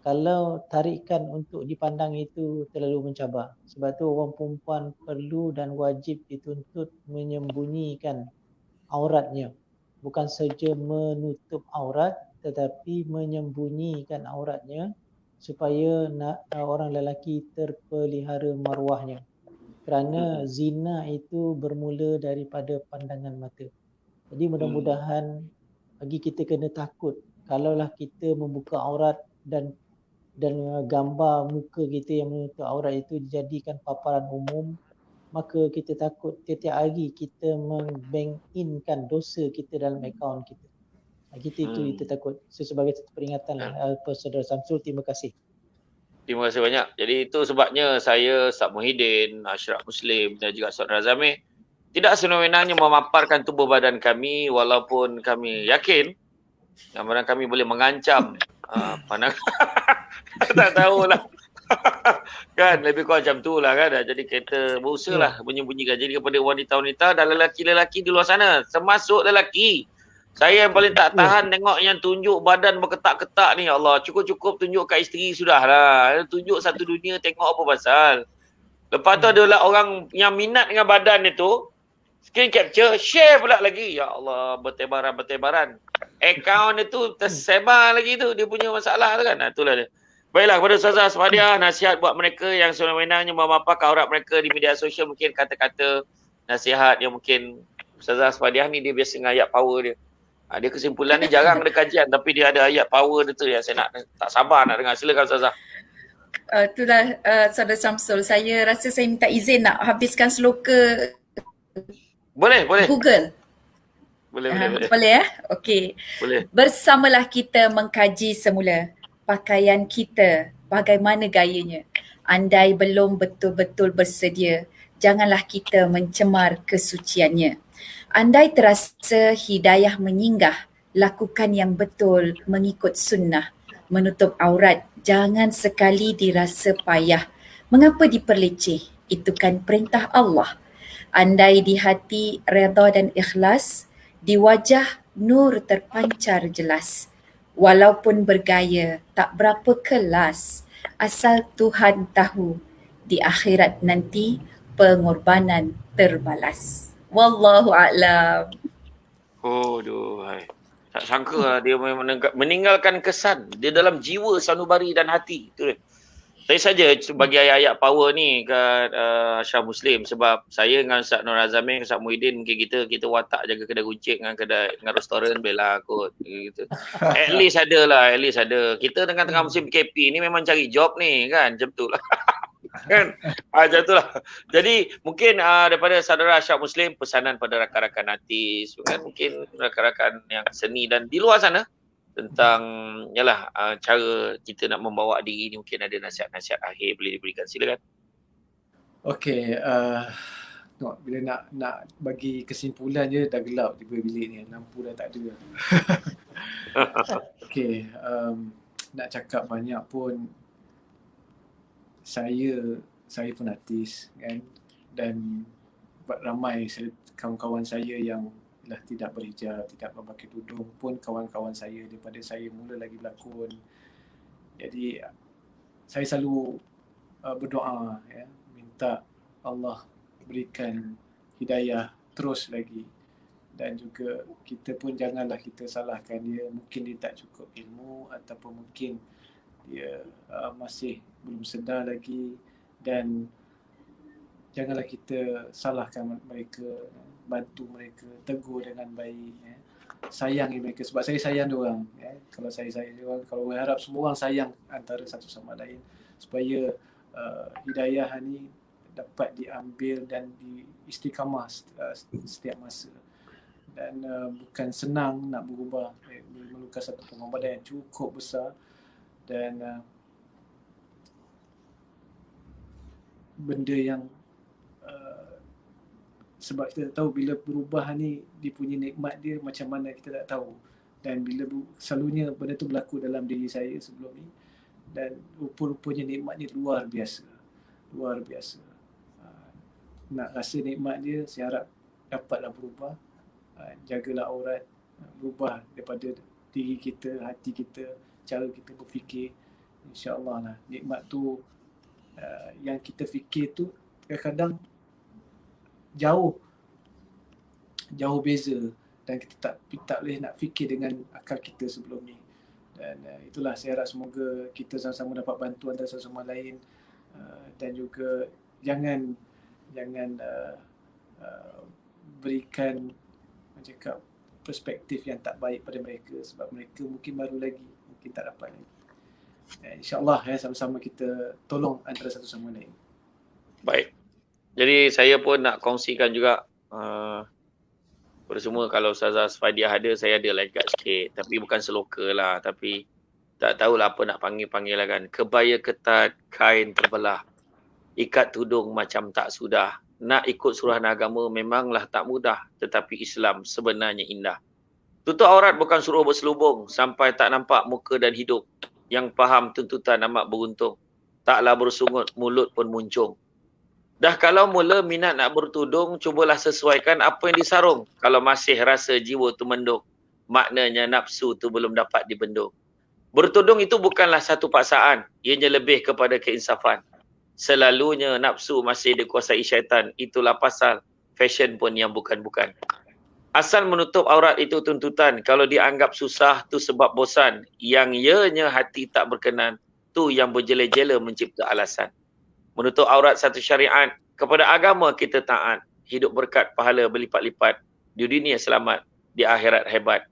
Speaker 4: Kalau tarikan untuk dipandang itu terlalu mencabar. Sebab tu orang perempuan perlu dan wajib dituntut menyembunyikan auratnya. Bukan saja menutup aurat, tetapi menyembunyikan auratnya supaya orang lelaki terpelihara maruahnya. Kerana zina itu bermula daripada pandangan mata. Jadi mudah-mudahan bagi kita kena takut kalaulah kita membuka aurat dan gambar muka kita yang menutup aurat itu dijadikan paparan umum, maka kita takut tiap-tiap hari kita meng-bank in-kan dosa kita dalam akaun kita. Kita takut. So, sebagai satu peringatan lah, Saudara Samsul, terima kasih.
Speaker 1: Terima kasih banyak. Jadi itu sebabnya saya, Ustaz Muhyiddin, Ashraf Muslim dan juga Saudara Zamir tidak sewenang-wenangnya memaparkan tubuh badan kami walaupun kami yakin gambaran kami boleh mengancam pandangan. Tak tahulah. Kan lebih kurang macam tu lah kan. Jadi kita berusaha lah menyembunyikan. Jadi kepada wanita-wanita dan lelaki-lelaki di luar sana, termasuk lelaki, saya yang paling tak tahan tengok yang tunjuk badan berketak-ketak ni. Ya Allah, cukup-cukup tunjuk kat isteri sudah lah. Tunjuk satu dunia tengok apa pasal. Lepas tu adalah orang yang minat dengan badan itu, screen capture, share pula lagi. Ya Allah, bertebaran-bertebaran. Akaun itu tersebar lagi tu. Dia punya masalah tu kan. Itulah dia. Baiklah, kepada Ustazah Safadiah, nasihat buat mereka yang sewenang-wenangnya memaparkan aurat mereka di media sosial, mungkin kata-kata nasihat yang mungkin Ustazah Safadiah ni dia biasa dengan ayat power dia. Dia kesimpulan ni jarang ada kajian tapi dia ada ayat power dia tu yang saya tak sabar nak dengar. Silakan Ustazah.
Speaker 3: Itulah Saudara Samsul, saya rasa saya minta izin nak habiskan seloka
Speaker 1: Boleh.
Speaker 3: Google.
Speaker 1: Boleh.
Speaker 3: Boleh ya? Okey.
Speaker 1: Boleh.
Speaker 3: Bersamalah kita mengkaji semula pakaian kita, bagaimana gayanya. Andai belum betul-betul bersedia, janganlah kita mencemar kesuciannya. Andai terasa hidayah menyinggah, lakukan yang betul mengikut sunnah. Menutup aurat, jangan sekali dirasa payah. Mengapa diperleceh? Itu kan perintah Allah. Andai di hati redha dan ikhlas, di wajah nur terpancar jelas. Walaupun bergaya tak berapa kelas, asal Tuhan tahu, di akhirat nanti pengorbanan terbalas. Wallahu a'lam.
Speaker 1: Hai. Tak sangka lah dia meninggalkan kesan dia dalam jiwa, sanubari dan hati. Itu dia. Saya saja bagi ayat-ayat power ni kat Syah Muslim sebab saya dengan Ustaz Nur Azamir, Ustaz Muhyiddin mungkin kita watak jaga kedai kucing dengan restoran bela kot gitu. At least ada. Kita tengah-tengah musim PKP ni memang cari job ni kan, macam tu lah. Kan? Macam tu lah. Jadi mungkin daripada saudara Syah Muslim pesanan pada rakan-rakan artis kan, mungkin rakan-rakan yang seni dan di luar sana tentang cara kita nak membawa diri ni, mungkin ada nasihat-nasihat akhir boleh diberikan. Silakan.
Speaker 5: Okey, bila nak bagi kesimpulan je dah gelap di bilik ni, lampu dah tak ada. Okey, nak cakap banyak pun saya pun artis kan, dan ramai kawan-kawan saya yang tidak berhijab, tidak memakai tudung pun kawan-kawan saya daripada saya mula lagi berlakon. Jadi saya selalu berdoa ya, minta Allah berikan hidayah terus lagi, dan juga kita pun janganlah kita salahkan dia, mungkin dia tak cukup ilmu ataupun mungkin dia masih belum sedar lagi, dan janganlah kita salahkan mereka, bantu mereka, tegur dengan baik ya. Sayangi mereka sebab saya sayang diorang ya. Kalau saya sayang diorang, kalau berharap semua orang sayang antara satu sama lain supaya hidayah ni dapat diambil dan diistiqamah setiap masa. Dan bukan senang nak berubah, memerlukan satu pengorbanan yang cukup besar, dan benda yang sebab kita tak tahu bila berubah ni dia punya nikmat dia macam mana, kita tak tahu. Dan bila selalunya benda tu berlaku dalam diri saya sebelum ni, dan rupa-rupanya nikmat ni luar biasa. Nak rasa nikmat dia, saya harap dapatlah berubah. Jagalah aurat, berubah daripada diri kita, hati kita, cara kita berfikir. InsyaAllah lah nikmat tu yang kita fikir tu kadang-kadang jauh beza, dan kita tak boleh nak fikir dengan akal kita sebelum ni. Dan itulah saya harap semoga kita sama-sama dapat bantu antara satu sama lain, dan juga jangan berikan, cakap perspektif yang tak baik pada mereka sebab mereka mungkin baru lagi, mungkin tak dapat lagi. InsyaAllah sama-sama kita tolong antara satu sama lain.
Speaker 1: Baik. Jadi saya pun nak kongsikan juga kepada semua, kalau Ustazah Sfadiah ada, saya ada lagi sikit. Tapi bukan seloka lah. Tapi tak tahulah apa nak panggil lah kan. Kebaya ketat, kain terbelah. Ikat tudung macam tak sudah. Nak ikut suruhan agama memanglah tak mudah. Tetapi Islam sebenarnya indah. Tutup aurat bukan suruh berselubung sampai tak nampak muka dan hidup. Yang faham tuntutan amat beruntung. Taklah bersungut, mulut pun muncung. Dah kalau mula minat nak bertudung, cubalah sesuaikan apa yang disarung. Kalau masih rasa jiwa tu mendung, maknanya nafsu tu belum dapat dibendung. Bertudung itu bukanlah satu paksaan, ianya lebih kepada keinsafan. Selalunya nafsu masih dikuasai syaitan, itulah pasal fashion pun yang bukan-bukan. Asal menutup aurat itu tuntutan, kalau dianggap susah tu sebab bosan. Yang ianya hati tak berkenan, tu yang berjela-jela mencipta alasan. Menutup aurat satu syariat, kepada agama kita taat. Hidup berkat, pahala berlipat-lipat. Di dunia selamat, di akhirat hebat.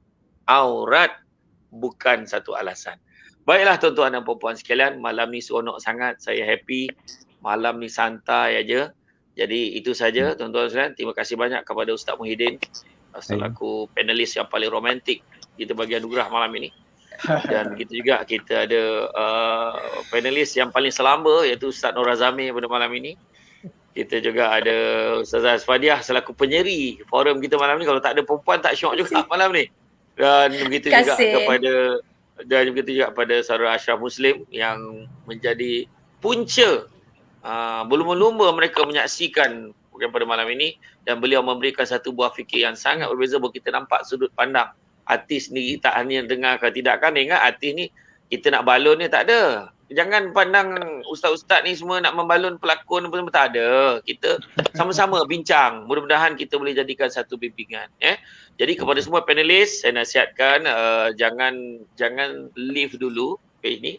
Speaker 1: Aurat bukan satu alasan. Baiklah tuan-tuan dan puan-puan sekalian, malam ni seronok sangat, saya happy. Malam ni santai aja. Jadi itu saja tuan-tuan sekalian. Terima kasih banyak kepada Ustaz Muhyiddin selaku panelis yang paling romantik kita bagi anugerah malam ini. Dan begitu juga kita ada panelis yang paling selamba, iaitu Ustaz Nur Azami pada malam ini. Kita juga ada Ustazah Sfadiah selaku penyeri forum kita malam ni. Kalau tak ada perempuan tak syok juga malam ni. Dan begitu juga kepada saudara Ashraf Muslim yang menjadi punca berlumba-lumba mereka menyaksikan program pada malam ini, dan beliau memberikan satu buah fikir yang sangat berbeza buat kita nampak sudut pandang artis sendiri. Tak hanya dengar ke tidak kan, ingat artis ni kita nak balon ni tak ada. Jangan pandang ustaz-ustaz ni semua nak membalon pelakon apa semua, tak ada. Kita sama-sama bincang. Mudah-mudahan kita boleh jadikan satu bimbingan. Jadi kepada semua panelis, saya nasihatkan jangan leave dulu page ni.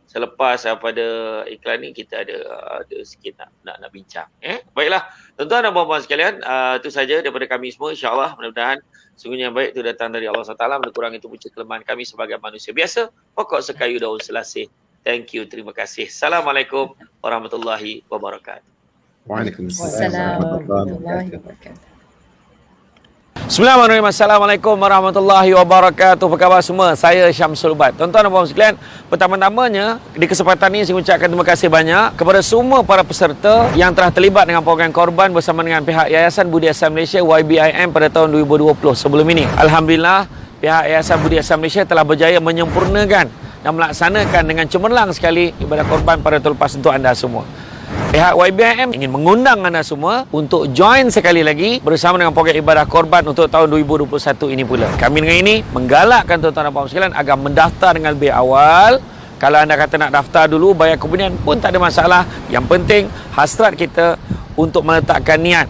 Speaker 1: Selepas pada iklan ni kita ada sikit nak bincang. Baiklah, tuan-tuan dan puan-puan sekalian, itu saja daripada kami semua. InsyaAllah mudah-mudahan sungguhnya yang baik itu datang dari Allah SWT. Berkurang itu punca kelemahan kami sebagai manusia biasa. Pokok sekayu daun selasih. Thank you, terima kasih. Assalamualaikum warahmatullahi wabarakatuh.
Speaker 2: Waalaikumsalam
Speaker 3: warahmatullahi wabarakatuh.
Speaker 1: Bismillahirrahmanirrahim. Assalamualaikum warahmatullahi wabarakatuh. Apa khabar semua? Saya Syamsul Ubaid. Tuan-tuan dan puan sekalian, pertama-tamanya di kesempatan ini saya ucapkan terima kasih banyak kepada semua para peserta yang telah terlibat dengan program korban bersama dengan pihak Yayasan Budi Ihsan Malaysia YBIM pada tahun 2020 sebelum ini. Alhamdulillah, pihak Yayasan Budi Ihsan Malaysia telah berjaya menyempurnakan dan melaksanakan dengan cemerlang sekali ibadah korban pada terlepas untuk anda semua. Pihak YBIM ingin mengundang anda semua untuk join sekali lagi bersama dengan program ibadah korban untuk tahun 2021 ini pula. Kami dengan ini menggalakkan tuan-tuan dan puan sekalian agar mendaftar dengan lebih awal. Kalau anda kata nak daftar dulu, bayar kemudian pun tak ada masalah. Yang penting hasrat kita untuk meletakkan niat.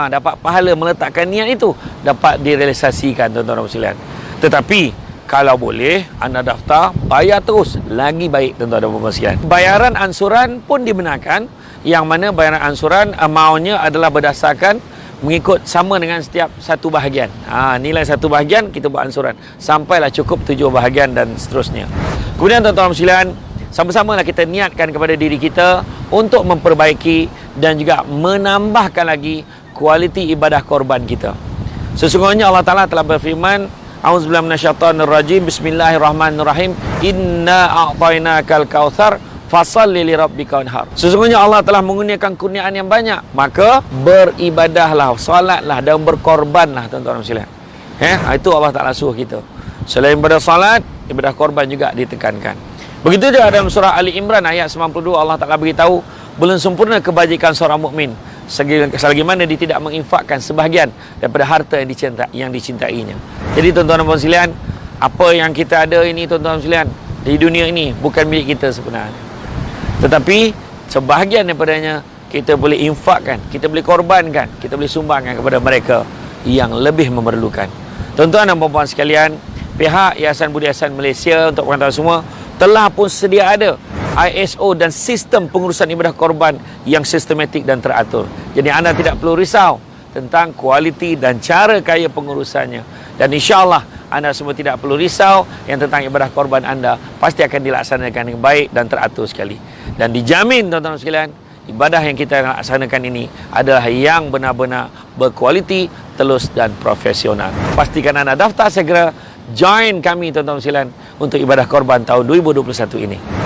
Speaker 1: Dapat pahala meletakkan niat itu dapat direalisasikan tuan-tuan dan puan sekalian. Tetapi kalau boleh anda daftar, bayar terus, lagi baik tuan-tuan dan puan sekalian. Bayaran ansuran pun dibenarkan, yang mana bayaran ansuran amountnya adalah berdasarkan mengikut sama dengan setiap satu bahagian. Nilai satu bahagian kita buat ansuran sampailah cukup 7 bahagian dan seterusnya. Kemudian tuan-tuan sekalian, sama-samalah kita niatkan kepada diri kita untuk memperbaiki dan juga menambahkan lagi kualiti ibadah korban kita. Sesungguhnya Allah Ta'ala telah berfirman, A'udzubillahi minasyaitonirrajim, Bismillahirrahmanirrahim, Inna a'tainakal kautsar fasalli li rabbika wanhar. Sesungguhnya Allah telah mengurniakan kurniaan yang banyak, maka beribadahlah, solatlah dan berkorbanlah tuan-tuan sekalian. Itu Allah Ta'ala suruh kita. Selain daripada solat, ibadah korban juga ditekankan. Begitu juga dalam surah Ali Imran ayat 92, Allah Ta'ala beritahu belum sempurna kebajikan seorang mukmin selagi mana dia tidak menginfakkan sebahagian daripada harta yang dicintainya. Jadi tuan-tuan dan puan sekalian, apa yang kita ada ini tuan-tuan sekalian di dunia ini bukan milik kita sebenarnya, tetapi sebahagian daripadanya kita boleh infakkan, kita boleh korbankan, kita boleh sumbangkan kepada mereka yang lebih memerlukan. Tuan-tuan dan puan-puan sekalian, pihak Yayasan Budi Ihsan Malaysia untuk pengetahuan semua telah pun sedia ada ISO dan sistem pengurusan ibadah korban yang sistematik dan teratur. Jadi anda tidak perlu risau tentang kualiti dan cara kaya pengurusannya. Dan insya-Allah anda semua tidak perlu risau yang tentang ibadah korban anda pasti akan dilaksanakan dengan baik dan teratur sekali. Dan dijamin tuan-tuan sekalian, ibadah yang kita laksanakan ini adalah yang benar-benar berkualiti, telus dan profesional. Pastikan anda daftar segera, join kami tuan-tuan sekalian untuk ibadah korban tahun 2021 ini.